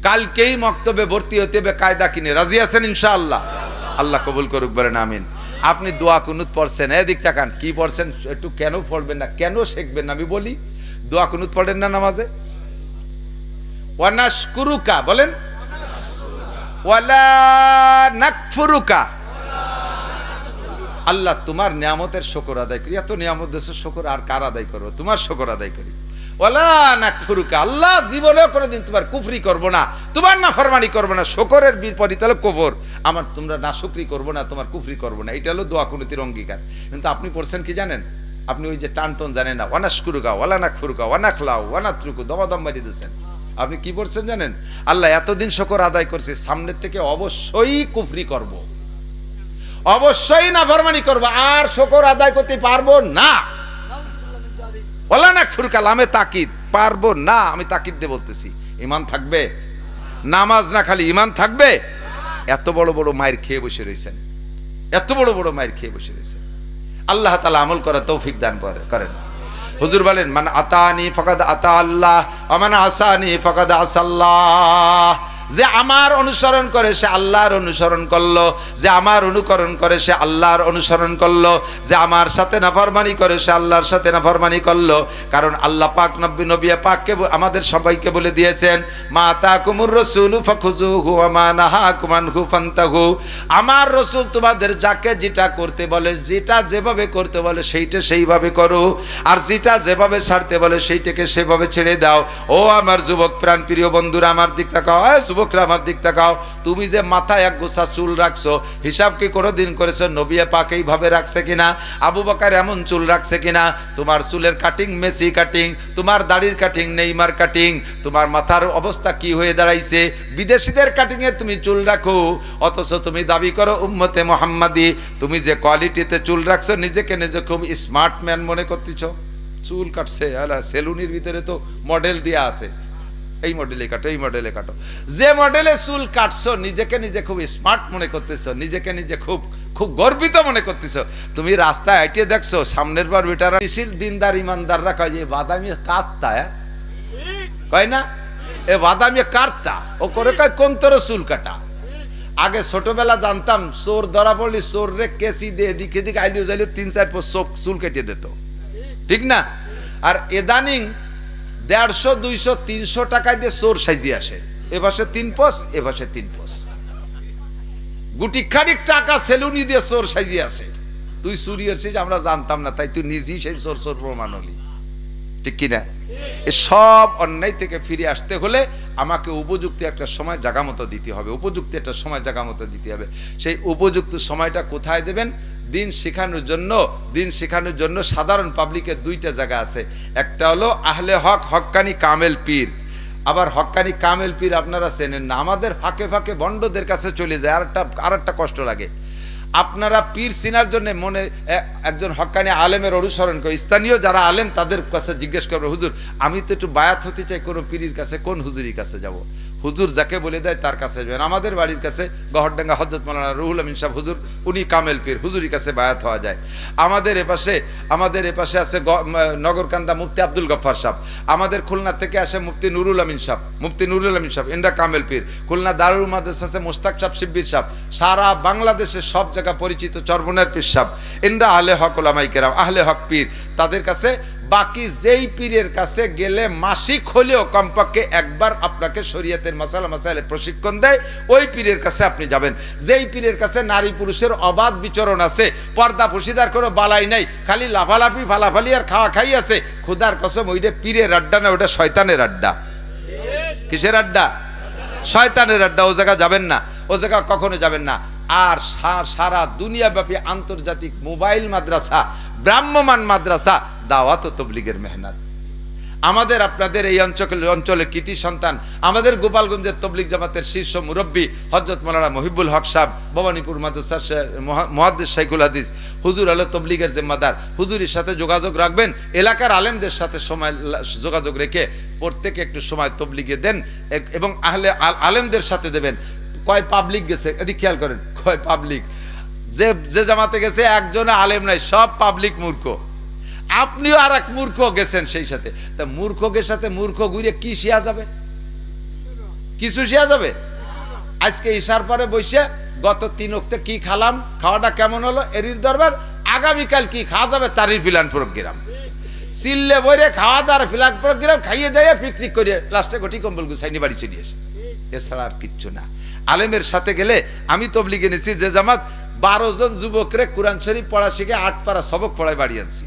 কালকেই মক্তবে ভর্তি হতে হবে কায়দা কিনে, রাজি আছেন ইনশাআল্লাহ? আল্লাহ কবুল করুক, বলেন আমিন। আপনি দোয়া কুনুত পড়ছেন, এদিক তাকান, কি পড়ছেন একটু, কেন পড়বেন না, কেন শিখবেন না? আমি বলি দোয়া কুনুত পড়েন না নামাজে? ওয়ানাশকুরুকা বলেন, ওয়ালা নাকফুরুকা। আল্লাহ তোমার নিয়ামতের শুকর আদায় করি, এত নিয়ামত দেশের শুকর আর কার আদায় করবো, তোমার শুকর আদায় করি। ওয়ালা নাকফুরুকা, আল্লাহ জীবনেও কোনোদিন তোমার কুফরি করব না, তোমার নাফরমানি করব না। শুকরের বিপরীত হলো কুফর, আমার তোমরা না শুকরি করব না, তোমার কুফরি করব না, এটা হলো দোয়া কুনুতির অঙ্গীকার। কিন্তু আপনি পড়ছেন কি জানেন? আপনি ওই যে টানটন জানেন না, ওয়ানাশকুরুকা ওয়ালা নাকফুরুকা ওয়ানাখলাউ ওয়ানাতরুকু, দমাদম মারি দিয়েছেন। আপনি কি পড়ছেন জানেন? আল্লাহ এতদিন শুকর আদায় করছে, সামনের থেকে অবশ্যই কুফরি করব, অবশ্যই নাফরমানি করব, আর শুকর আদায় করতে পারবো না। ওয়ালা নাকফুরুকা, লামে তাকিদ, পারবো না, আমি তাকিদ দিয়ে বলতেছি। ঈমান থাকবে, নামাজ না খালি ঈমান থাকবে। এত বড় বড় মায়ের খেয়ে বসে রয়েছেন, এত বড় বড় মায়ের খেয়ে বসে রয়েছেন। আল্লাহ তাআলা আমল করার তৌফিক দান করেন। হুজুর বলেন, মান আতানি ফাকাদ আতা আল্লাহ ওয়া মান আসানি ফাকাদ আসাল্লাহ। যে আমার অনুসরণ করে সে আল্লাহর অনুসরণ করলো, যে আমার অনুকরণ করে সে আল্লাহর অনুসরণ করলো, যে আমার সাথে নাফরমানি করে সে আল্লাহর সাথে নাফরমানি করলো। কারণ আল্লাহ পাক নবী পাককে আমাদের সবাইকে বলে দিয়েছেন, মা আতাকুমুর রাসূলু ফাখুযুহু ওয়া মা নাহাকুম আনহু ফান্তাহু। আমার রাসূল তোমাদের যাকে যেটা করতে বলে, যেটা যেভাবে করতে বলে সেইটা সেইভাবে করো, আর যেটা যেভাবে ছাড়তে বলে সেইটাকে সেভাবে ছেড়ে দাও। ও আমার যুবক প্রাণ প্রিয় বন্ধুরা, আমার দিক তাকাও, যুবকরা আমার দিক তাকাও। তুমি যে মাথায় এক গোছা চুল রাখছো, হিসাব কি কোনোদিন করেছো নবী পাক এইভাবে রাখছে কিনা, আবু বকর এমন চুল রাখছে কিনা? তোমার চুলের কাটিং মেসি কাটিং, তোমার দাড়ির কাটিং নেইমার কাটিং, তোমার মাথার অবস্থা কি হয়ে দাঁড়াইছে? বিদেশিদের কাটিং এ তুমি চুল রাখো, অথচ তুমি দাবি করো উম্মতে মুহাম্মাদি। তুমি যে কোয়ালিটিতে চুল রাখছো, নিজেকে নিজে খুব স্মার্ট ম্যান মনে করতেছ। চুল কাটছে, সেলুনের ভিতরে তো মডেল দেয়া আছে, এই মডেলে কাটো, এই মডেলে কাটো। যে মডেলে চুল কাটছো, নিজেকে নিজে খুব স্মার্ট মনে করতেছো, নিজেকে নিজে খুব খুব গর্বিত মনে করতেছো। তুমি রাস্তায় হাঁটিয়ে দেখছো, সামনের বার বেটারা মিছিল দিনদার ইমানদাররা কয় যে বাদামি কাটতা, কয় না এ বাদামি কাটতা, ও করে কয় কোন তোর চুল কাটা। আগে ছোটবেলা জানতাম, চোর ধরা পড়লি চোর রে কেসি দিয়ে এদিকে এদিকে আইলিও যাইলেও 3-4 পোষ চুল কেটে দিত, ঠিক না? আর এদানিং 150, 200, 300 টাকায় দিয়ে চোর সাইজি আসে, এ পাশে 3 পোষ, এ পাশে 3 পোষ, গুটি খানিক টাকা সেলুনি দিয়ে চোর সাইজি আসে। তুই চুরি হচ্ছিস আমরা জানতাম না, তাই তুই নিজেই সেই চোর চোর প্রমাণ হলি, ঠিক কিনা? এ সব অন্যায় থেকে ফিরে আসতে হলে আমাকে উপযুক্ত একটা সময় জায়গা মতো দিতে হবে, উপযুক্ত একটা সময় জায়গা মতো দিতে হবে। সেই উপযুক্ত সময়টা কোথায় দেবেন? দিন শেখানোর জন্য। দিন শেখানোর জন্য সাধারণ পাবলিকের 2টা জায়গা আছে। একটা হলো আহলে হক, হক্কানি কামেল পীর। আবার হক্কানি কামেল পীর আপনারা চেনেন না, আমাদের ফাঁকে ফাঁকে ভণ্ডদের কাছে চলে যায়। আর একটা কষ্ট লাগে, আপনারা পীর চিনার জন্য মনে একজন হক্কানি আলেমের অনুসরণ করে, স্থানীয় যারা আলেম তাদের কাছে জিজ্ঞেস করবে, হুজুর আমি তো একটু বায়াত হতে চাই, কোনো পীরের কাছে কোন হুজুরির কাছে যাব? হুজুর যাকে বলে দেয় তার কাছে যাবেন। আমাদের বাড়ির কাছে গহরডাঙ্গা হযরত মাওলানা রুহুল আমিন সাহেব হুজুর, উনি কামেল পীর, হুজুরির কাছে বায়াত হওয়া যায়। আমাদের এপাশে আছে নগরকান্দা মুফতি আব্দুল গফফার সাহেব, আমাদের খুলনা থেকে আসে মুফতি নুরুল আমিন সাহেব, এন্ডা কামেল পীর। খুলনা দারুল মাদ্রাসা আছে মুস্তাক সাহেব, শিব্বির সাহেব, সারা বাংলাদেশে সব জায়গা পরিচিত চরমনের পীর সাহেব, এন্ডা আহলে হক ওলামায়ে কেরাম, আহলে হক পীর। তাদের কাছে বাকি যেই পীরের কাছে গেলে মাসিক হলেও কমপক্ষে একবার আপনাকে শরীয়তের মাসাইলের প্রশিক্ষণ দেয়, ওই পীরের কাছে আপনি যাবেন। যেই পীরের কাছে নারী পুরুষের অবাধ বিচরণ আছে, পর্দা পুশিদার কোনো বালাই নাই, খালি লাফালাফি ফালাফালি আর খাওয়া খাই আছে, খুদার কসম ওইটা পীরের আড্ডা না, ওটা শয়তানের আড্ডা। কিসের আড্ডা? শয়তানের আড্ডা। ও জায়গা যাবেন না, ও জায়গা কখনো যাবেন না। আর সারা দুনিয়াব্যাপী আন্তর্জাতিক মোবাইল মাদ্রাসা, ব্রাহ্মমান মাদ্রাসা, দাওয়াত ও তবলিগের মেহনত। আমাদের আপনাদের এই অঞ্চলের কৃতি সন্তান, আমাদের গোপালগঞ্জের তবলিগ জামাতের শীর্ষ মুরব্বী হযরত মাওলানা মহিবুল হক সাহেব, ভবানীপুর মাদ্রাসার মুহাদ্দিস শাইখুল হাদিস, হুজুর আলো তবলিগের জিম্মাদার, হুজুরের সাথে যোগাযোগ রাখবেন, এলাকার আলেমদের সাথে সময় যোগাযোগ রেখে প্রত্যেকে একটু সময় তবলিগে দেন এবং আহলে আলেমদের সাথে দেবেন। কয় পাবলিক গেছে এটি খেয়াল করেন, কয় পাবলিক, যে জামাতে গেছে একজন আলেম নাই, সব পাবলিক মূর্খ। আপনিও আর এক মূর্খ গেছেন সেই সাথে, তা মূর্খকে সাথে মূর্খ ঘুরে কি শিয়া যাবে? কিছু শিয়া যাবে? আজকে ইশার পরে বসে গত 3 ওয়াক্তে কি খালাম, খাওয়াটা কেমন হলো, এরির দরবার, আগামীকাল কি খাওয়া যাবে তারই প্ল্যান প্রোগ্রাম, চিল্লে বইরে খাওয়া দাওয়ার প্ল্যান প্রোগ্রাম, খাইয়ে দেয় পিকনিক করে লাস্টে গটি কম্বল গুছাইনি বাড়ি চলে আসে। এছাড়া আর কিচ্ছু না। আলেমের সাথে গেলে, আমি তবলিগে নিয়েছি যে জামাত 12 জন যুবকরে কোরআন শরীফ পড়া শিখে 8 পারা সবক পড়ায় বাড়ি আনছি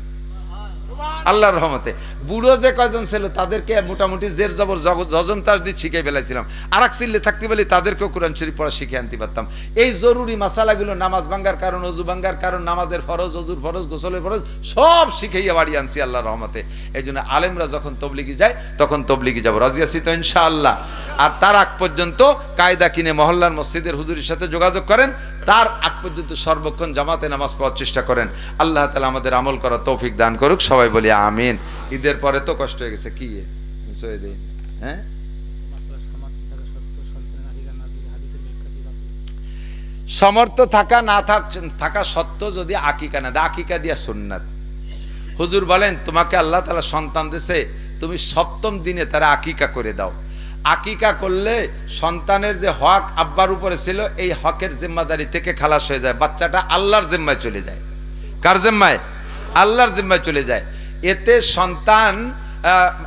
আল্লাহর রহমতে। বুড়ো যে কয়জন ছিল তাদেরকে মোটামুটি জের জবর জজম তাসদিদ শিখে ফেলাইছিলাম, আর এক চিল্লে থাকতে বলি তাদেরকেও কোরআন শরীফ পড়া শিখে আনতে পারতাম। এই জরুরি মাসালাগুলো, নামাজ ভাঙ্গার কারণ, অজু ভাঙ্গার কারণ, নামাজের ফরজ, অজুর ফরজ, গোসলের ফরজ, সব শিখাইয়া বাড়ি আনছি আল্লাহর রহমতে। এই জন্য আলেমরা যখন তবলিগি যায় তখন তবলিগি যাবো, রাজি আছি তো ইনশাআল্লাহ। আর তার আগ পর্যন্ত কায়দা কিনে মহল্লার মসজিদের হুজুরের সাথে যোগাযোগ করেন, তার আগ পর্যন্ত সর্বক্ষণ জামাতে নামাজ পড়ার চেষ্টা করেন। আল্লাহ তাআলা আমাদের আমল করার তৌফিক দান করুক, সবাই বলি আমিন। ঈদের পরে তো কষ্ট হয়ে গেছে, কি হ্যাঁ, সমর্থ থাকা না থাকা সত্ত্বেও যদি আকিকা না দেয়, আকিকা দিয়া সুন্নাত। হুজুর বলেন তোমাকে আল্লাহ তাআলা সন্তান দিয়েছে, তুমি 7ম দিনে তারা আকিকা করে দাও। আকিকা করলে সন্তানের যে হক আব্বার উপরে ছিল, এই হকের জিম্মাদারি থেকে খালাস হয়ে যায়, বাচ্চাটা আল্লাহর জিম্মায় চলে যায়। কার জিম্মায়? আল্লাহর জিম্মায় চলে যায়। এতে সন্তান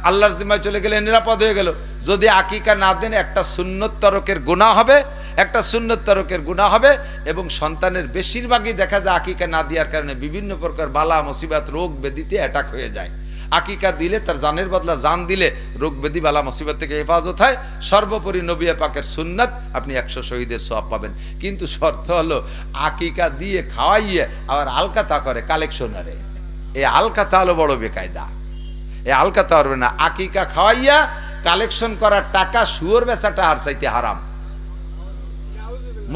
আল্লাহর জিম্মায় চলে গেলে নিরাপদ হয়ে গেল। যদি আকিকা না দেন একটা সুন্নত তরকের গুনাহ হবে, একটা সুন্নত তরকের গুনাহ হবে। এবং সন্তানের বেশিরভাগই দেখা যায় আকিকা না দেওয়ার কারণে বিভিন্ন প্রকার বালা মুসিবত, রোগ ব্যাধিতে অ্যাটাক হয়ে যায়। আকিকা দিলে তার জানের বদলা জান দিলে রোগ ব্যাধি বালা মুসিবত থেকে হেফাজত হয়। সর্বোপরি নবী পাকের সুন্নাত, আপনি 100 শহীদের সওয়াব পাবেন। কিন্তু শর্ত হলো আকিকা দিয়ে খাওয়াইয়ে আবার আলকাতা করে কালেকশনারে, এই আলকাতা হলো বড় বেকায়দা। এই আলকাতা পারবে না। আকিকা খাওয়াইয়া কালেকশন করার টাকা শুয়োর বেচাটা আর চাইতে হারাম।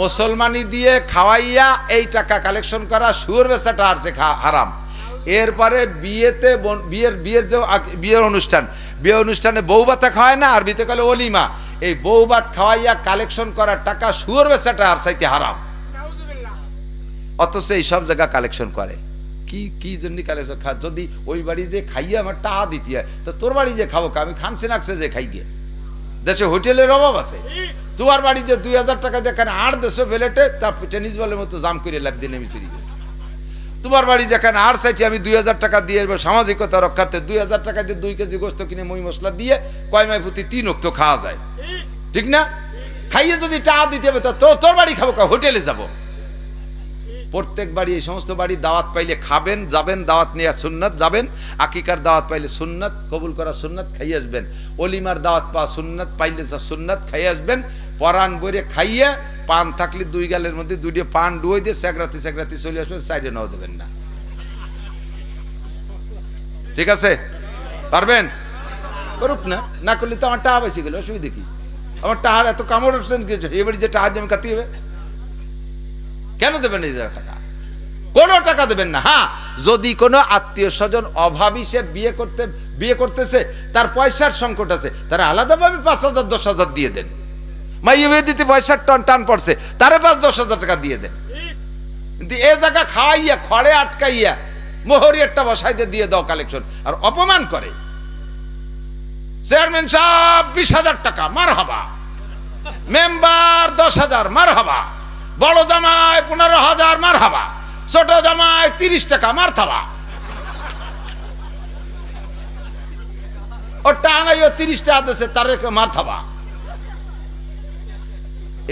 মুসলমানি দিয়ে খাওয়াইয়া এই টাকা কালেকশন করা, শুয়োর বেচাটা আর সে হারাম। এরপরে বিয়েতে বিয়ের অনুষ্ঠানে বউ ভাতা খাওয়ায় না, আরবিতে কলে অলিমা, এই বউ ভাত খাওয়াইয়া কালেকশন করার টাকা শুয়োর বেচাটা আর চাইতে হারাম। অথচ এই সব জায়গা কালেকশন করে কি জন্য কালেকশন? যদি ওই বাড়ি যে খাইয়ে আমার টাকা দিতে হয়, তো তোর বাড়ি যে খাবো, আমি খানসে নাকছে যে খাই গিয়ে, দেশে হোটেলের অভাব আছে। তোমার বাড়ি যে 2000 টাকা যেখানে 8 দেশে ফেলেটে তার টেনিস বলের মতো জাম করে লাভ দিয়ে নেমে চলে গেছে। তোমার বাড়ি যেখানে 8 সাইটে আমি 2000 টাকা দিয়ে সামাজিকতা রক্ষার্থে 2000 টাকা দিয়ে 2 কেজি গোস্ত কিনে মই মশলা দিয়ে কয়মায় প্রতি 3 ওয়াক্ত খাওয়া যায়, ঠিক না? খাইয়ে যদি টাকা দিতে হবে তো তোর বাড়ি খাবো, হোটেলে যাব। প্রত্যেক বাড়ি, এই সমস্ত বাড়ি দাওয়াত পাইলে খাবেন, যাবেন, দাওয়াত নিয়ে সুন্নাত যাবেন। আকিকার দাওয়াত পাইলে সুন্নাত কবুল করা, সুন্নাত খাইয়ে আসবেন। অলিমার দাওয়াত পাওয়া সুন্নাত, পাইলে সুন্নাত খাইয়ে আসবেন। পরাণ বইরে খাইয়ে পান থাকলে 2 গালের মধ্যে 2টি পান ডুয়ে দিয়ে সেগরাতি চলে আসবেন, সাইডে নাও দেবেন না, ঠিক আছে? পারবেন? করুক না, না করলে তো আমার টাকা বেশি গেল, অসুবিধা কি? আমার টাকার এত কামড় হচ্ছেন কিছু, এবারে যে টাকা দিয়ে আমি কাটি হবে, কেন দেবেন এই টাকা? কোনো টাকা দেবেন না। হ্যাঁ, যদি কোনো আত্মীয় স্বজন অভাবী সে বিয়ে করতেছে, তার পয়সার সংকট আছে, তারা আলাদাভাবে 5000 10,000 দিয়ে দেন। মাইয়ে দিতে পয়সার টান পড়ছে, তারে 5-10,000 টাকা দিয়ে দেন। কিন্তু এ জায়গা খাওয়াইয়া খড়ে আটকাইয়া মোহরি একটা বসাইতে দিয়ে দাও কালেকশন, আর অপমান করে। চেয়ারম্যান সাহেব 20,000 টাকা, মার হাবা। মেম্বার 10,000, মার হাবা। বড় জামাই 15,000, মার হাবা। ছোট জামাই 30 টাকা, মার থাবা। ও টানাইও 30 টাকা দিয়েছে, তার মার থাবা।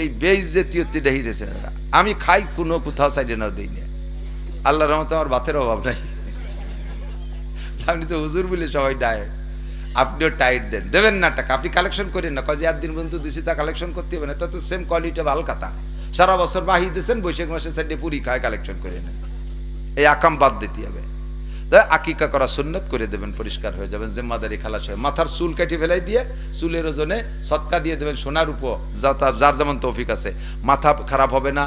এই বেইজ্জতিটা হিরেছে। আমি খাই কোনো কোথাও সাইডে না দিই না, আল্লাহর রহমতে আমার ভাতের অভাব নাই। আপনি তো হুজুর বলে সবাই ডায়, আপনিও টাইট দেবেন না টাকা, আপনি কালেকশন করেন না। কয় যে 1 দিন পর্যন্ত দিছি তা কালেকশন করতে হবে না, তা তো সেম কোয়ালিটি ভালো কথা। সারা বছর বাহি দিয়েছেন, বৈশাখ মাসে সাইডে পুরি খায় কালেকশন করে নেন, এই আকাম বাদ দিতে হবে। আকিকা করা সুন্নত করে দেবেন, পরিষ্কার হয়ে যাবেন, জিম্মাদারি খালাস হয়ে মাথার চুল কেটে ফেলাই দিয়ে চুলের ওজনে সদকা দিয়ে দেবেন সোনার উপর, যার যেমন তৌফিক আছে। মাথা খারাপ হবে না,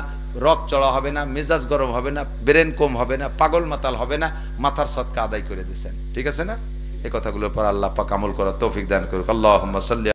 রক চড়া হবে না, মেজাজ গরম হবে না, ব্রেন কম হবে না, পাগল মাতাল হবে না, মাথার সদকা আদায় করে দিয়েছেন। ঠিক আছে না? এই কথাগুলোর পর আল্লাহ পাক আমল করার তৌফিক দান করুক। আল্লাহুম্মা সাল্লি